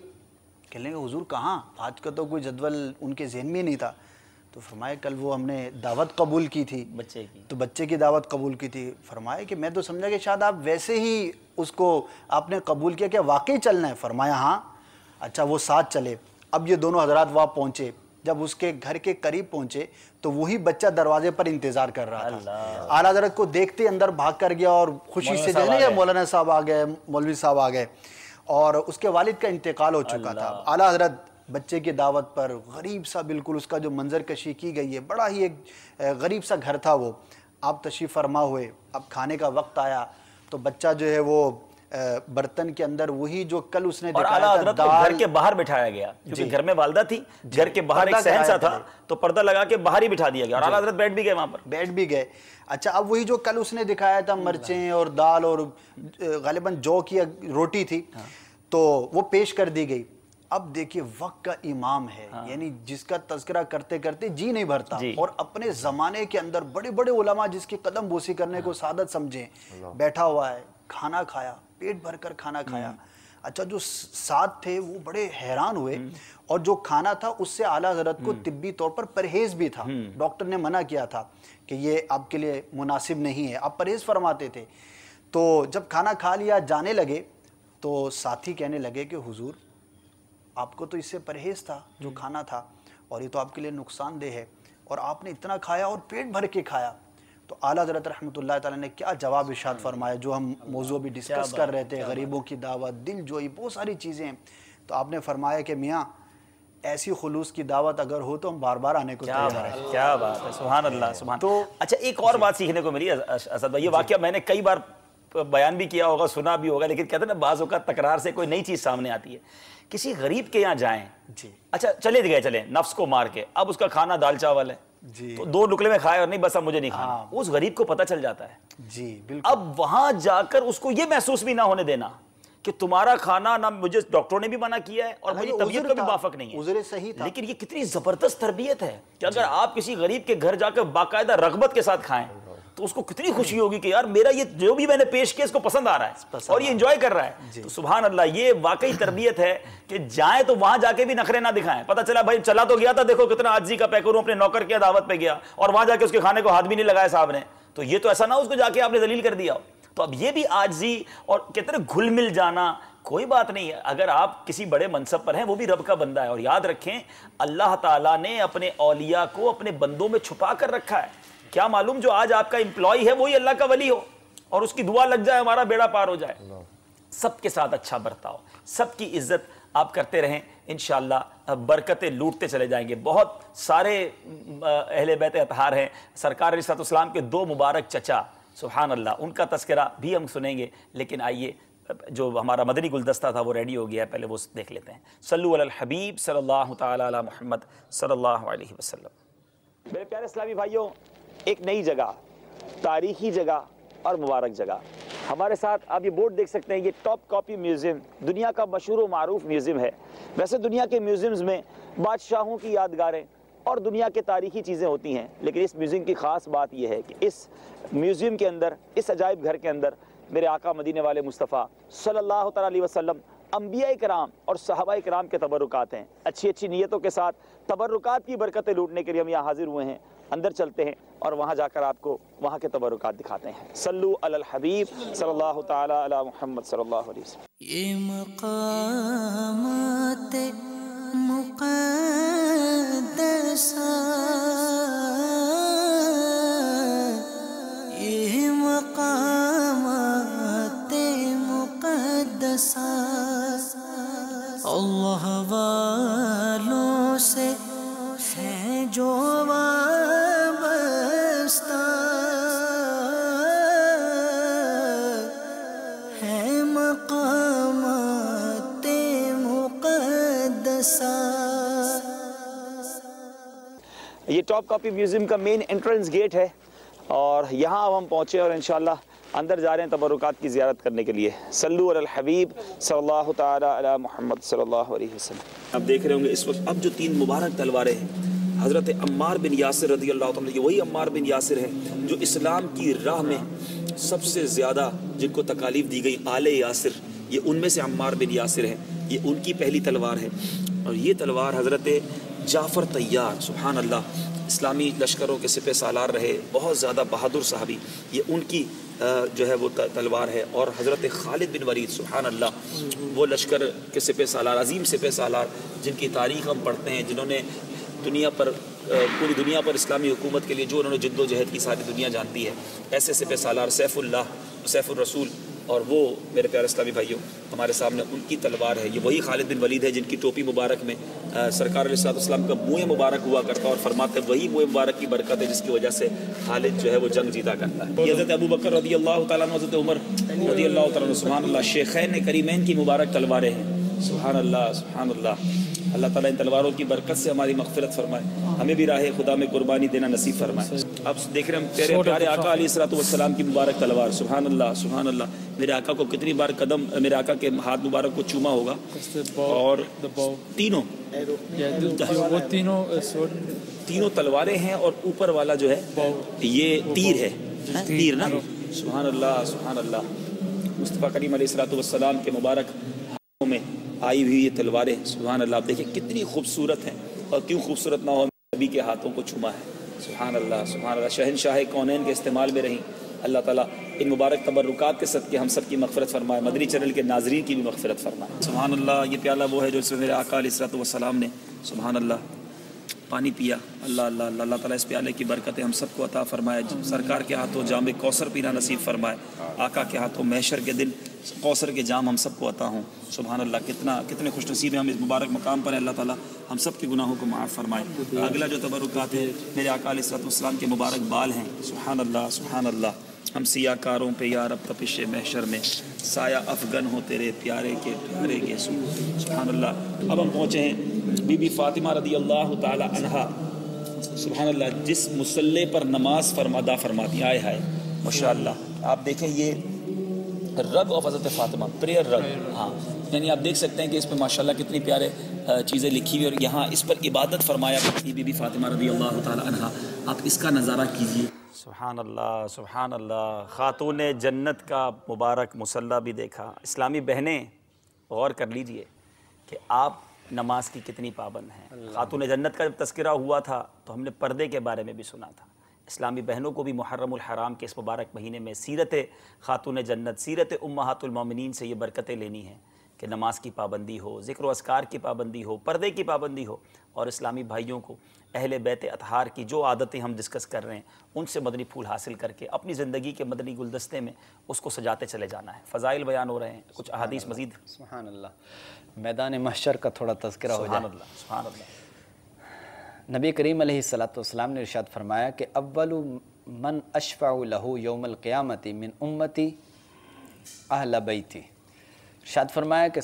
کہنے لگے حضور کہاں؟ آج کا تو کوئی جدول ان کے ذہن میں نہیں تھا. تو فرمایا کل وہ ہم نے دعوت قبول کی تھی، تو بچے کی دعوت قبول کی تھی. فرمایا کہ میں تو سمجھا کہ شاید آپ ویسے ہی اس کو آپ نے قبول کیا، کہ واقعی چلنا ہے؟ فرمایا ہاں. اچھا وہ ساتھ چلے. اب یہ دونوں حضرات وہاں پہنچے. جب اس کے گھر کے قریب پہنچے تو وہی بچہ دروازے پر انتظار کر رہا تھا. اعلیٰ حضرت کو دیکھتے اندر بھاگ کر گیا اور خوشی سے جو مولانا صاحب آ گئے، مولوی صاحب آ گئے، اور اس کے والد کا انتقال ہو چکا تھا. اعلیٰ حضرت بچے کی دعوت پر غریب سا، بالکل اس کا جو منظر کشی کی گئی ہے، بڑا ہی ایک غریب سا گھر تھا وہ. آپ تشریف فرما ہوئے، اب کھانے کا وقت آیا تو بچہ جو ہے وہ برتن کے اندر وہی جو کل اس نے دکھایا تھا، دال، گھر کے باہر بٹھایا گیا، کیونکہ گھر میں والدہ تھی، گھر کے باہر ایک صحن سا تھا تو پردہ لگا کے باہر ہی بٹھا دیا گیا، اور اعلیٰ حضرت بیٹھ بھی گئے وہاں پر. بیٹھ بھی گئے. اچھا اب وہی جو کل اس نے دکھایا تھا، مرچیں اور دال اور غالباً جو کی روٹی تھی، تو وہ پیش کر دی گئی. اب دیکھیے وقت کا امام ہے، یعنی جس کا تذکرہ کرتے کرتے جی نہیں بھرتا، اور اپنے زمانے کے اندر بڑے بڑے علماء جس کی قدم بوسی کرنے کو سعادت سمجھیں، بیٹھا ہوا ہے، کھانا کھایا، پیٹ بھر کر کھانا کھایا. اچھا جو ساتھ تھے وہ بڑے حیران ہوئے، اور جو کھانا تھا اس سے اعلیٰ حضرت کو طبی طور پر پرہیز بھی تھا. ڈاکٹر نے منع کیا تھا کہ یہ آپ کے لیے مناسب نہیں ہے، آپ پرہیز فرماتے تھے. تو جب کھانا کھا لیا جانے لگے تو ساتھی کہنے لگے کہ حضور آپ کو تو اس سے پرہیز تھا جو کھانا تھا، اور یہ تو آپ کے لیے نقصان دہ ہے. اور آپ نے اتنا کھایا اور پیٹ بھر کے کھایا. تو اعلیٰ حضرت رحمۃ اللہ تعالیٰ نے کیا جواب ارشاد فرمایا, جو ہم موضوع بھی ڈسکس کر رہے تھے, غریبوں کی دعوت, دل جوئی, بہت ساری چیزیں ہیں. تو آپ نے فرمایا کہ میاں ایسی خلوص کی دعوت اگر ہو تو ہم بار بار آنے کو تیار ہیں. کیا بات ہے, سبحان اللہ, سبحان. تو اچھا ایک اور بات سیکھنے کو ملی اسد بھائی, یہ واقعہ میں نے کئی بار بیان بھی کیا ہوگا, سنا بھی ہوگا, لیکن کہتے ہیں نا بعض اوقات تکرار سے کوئی نئی چیز سامنے آتی ہے. کسی غریب کے یہاں جائیں, اچھا چلے نفس کو مار کے, اب اس کا کھانا دال چاول ہے, تو 2 لقمے میں کھائے اور نہیں بس اب مجھے نہیں کھانا, اس غریب کو پتہ چل جاتا ہے. جی بالکل. اب وہاں جا کر اس کو یہ محسوس بھی نہ ہونے دینا کہ تمہارا کھانا نہ مجھے ڈاکٹروں نے بھی منع کیا ہے اور مجھے طبیعت کا بھی موافق نہیں ہے. عذر صحیح تھا. لیکن یہ کتنی زبردست تربیت ہے کہ اگر آپ کسی غریب کے گھر جا کر باقاعدہ رغبت کے ساتھ کھائیں تو اس کو کتنی خوشی ہوگی کہ یار میرا یہ جو بھی میں نے پیش کیا اس کو پسند آ رہا ہے اور یہ انجوائے کر رہا ہے. تو سبحان اللہ, یہ واقعی تربیت ہے کہ جائیں تو وہاں جا کے بھی نخرے نہ دکھائیں. پتہ چلا بھائی چلا تو گیا تھا, دیکھو کتنا عاجزی کا پیکروں اپنے نوکر کیا دعوت پہ گیا اور وہاں جا کے اس کے کھانے کو ہاتھ بھی نہیں لگایا صاحب نے, تو یہ تو ایسا نہ اس کو جا کے آپ نے ذلیل کر دیا ہو. تو اب یہ بھی عاجزی اور کہتے ہیں گھل مل جانا کوئی بات نہیں ہے. اگر آپ کسی بڑے منصب پر ہیں وہ بھی رب کا بندہ ہے, اور یاد رکھیں اللہ تعالیٰ نے اپنے اولیاء کو اپنے بندوں میں چھپا کر رکھا ہے. کیا معلوم جو آج آپ کا امپلائی ہے وہی اللہ کا ولی ہو اور اس کی دعا لگ جائے ہمارا بیڑا پار ہو جائے. سب کے ساتھ اچھا برتاؤ, سب کی عزت آپ کرتے رہیں, انشاءاللہ برکتیں لوٹتے چلے جائیں گے. بہت سارے اہل بیت اطہار ہیں, سرکار علیہ السلام کے 2 مبارک چچا, سبحان اللہ, ان کا تذکرہ بھی ہم سنیں گے. لیکن آئیے جو ہمارا مدنی گلدستہ تھا وہ ریڈی ہو گیا ہے, پہلے وہ دیکھ لیتے ہیں. صلو علی الحبیب صلی اللہ تعالی علی محمد صلی اللہ علیہ وسلم. میرے پیارے اسلامی بھائیوں, ایک نئی جگہ, تاریخی جگہ اور مبارک جگہ ہمارے ساتھ. آپ یہ بورڈ دیکھ سکتے ہیں, یہ ٹاپ کاپی میوزیم دنیا کا مشہور و معروف میوزیم ہے. ویسے دنیا کے میوزیمز میں بادشاہوں کی یادگاریں اور دنیا کے تاریخی چیزیں ہوتی ہیں, لیکن اس میوزیم کی خاص بات یہ ہے کہ اس میوزیم کے اندر, اس عجائب گھر کے اندر میرے آقا مدینے والے مصطفیٰ صلی اللہ تعالیٰ علیہ وسلم, انبیاء کرام اور صحابہ کرام کے تبرکات ہیں. اچھی اچھی نیتوں کے ساتھ تبرکات کی برکتیں لوٹنے کے لیے ہم یہاں حاضر ہوئے ہیں. اندر چلتے ہیں اور وہاں جا کر آپ کو وہاں کے تبرکات دکھاتے ہیں. صلو علی الحبیب صلی اللہ تعالی علی محمد صلی اللہ علیہ وسلم. یہ مقامات مقدسہ, یہ مقامات مقدسہ اللہ والوں سے ہے جو وابستہ, ہے مقامات مقدسہ. یہ ٹاپ کاپی میوزیم کا مین انٹرنس گیٹ ہے اور یہاں اب ہم پہنچے اور انشاءاللہ اندر جا رہے ہیں تبرکات کی زیارت کرنے کے لیے. صلو علی الحبیب صلی اللہ تعالی علی محمد صلی اللہ علیہ وسلم. آپ دیکھ رہے ہوں گے اس وقت اب جو 3 مبارک تلواریں ہیں, حضرت عمار بن یاسر رضی اللہ تعالیٰ, یہ وہی عمار بن یاسر ہے جو اسلام کی راہ میں سب سے زیادہ جن کو تکالیف دی گئی, آل یاسر, یہ ان میں سے عمار بن یاسر ہے. یہ ان کی پہلی تلوار ہے اور یہ تلوار حضرت جعفر طیار, سبحان اللہ, اسلامی لشکروں کے سپہ سالار رہے, بہت زیادہ بہادر صحابی, یہ ان کی جو ہے وہ تلوار ہے. اور حضرت خالد بن ولید, سبحان اللہ, وہ لشکر کے سپہ سالار, عظیم سپہ سالار جن کی تاریخ ہم پڑھتے ہیں, جنہوں نے دنیا پر, پوری دنیا پر اسلامی حکومت کے لیے جو انہوں نے جد و جہد کی ساری دنیا جانتی ہے. ایسے سپہ سالار سیف اللہ, سیف الرسول, اور وہ میرے پیارے اسلامی بھائیوں ہمارے سامنے ان کی تلوار ہے. یہ وہی خالد بن ولید ہے جن کی ٹوپی مبارک میں سرکار علیہ السلام کا منہ مبارک ہوا کرتا اور فرماتے وہی منہ مبارک کی برکت ہے جس کی وجہ سے خالد جو ہے وہ جنگ جیتا کرتا ہے. یہ حضرت ابو بکر رضی اللہ تعالیٰ عنہ, حضرت عمر رضی اللہ تعالیٰ عنہ, سبحان اللہ, شیخین کریمین کی مبارک تلواریں ہیں. سبحان اللہ, سبحان اللہ. اللہ تعالیٰ ان تلواروں کی برکت سے ہماری مغفرت فرمائے, ہمیں بھی راہ خدا میں قربانی دینا نصیب فرمائے. اب دیکھ رہے ہیں پیارے پیارے آقا علیہ السلام کی مبارک تلوار, سبحان اللہ, سبحان اللہ. میرے آقا کو کتنی بار قدم, میرے آقا کے ہاتھ مبارک کو چوما ہوگا, اور تینوں تلواریں ہیں, اور اوپر والا جو ہے یہ تیر ہے, تیر نا, سبحان اللہ, سبحان اللہ. مصطفیٰ کریم علیہ السلام کے مبارک ہاتھوں میں آئی ہوئی یہ تلواریں, سبحان اللہ. آپ دیکھیں کتنی خوبصورت ہیں, اور کیوں خوبصورت نہ ہو, نبی کے ہاتھوں کو چھوما ہے, سبحان اللہ, سبحان اللہ. شہنشاہ کونین کے استعمال میں رہیں. اللہ تعالیٰ ان مبارک تبرکات کے صدقے ہم سب کی مغفرت فرمائے, مدنی چینل کے ناظرین کی بھی مغفرت فرمائے. سبحان اللہ. یہ پیالہ وہ ہے جو اس میں میرے آقا علیہ السلام نے, سبحان اللہ, پانی پیا. اللہ اللہ اللہ اللہ تعالیٰ اس پیالے کی برکتیں ہم سب کو عطا فرمائے. سرکار کے ہاتھوں جام کوثر پینا نصیب فرمائے. آقا کے ہاتھوں محشر کے دن کوثر کے جام ہم سب کو عطا ہوں. سبحان اللہ, کتنے خوش نصیب ہیں ہم اس مبارک مقام پر. اللہ تعالیٰ ہم سب کے گناہوں کو معاف فرمائے. اگلا جو تبرکات ہے میرے آقا علیہ الصلوۃ والسلام کے مبارک بال ہیں. سبحان اللہ سبحان اللہ. ہم سیاہ کاروں پہ یا رب تپش محشر میں سایہ افغن ہو تیرے پیارے کے گیسو. سبحان اللہ. اب ہم پہنچے ہیں بی بی فاطمہ رضی اللہ تعالی عنہا. سبحان اللہ, جس مسلح پر نماز ادا فرماتی. آئے ہائے ماشاء اللہ. آپ دیکھیں یہ رگ آف حضرت فاطمہ, پریئر رگ. ہاں یعنی آپ دیکھ سکتے ہیں کہ اس پہ ماشاء اللہ کتنی پیارے چیزیں لکھی ہوئی, اور یہاں اس پر عبادت فرمایا کرتی بی بی فاطمہ رضی اللہ تعالی عنہا. آپ اس کا نظارہ کیجیے. سبحان اللہ سبحان اللہ. خاتون جنت کا مبارک مصلی بھی دیکھا. اسلامی بہنیں غور کر لیجئے کہ آپ نماز کی کتنی پابند ہیں. خاتون جنت کا جب تذکرہ ہوا تھا تو ہم نے پردے کے بارے میں بھی سنا تھا. اسلامی بہنوں کو بھی محرم الحرام کے اس مبارک مہینے میں سیرت خاتون جنت, سیرت امہات المومنین سے یہ برکتیں لینی ہیں کہ نماز کی پابندی ہو, ذکر و اذکار کی پابندی ہو, پردے کی پابندی ہو. اور اسلامی بھائیوں کو اہل بیت اطہار کی جو عادتیں ہم ڈسکس کر رہے ہیں ان سے مدنی پھول حاصل کر کے اپنی زندگی کے مدنی گلدستے میں اس کو سجاتے چلے جانا ہے. فضائل بیان ہو رہے ہیں, کچھ احادیث مزید. سبحان اللہ. میدان محشر کا تھوڑا تذکرہ ہو جائے. سبحان اللہ سبحان اللہ. نبی کریم علیہ الصلوۃ والسلام نے ارشاد فرمایا کہ اول من اشفع له یوم القیامت من امتی اہل بیتی. ارشاد فرمایا کہ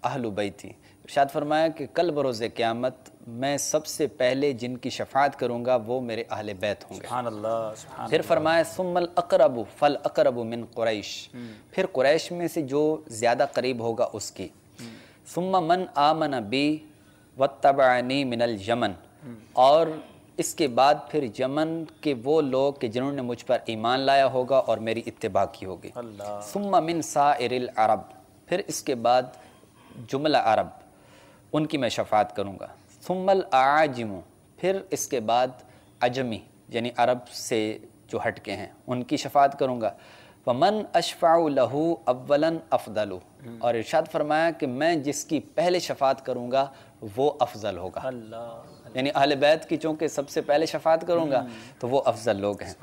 اہل بیتی, ارشاد فرمایا کہ کل بروز قیامت میں سب سے پہلے جن کی شفاعت کروں گا وہ میرے اہل بیت ہوں گے. سبحان اللہ سبحان. پھر فرمایا ثم الاقرب فالاقرب من قریش, پھر قریش میں سے جو زیادہ قریب ہوگا اس کی. ثم من آمن بی واتبعنی من الجمن, اور اس کے بعد پھر یمن کے وہ لوگ کہ جنہوں نے مجھ پر ایمان لایا ہوگا اور میری اتباع کی ہوگی. ثم من سائر العرب, پھر اس کے بعد جملہ عرب ان کی میں شفاعت کروں گا. ثم الاعاجم, پھر اس کے بعد عجمی یعنی عرب سے جو ہٹ کے ہیں ان کی شفاعت کروں گا. ومن اشفع له اولا افضل, اور ارشاد فرمایا کہ میں جس کی پہلے شفاعت کروں گا وہ افضل ہوگا. یعنی اہل بیت کی چونکہ سب سے پہلے شفاعت کروں گا تو وہ افضل لوگ ہیں.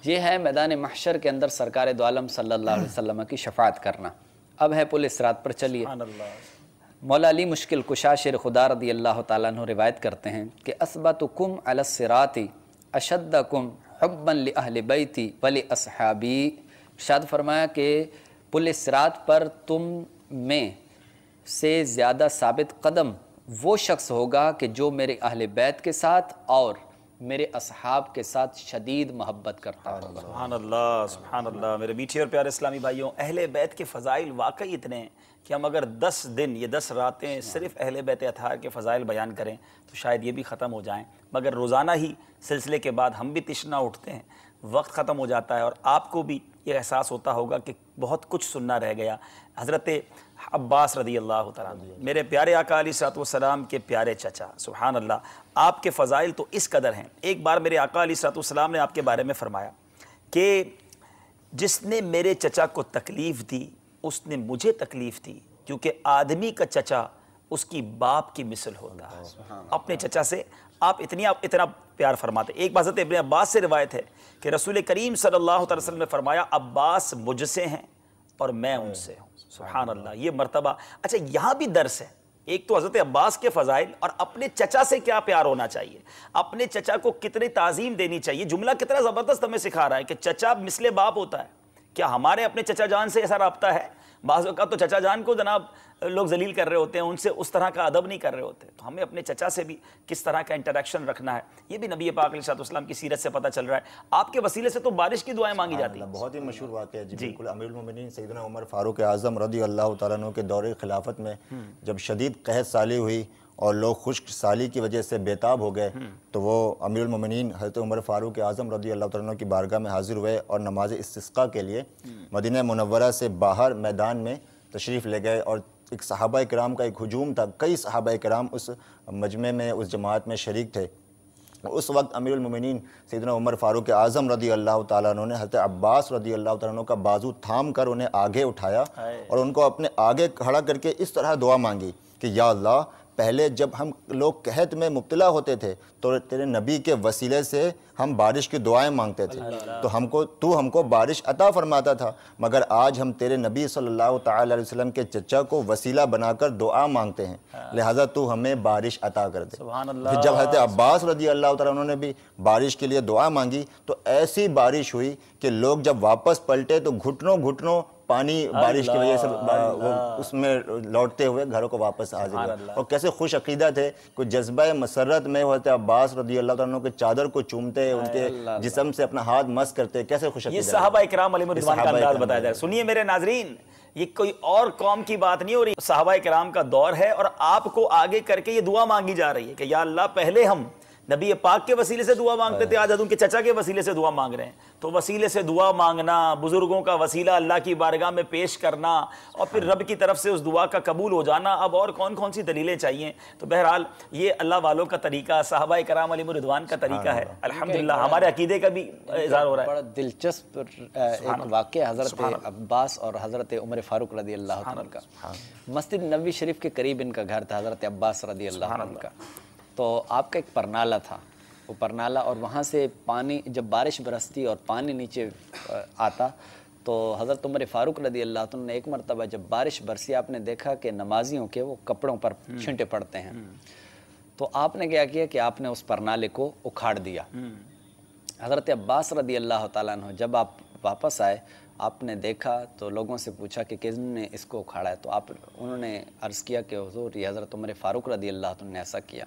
یہ ہے میدان محشر کے اندر سرکار دو عالم صلی اللہ علیہ وسلم کی شفاعت کرنا. اب ہے پل صراط پر چلیے. مولا علی مشکل کشا شیر خدا رضی اللہ تعالیٰ عنہ روایت کرتے ہیں کہ اثبتکم علی الصراط اشدکم حبا لأہل بیتی ولاصحابی. ارشاد فرمایا کہ پل صراط پر تم میں سے زیادہ ثابت قدم وہ شخص ہوگا کہ جو میرے اہل بیت کے ساتھ اور میرے اصحاب کے ساتھ شدید محبت کرتا ہے. سبحان اللہ سبحان اللہ. میرے میٹھے اور پیارے اسلامی بھائیوں, اہل بیت کے فضائل واقعی اتنے ہیں کہ ہم اگر 10 دن یا 10 راتیں صرف اہل بیت اطہار کے فضائل بیان کریں تو شاید یہ بھی ختم ہو جائیں. مگر روزانہ ہی سلسلے کے بعد ہم بھی تشنا اٹھتے ہیں, وقت ختم ہو جاتا ہے, اور آپ کو بھی یہ احساس ہوتا ہوگا کہ بہت کچھ سننا رہ گیا. حضرت عباس رضی اللہ تعالیٰ عنہ, میرے پیارے آقا علیہ الصلوۃ والسلام کے پیارے چچا, سبحان اللہ, آپ کے فضائل تو اس قدر ہیں. ایک بار میرے آقا علیہ الصلوۃ والسلام نے آپ کے بارے میں فرمایا کہ جس نے میرے چچا کو تکلیف دی اس نے مجھے تکلیف دی, کیونکہ آدمی کا چچا اس کی باپ کی مثل ہوتا ہے. اپنے چچا سے آپ اتنا پیار فرماتے. ایک بار حضرت ابن عباس سے روایت ہے کہ رسول کریم صلی اللہ علیہ وسلم نے فرمایا عباس مجھ سے ہیں اور میں ان سے ہوں. سبحان اللہ, یہ مرتبہ. اچھا یہاں بھی درس ہے, ایک تو حضرت عباس کے فضائل اور اپنے چچا سے کیا پیار ہونا چاہیے, اپنے چچا کو کتنی تعظیم دینی چاہیے. جملہ کتنا زبردست ہمیں سکھا رہا ہے کہ چچا مثل باپ ہوتا ہے. کیا ہمارے اپنے چچا جان سے ایسا رابطہ ہے؟ بعض اوقات تو چچا جان کو جناب لوگ ذلیل کر رہے ہوتے ہیں, ان سے اس طرح کا ادب نہیں کر رہے ہوتے. تو ہمیں اپنے چچا سے بھی کس طرح کا انٹریکشن رکھنا ہے, یہ بھی نبی پاک علیہ السلام کی سیرت سے پتہ چل رہا ہے. آپ کے وسیلے سے تو بارش کی دعائیں مانگی جاتی ہیں. بہت ہی مشہور واقعہ ہے جی. بالکل امیر المومنین سیدنا عمر فاروق اعظم رضی اللہ تعالیٰ عنہ کے دور خلافت میں جب شدید قحط سالی ہوئی اور لوگ خشک سالی کی وجہ سے بیتاب ہو گئے تو وہ امیر المومنین حضرت عمر فاروق اعظم رضی اللہ تعالیٰ عنہ کی بارگاہ میں حاضر ہوئے اور نماز استسقاء کے لیے مدینہ منورہ سے باہر میدان میں تشریف لے گئے. اور ایک صحابہ کرام کا ایک ہجوم تھا, کئی صحابہ کرام اس مجمع میں اس جماعت میں شریک تھے. اس وقت امیر المومنین سیدنا عمر فاروق اعظم رضی اللہ تعالیٰ عنہ نے حضرت عباس رضی اللہ تعالیٰ عنہ کا بازو تھام کر انہیں آگے اٹھایا اور ان کو اپنے آگے کھڑا کر کے اس طرح دعا مانگی کہ یا اللہ پہلے جب ہم لوگ قحط میں مبتلا ہوتے تھے تو تیرے نبی کے وسیلے سے ہم بارش کی دعائیں مانگتے تھے، تو تو ہم کو بارش عطا فرماتا تھا، مگر آج ہم تیرے نبی صلی اللہ تعالی علیہ وسلم کے چچا کو وسیلہ بنا کر دعا مانگتے ہیں، لہٰذا تو ہمیں بارش عطا کر دے۔ پھر جب حضرت عباس رضی اللہ تعالیٰ انہوں نے بھی بارش کے لیے دعا مانگی تو ایسی بارش ہوئی کہ لوگ جب واپس پلٹے تو گھٹنوں پانی بارش کی وجہ سے وہ اس میں لوٹتے ہوئے گھروں کو واپس حاضر ہوئے، اور کیسے خوش عقیدہ تھے، کوئی جذبہ مسرت میں حضرت عباس رضی اللہ تعالیٰ عنہ کے چادر کو چومتے، ان کے جسم سے اپنا ہاتھ مس کرتے، کیسے خوش عقیدہ۔ یہ صحابہ اکرام علیہم الرضوان کا انداز بتایا جائے۔ سنیے میرے ناظرین، یہ کوئی اور قوم کی بات نہیں ہو رہی، صحابہ اکرام کا دور ہے، اور آپ کو آگے کر کے یہ دعا مانگی جا رہی ہے کہ یا اللہ پہلے ہم نبی پاک کے وسیلے سے دعا مانگتے تھے، آج ان کے چچا کے وسیلے سے دعا مانگ رہے ہیں۔ تو وسیلے سے دعا مانگنا، بزرگوں کا وسیلہ اللہ کی بارگاہ میں پیش کرنا، اور پھر رب کی طرف سے اس دعا کا قبول ہو جانا، اب اور کون کون سی دلیلیں چاہیے؟ تو بہرحال یہ اللہ والوں کا طریقہ، صحابہ کرام علیہم الرضوان کا طریقہ ہے، الحمدللہ ہمارے عقیدے کا بھی اظہار ہو رہا ہے۔ بڑا دلچسپ ایک واقعہ حضرت عباس اور حضرت عمر فاروق رضی اللہ عنہ کا، مسجد نبوی شریف کے قریب ان کا گھر تھا، حضرت عباس رضی اللہ عنہ کا۔ تو آپ کا ایک پرنالہ تھا، وہ پرنالہ، اور وہاں سے پانی جب بارش برستی اور پانی نیچے آتا تو حضرت عمر فاروق رضی اللہ عنہ نے ایک مرتبہ جب بارش برسی آپ نے دیکھا کہ نمازیوں کے وہ کپڑوں پر چھینٹے پڑتے ہیں، تو آپ نے کیا کیا کہ آپ نے اس پرنالے کو اکھاڑ دیا۔ حضرت عباس رضی اللہ تعالیٰ عنہ جب آپ واپس آئے، آپ نے دیکھا تو لوگوں سے پوچھا کہ کس نے اس کو اکھاڑا ہے، تو انہوں نے عرض کیا کہ حضور یہ حضرت عمر فاروق رضی اللہ عنہ نے ایسا کیا۔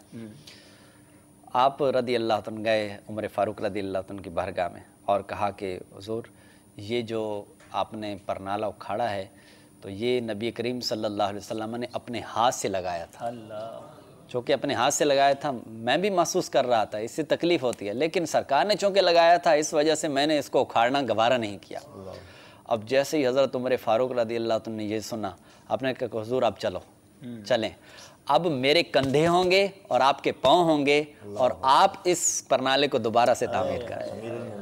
آپ رضی اللہ عنہ گئے عمر فاروق رضی اللہ عنہ کی بارگاہ میں اور کہا کہ حضور یہ جو آپ نے پرنالہ اکھاڑا ہے تو یہ نبی کریم صلی اللہ علیہ وسلم نے اپنے ہاتھ سے لگایا تھا، چونکہ اپنے ہاتھ سے لگایا تھا میں بھی محسوس کر رہا تھا، اس سے تکلیف ہوتی ہے، لیکن سرکار نے چونکہ لگایا تھا اس وجہ سے میں نے اس کو اکھاڑنا گوارا نہیں کیا۔ اب جیسے ہی حضرت عمر فاروق رضی اللہ عنہ نے یہ سنا، آپ نے کہا کہ حضور آپ چلیں، اب میرے کندھے ہوں گے اور آپ کے پاؤں ہوں گے، اور آپ اس پرنالے کو دوبارہ سے تعمیر کریں۔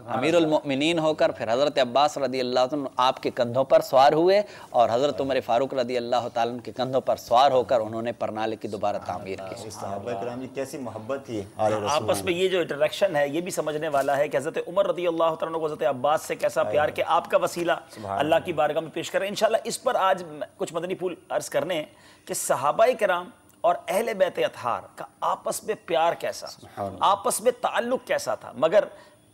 امیر المؤمنین ہو کر پھر حضرت عباس رضی اللہ عنہ آپ کے کندھوں پر سوار ہوئے، اور حضرت عمر فاروق رضی اللہ تعالیٰ عنہ کے کندھوں پر سوار ہو کر انہوں نے پرنالے کی دوبارہ تعمیر کی۔ صحابہ کرام کی کیسی محبت تھی آپس میں، یہ جو انٹریکشن ہے یہ بھی سمجھنے والا ہے کہ حضرت عمر رضی اللہ تعالیٰ عنہ کو حضرت عباس سے کیسا پیار کہ آپ کا وسیلہ اللہ کی بارگاہ میں پیش کریں۔ انشاءاللہ اس پر آج کچھ مدنی پھول عرض کرنے ہیں کہ صحابہ کرام اور اہل بیت اطہار کا آپس میں پیار کیسا، آپس میں تعلق کیسا تھا۔ مگر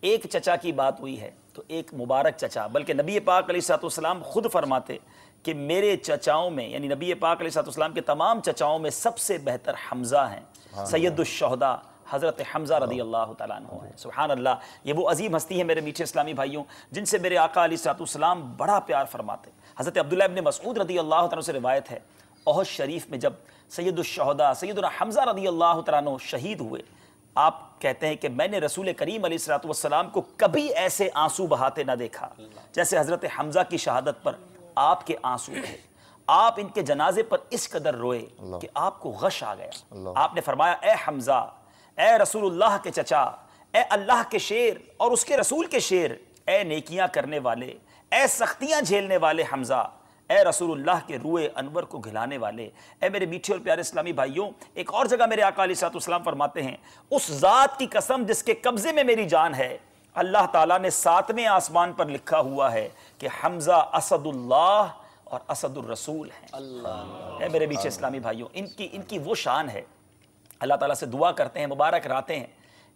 ایک چچا کی بات ہوئی ہے تو ایک مبارک چچا، بلکہ نبی پاک علیہ الصلوۃ والسلام خود فرماتے کہ میرے چچاؤں میں، یعنی نبی پاک علیہ الصلوۃ والسلام کے تمام چچاؤں میں سب سے بہتر حمزہ ہیں، سید الشہداء حضرت حمزہ رضی اللہ تعالیٰ عنہ ہیں۔ سبحان اللہ، یہ وہ عظیم ہستی ہے میرے میٹھے اسلامی بھائیوں جن سے میرے آقا علیہ الصلوۃ والسلام بڑا پیار فرماتے۔ حضرت عبداللہ ابن مسعود رضی اللہ تعالیٰ سے روایت ہے، احد شریف میں جب سید الشہداء سیدنا حمزہ رضی اللہ تعالیٰ عنہ شہید ہوئے، آپ کہتے ہیں کہ میں نے رسول کریم علیہ الصلوۃ والسلام کو کبھی ایسے آنسو بہاتے نہ دیکھا جیسے حضرت حمزہ کی شہادت پر آپ کے آنسو تھے۔ آپ ان کے جنازے پر اس قدر روئے کہ آپ کو غش آ گیا۔ آپ نے فرمایا اے حمزہ، اے رسول اللہ کے چچا، اے اللہ کے شیر اور اس کے رسول کے شیر، اے نیکیاں کرنے والے، اے سختیاں جھیلنے والے حمزہ، اے رسول اللہ کے روئے انور کو گھلانے والے۔ اے میرے میٹھے اور پیارے اسلامی بھائیوں، ایک اور جگہ میرے آقا علیہ الصلوۃ والسلام فرماتے ہیں، اس ذات کی قسم جس کے قبضے میں میری جان ہے، اللہ تعالیٰ نے 7ویں آسمان پر لکھا ہوا ہے کہ حمزہ اسد اللہ اور اسد الرسول ہیں۔ اے میرے میٹھے اسلامی بھائیوں، ان کی وہ شان ہے۔ اللہ تعالیٰ سے دعا کرتے ہیں، مبارک راتے ہیں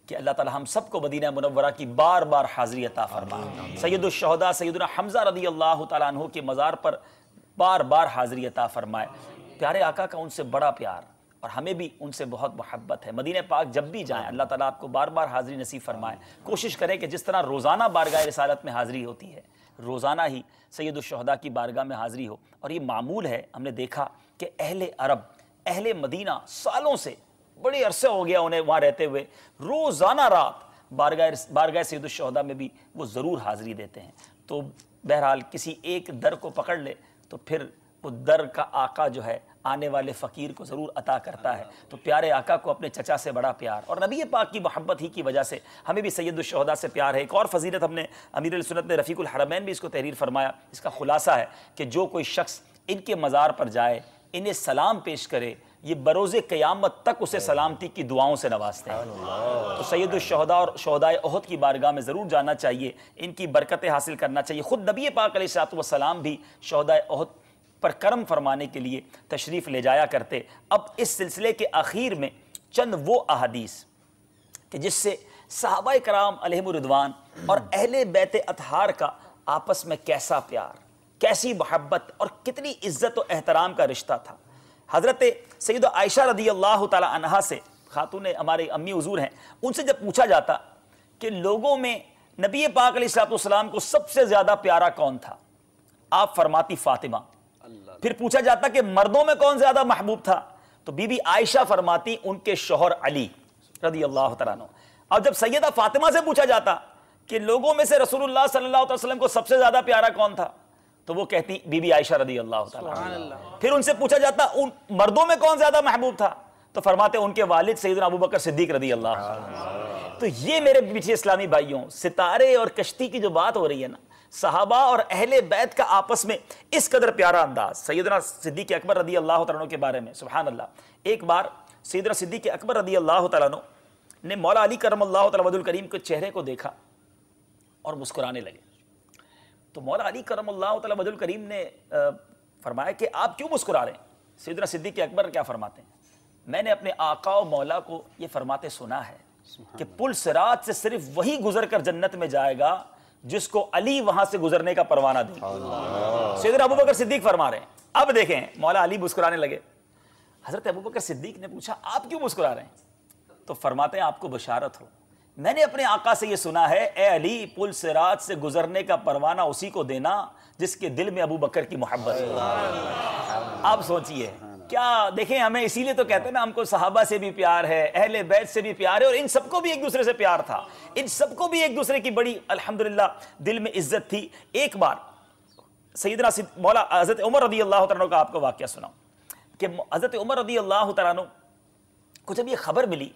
کہ اللہ تعالیٰ ہم سب کو مدینہ منورہ کی بار بار حاضری عطا فرمائے۔ سید الشہداء سیدنا حمزہ رضی اللہ تعالیٰ عنہ کے مزار پر بار بار حاضری عطا فرمائے۔ پیارے آقا کا ان سے بڑا پیار، اور ہمیں بھی ان سے بہت محبت ہے۔ مدینہ پاک جب بھی جائیں اللہ تعالیٰ آپ کو بار بار حاضری نصیب فرمائے۔ کوشش کریں کہ جس طرح روزانہ بارگاہ رسالت میں حاضری ہوتی ہے، روزانہ ہی سید الشہداء کی بارگاہ میں حاضری ہو۔ اور یہ معمول ہے، ہم نے دیکھا کہ اہل عرب، اہل مدینہ سالوں سے، بڑے عرصے ہو گیا انہیں وہاں رہتے ہوئے، روزانہ رات بارگاہ سید الشہداء میں بھی وہ ضرور حاضری دیتے ہیں۔ تو بہرحال کسی ایک در کو پکڑ لے تو پھر وہ در کا آقا جو ہے آنے والے فقیر کو ضرور عطا کرتا ہے۔ تو پیارے آقا کو اپنے چچا سے بڑا پیار، اور نبی پاک کی محبت ہی کی وجہ سے ہمیں بھی سید الشہداء سے پیار ہے۔ ایک اور فضیلت ہم نے امیر السنت نے رفیق الحرمین بھی اس کو تحریر فرمایا، اس کا خلاصہ ہے کہ جو کوئی شخص ان کے مزار پر جائے، انہیں سلام پیش کرے، یہ بروز قیامت تک اسے سلامتی کی دعاؤں سے نوازتے ہیں۔ تو سید الشہداء اور شہداء احد کی بارگاہ میں ضرور جانا چاہیے، ان کی برکتیں حاصل کرنا چاہیے۔ خود نبی پاک علیہ الصلوۃ والسلام بھی شہداء احد پر کرم فرمانے کے لیے تشریف لے جایا کرتے۔ اب اس سلسلے کے آخر میں چند وہ احادیث کہ جس سے صحابہ کرام علیہم الرضوان اور اہل بیت اطہار کا آپس میں کیسا پیار، کیسی محبت اور کتنی عزت و احترام کا رشتہ تھا۔ حضرت سیدہ عائشہ رضی اللہ تعالی عنہا سے، خاتون ہمارے امی حضور ہیں، ان سے جب پوچھا جاتا کہ لوگوں میں نبی پاک علیہ الصلوۃ والسلام کو سب سے زیادہ پیارا کون تھا، آپ فرماتی فاطمہ۔ پھر پوچھا جاتا کہ مردوں میں کون زیادہ محبوب تھا، تو بی بی عائشہ فرماتی ان کے شوہر علی رضی اللہ تعالیٰ عنہ۔ اور جب سیدہ فاطمہ سے پوچھا جاتا کہ لوگوں میں سے رسول اللہ صلی اللہ علیہ وسلم کو سب سے زیادہ پیارا کون تھا، تو وہ کہتی بی بی عائشہ رضی اللہ تعالیٰ عنہ۔ پھر ان سے پوچھا جاتا ان مردوں میں کون زیادہ محبوب تھا، تو فرماتے ان کے والد سیدنا ابوبکر صدیق رضی اللہ عنہ۔ تو یہ میرے پیچھے اسلامی بھائیوں، ستارے اور کشتی کی جو بات ہو رہی ہے نا، صحابہ اور اہل بیت کا آپس میں اس قدر پیارا انداز۔ سیدنا صدیق اکبر رضی اللہ تعالیٰ عنہ کے بارے میں سبحان اللہ، ایک بار سیدنا صدیق اکبر رضی اللہ تعالیٰ عنہ نے مولا علی کرم اللہ تعالیٰ وجہ الکریم کے چہرے کو دیکھا اور مسکرانے لگے۔ تو مولا علی کرم اللہ تعالیٰ وجہ الکریم نے فرمایا کہ آپ کیوں مسکرا رہے ہیں؟ سیدنا صدیق اکبر کیا فرماتے ہیں؟ میں نے اپنے آقا و مولا کو یہ فرماتے سنا ہے کہ پل صراط سے صرف وہی گزر کر جنت میں جائے گا جس کو علی وہاں سے گزرنے کا پروانہ دے۔ سیدنا ابوبکر صدیق فرما رہے ہیں۔ اب دیکھیں مولا علی مسکرانے لگے۔ حضرت ابوبکر صدیق نے پوچھا آپ کیوں مسکرا رہے ہیں؟ تو فرماتے ہیں آپ کو بشارت ہو، میں نے اپنے آقا سے یہ سنا ہے اے علی پل صراط سے گزرنے کا پروانہ اسی کو دینا جس کے دل میں ابو بکر کی محبت ہے۔ آپ سوچئے کیا، دیکھیں ہمیں اسی لیے تو کہتے ہیں نا، ہم کو صحابہ سے بھی پیار ہے، اہل بیت سے بھی پیار ہے، اور ان سب کو بھی ایک دوسرے سے پیار تھا، ان سب کو بھی ایک دوسرے کی بڑی الحمدللہ دل میں عزت تھی۔ ایک بار سیدنا مولا حضرت عمر رضی اللہ تعالیٰ عنہ کا آپ کو واقعہ سناؤں کہ حضرت عمر رضی اللہ تعالیٰ عنہ کو جب یہ خبر ملی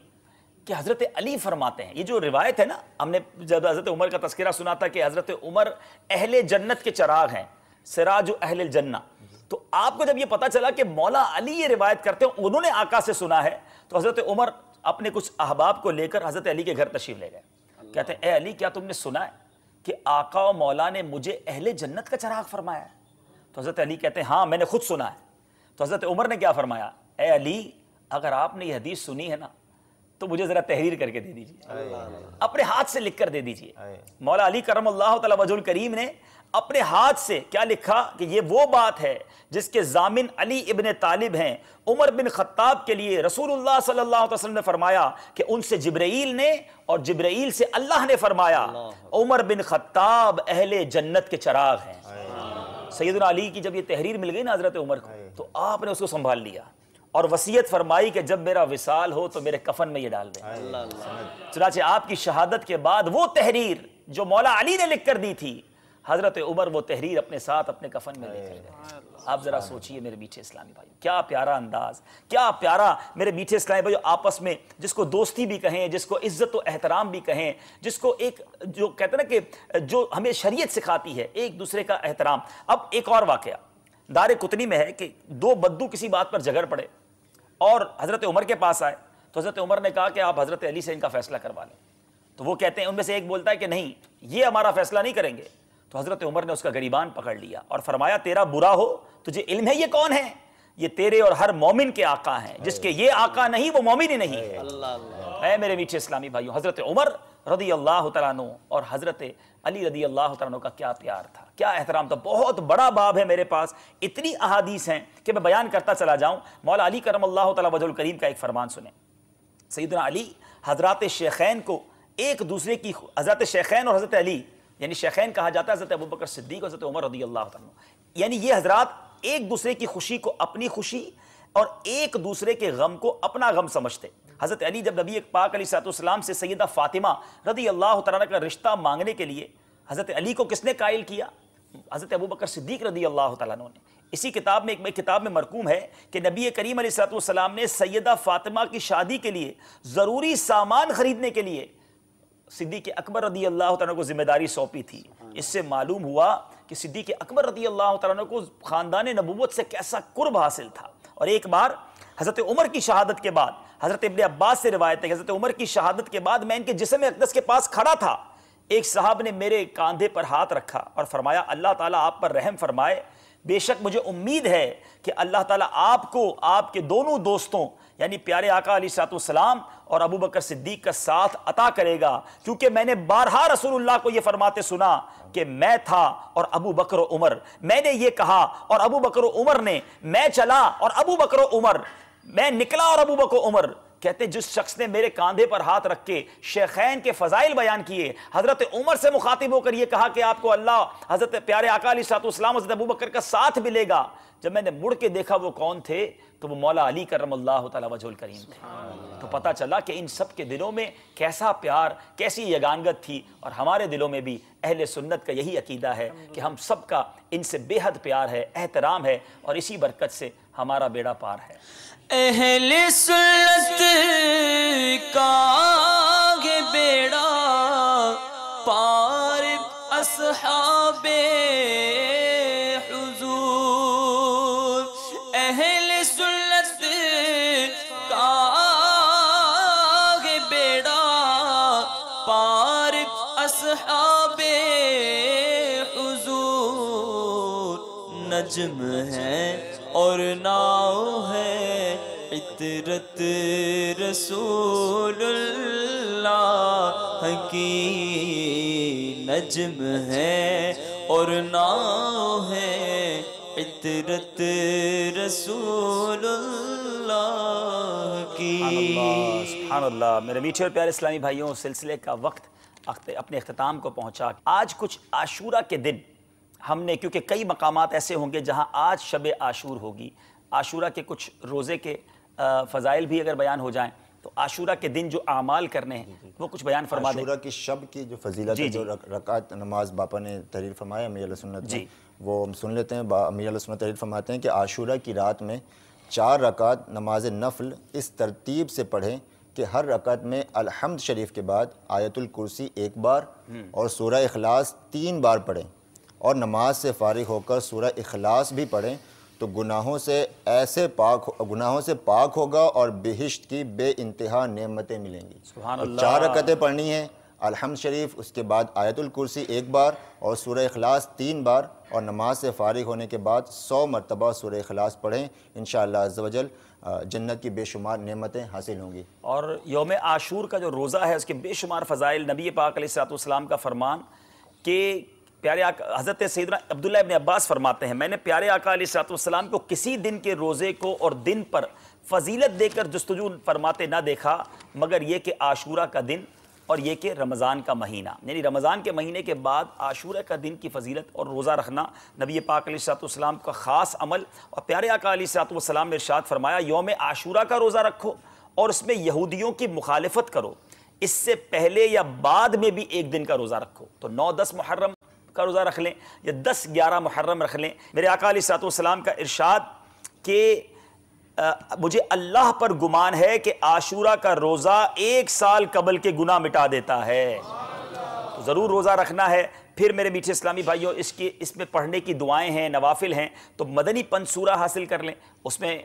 کہ حضرت علی فرماتے ہیں، یہ جو روایت ہے نا، ہم نے جب حضرت عمر کا تذکرہ سنا تھا کہ حضرت عمر اہل جنت کے چراغ ہیں، سراج اہل الجنہ، تو آپ کو جب یہ پتا چلا کہ مولا علی یہ روایت کرتے ہیں، انہوں نے آقا سے سنا ہے، تو حضرت عمر اپنے کچھ احباب کو لے کر حضرت علی کے گھر تشریف لے گئے۔ کہتے ہیں اے علی کیا تم نے سنا ہے کہ آقا و مولا نے مجھے اہل جنت کا چراغ فرمایا ہے؟ تو حضرت علی کہتے ہیں ہاں میں نے خود سنا ہے۔ تو حضرت عمر نے کیا فرمایا، اے علی اگر آپ نے یہ حدیث سنی ہے نا تو مجھے ذرا تحریر کر کے دے دیجیے، اپنے ہاتھ سے لکھ کر دے دیجیے۔ مولا علی کرم اللہ تعالی وجہ الکریم نے اپنے ہاتھ سے کیا لکھا کہ یہ وہ بات ہے جس کے ضامن علی ابن طالب ہیں۔ عمر بن خطاب کے لیے رسول اللہ صلی اللہ علیہ وسلم نے فرمایا کہ ان سے جبرائیل نے اور جبرائیل سے اللہ نے فرمایا عمر بن خطاب اہل جنت کے چراغ ہیں۔ سیدنا علی کی جب یہ تحریر مل گئی نا حضرت عمر کو، تو آپ نے اس کو سنبھال لیا اور وصیت فرمائی کہ جب میرا وصال ہو تو میرے کفن میں یہ ڈال دیں۔ چنانچہ آپ کی شہادت کے بعد وہ تحریر جو مولا علی نے لکھ کر دی تھی، حضرت عمر وہ تحریر اپنے ساتھ اپنے کفن میں لے کر گئے۔ آپ ذرا سوچئے میرے میٹھے اسلامی بھائی، کیا پیارا انداز، کیا پیارا میرے میٹھے اسلامی بھائی، آپس میں جس کو دوستی بھی کہیں، جس کو عزت و احترام بھی کہیں، جس کو ایک جو کہتے ہیں نا کہ جو ہمیں شریعت سکھاتی ہے ایک دوسرے کا احترام۔ اب ایک اور واقعہ دار قطنی میں ہے کہ دو بدو کسی بات پر جھگڑ پڑے اور حضرت عمر کے پاس آئے، تو حضرت عمر نے کہا کہ آپ حضرت علی سے ان کا فیصلہ کروا لیں۔ تو وہ کہتے ہیں، ان میں سے ایک بولتا ہے کہ نہیں یہ ہمارا فیصلہ نہیں کریں گے۔ تو حضرت عمر نے اس کا گریبان پکڑ لیا اور فرمایا تیرا برا ہو، تجھے علم ہے یہ کون ہے؟ یہ تیرے اور ہر مومن کے آقا ہیں، جس کے یہ آقا نہیں وہ مومن ہی نہیں ہے۔ اے میرے میٹھے اسلامی بھائیوں، حضرت عمر رضی اللہ تعالیٰ عنہ اور حضرت علی رضی اللہ تعالیٰ عنہ کا کیا پیار تھا، کیا احترام تھا۔ بہت بڑا باب ہے میرے پاس، اتنی احادیث ہیں کہ میں بیان کرتا چلا جاؤں۔ مولا علی کرم اللہ تعالیٰ وجہ الکریم کا ایک فرمان سنیں۔ سیدنا علی حضرات شیخین کو ایک دوسرے کی، حضرت شیخین اور حضرت علی، یعنی شیخین کہا جاتا ہے حضرت ابوبکر صدیق اور حضرت عمر رضی اللہ تعالیٰ عنہ، یعنی یہ حضرات ایک دوسرے کی خوشی کو اپنی خوشی اور ایک دوسرے کے غم کو اپنا غم سمجھتے۔ حضرت علی جب نبی پاک علیہ السلام سے سیدہ فاطمہ رضی اللہ تعالیٰ کا رشتہ مانگنے کے لیے، حضرت علی کو کس نے قائل کیا؟ حضرت ابوبکر صدیق رضی اللہ تعالیٰ عنہ نے۔ اسی کتاب میں ایک کتاب میں مرقوم ہے کہ نبی کریم علیہ السلام نے سیدہ فاطمہ کی شادی کے لیے ضروری سامان خریدنے کے لیے صدیق اکبر رضی اللہ تعالیٰ کو ذمہ داری سونپی تھی۔ اس سے معلوم ہوا کہ صدیق اکبر رضی اللہ تعالیٰ کو خاندان نبوت سے کیسا قرب حاصل تھا۔ اور ایک بار حضرت عمر کی شہادت کے بعد حضرت ابن عباس سے روایت ہے کہ حضرت عمر کی شہادت کے بعد میں ان کے جسم اقدس کے پاس کھڑا تھا، ایک صاحب نے میرے کاندھے پر ہاتھ رکھا اور فرمایا اللہ تعالیٰ آپ پر رحم فرمائے، بے شک مجھے امید ہے کہ اللہ تعالیٰ آپ کو آپ کے دونوں دوستوں یعنی پیارے آقا علیہ الصلوۃ والسلام اور ابو بکر صدیق کا ساتھ عطا کرے گا، کیونکہ میں نے بارہا رسول اللہ کو یہ فرماتے سنا کہ میں تھا اور ابو بکر و عمر، میں نے یہ کہا اور ابو بکر و عمر نے، میں چلا اور ابو بکر و عمر، میں نکلا اور ابو بکر و عمر۔ کہتے جس شخص نے میرے کاندھے پر ہاتھ رکھ کے شیخین کے فضائل بیان کیے، حضرت عمر سے مخاطب ہو کر یہ کہا کہ آپ کو اللہ حضرت پیارے آقا علیہ الصلوۃ والسلام حضرت ابو بکر کا ساتھ ملے گا، جب میں نے مڑ کے دیکھا وہ کون تھے تو وہ مولا علی کرم اللہ تعالیٰ وجہ الکریم تھے، تو پتہ چلا کہ ان سب کے دلوں میں کیسا پیار، کیسی یگانگت تھی، اور ہمارے دلوں میں بھی اہل سنت کا یہی عقیدہ ہے کہ ہم سب کا ان سے بے حد پیار ہے، احترام ہے، اور اسی برکت سے ہمارا بیڑا پار ہے۔ اہل سنت کا یہ بیڑا پار اصحاب حضور، اہل سنت کا یہ بیڑا پار اصحاب حضور، نجم ہے اور ناؤ ہے عطرت رسول اللہ کی، نجم ہے اور ناؤ ہے عطرت رسول اللہ کی۔ سبحان اللہ۔ میرے میٹھے اور پیارے اسلامی بھائیوں، سلسلے کا وقت اپنے اختتام کو پہنچا۔ آج کچھ عاشورہ کے دن ہم نے، کیونکہ کئی مقامات ایسے ہوں گے جہاں آج شب عاشور ہوگی، عاشورہ کے کچھ روزے کے فضائل بھی اگر بیان ہو جائیں تو عاشورہ کے دن جو اعمال کرنے ہیں وہ کچھ بیان فرما دیں۔ عاشورہ کی شب کی جو فضیلت ہے، جو رکعت نماز باپا نے تحریر فرمایا امیر علیہ سنت نے، وہ ہم سن لیتے ہیں۔ امیر علیہ سنت تحریر فرماتے ہیں کہ عاشورہ کی رات میں 4 رکعت نماز نفل اس ترتیب سے پڑھیں کہ ہر رکعت میں الحمد شریف کے بعد آیت الکرسی 1 بار اور سورہ اخلاص 3 بار پڑھیں، اور نماز سے فارغ ہو کر سورہ اخلاص بھی پڑھیں تو گناہوں سے پاک ہوگا اور بہشت کی بے انتہا نعمتیں ملیں گی۔ سبحان اللہ۔ 4 رکعتیں پڑھنی ہیں، الحمد شریف، اس کے بعد آیت الکرسی 1 بار اور سورہ اخلاص 3 بار، اور نماز سے فارغ ہونے کے بعد 100 مرتبہ سورہ اخلاص پڑھیں، انشاءاللہ عز و جل جنت کی بے شمار نعمتیں حاصل ہوں گی۔ اور یوم عاشور کا جو روزہ ہے اس کے بے شمار فضائل، نبی پاک علیہ الصلوۃ والسلام کا فرمان کہ پیارے آقا حضرت سیدنا عبداللہ ابن عباس فرماتے ہیں میں نے پیارے آقا علیہ الصلوۃ والسلام کو کسی دن کے روزے کو اور دن پر فضیلت دے کر جستجو فرماتے نہ دیکھا مگر یہ کہ عاشورہ کا دن اور یہ کہ رمضان کا مہینہ، یعنی رمضان کے مہینے کے بعد عاشورہ کا دن کی فضیلت اور روزہ رکھنا نبی پاک علیہ الصلوۃ والسلام کا خاص عمل۔ اور پیارے آقا علیہ الصلوۃ والسلام نے ارشاد فرمایا یوم عاشورہ کا روزہ رکھو اور اس میں یہودیوں کی مخالفت کرو، اس سے پہلے یا بعد میں بھی ایک دن کا روزہ رکھو، تو 9-10 محرم کا روزہ رکھ لیں یا 10-11 محرم رکھ لیں۔ میرے آقا علیہ الصلوۃ والسلام کا ارشاد کہ مجھے اللہ پر گمان ہے کہ عاشورہ کا روزہ 1 سال قبل کے گناہ مٹا دیتا ہے، تو ضرور روزہ رکھنا ہے۔ پھر میرے میٹھے اسلامی بھائیوں اس میں پڑھنے کی دعائیں ہیں، نوافل ہیں، تو مدنی پن سورہ حاصل کر لیں، اس میں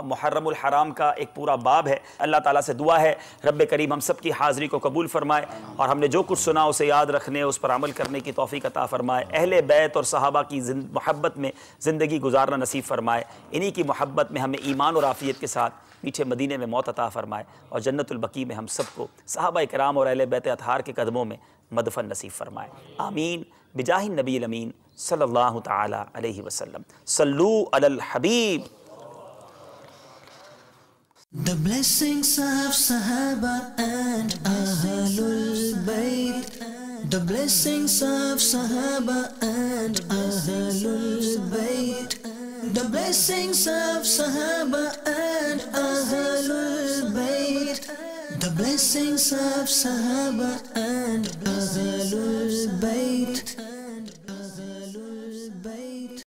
محرم الحرام کا ایک پورا باب ہے۔ اللہ تعالیٰ سے دعا ہے رب کریم ہم سب کی حاضری کو قبول فرمائے اور ہم نے جو کچھ سنا اسے یاد رکھنے، اس پر عمل کرنے کی توفیق عطا فرمائے، اہل بیت اور صحابہ کی محبت میں زندگی گزارنا نصیب فرمائے، انہی کی محبت میں ہمیں ایمان اور عافیت کے ساتھ میٹھے مدینے میں موت عطا فرمائے، اور جنت البقیع میں ہم سب کو صحابہ کرام اور اہل بیت اطہار کے قدموں میں مدفن نصیب فرمائے، آمین بجاہ النبی الامین صلی اللہ تعالی علیہ وسلم۔ صلو علی الحبیب۔ The blessings of Sahaba and Ahlul Bayt, the blessings of Sahaba and Ahlul Bayt, the blessings of Sahaba and Ahlul Bayt, the blessings of Sahaba and Ahlul Bayt.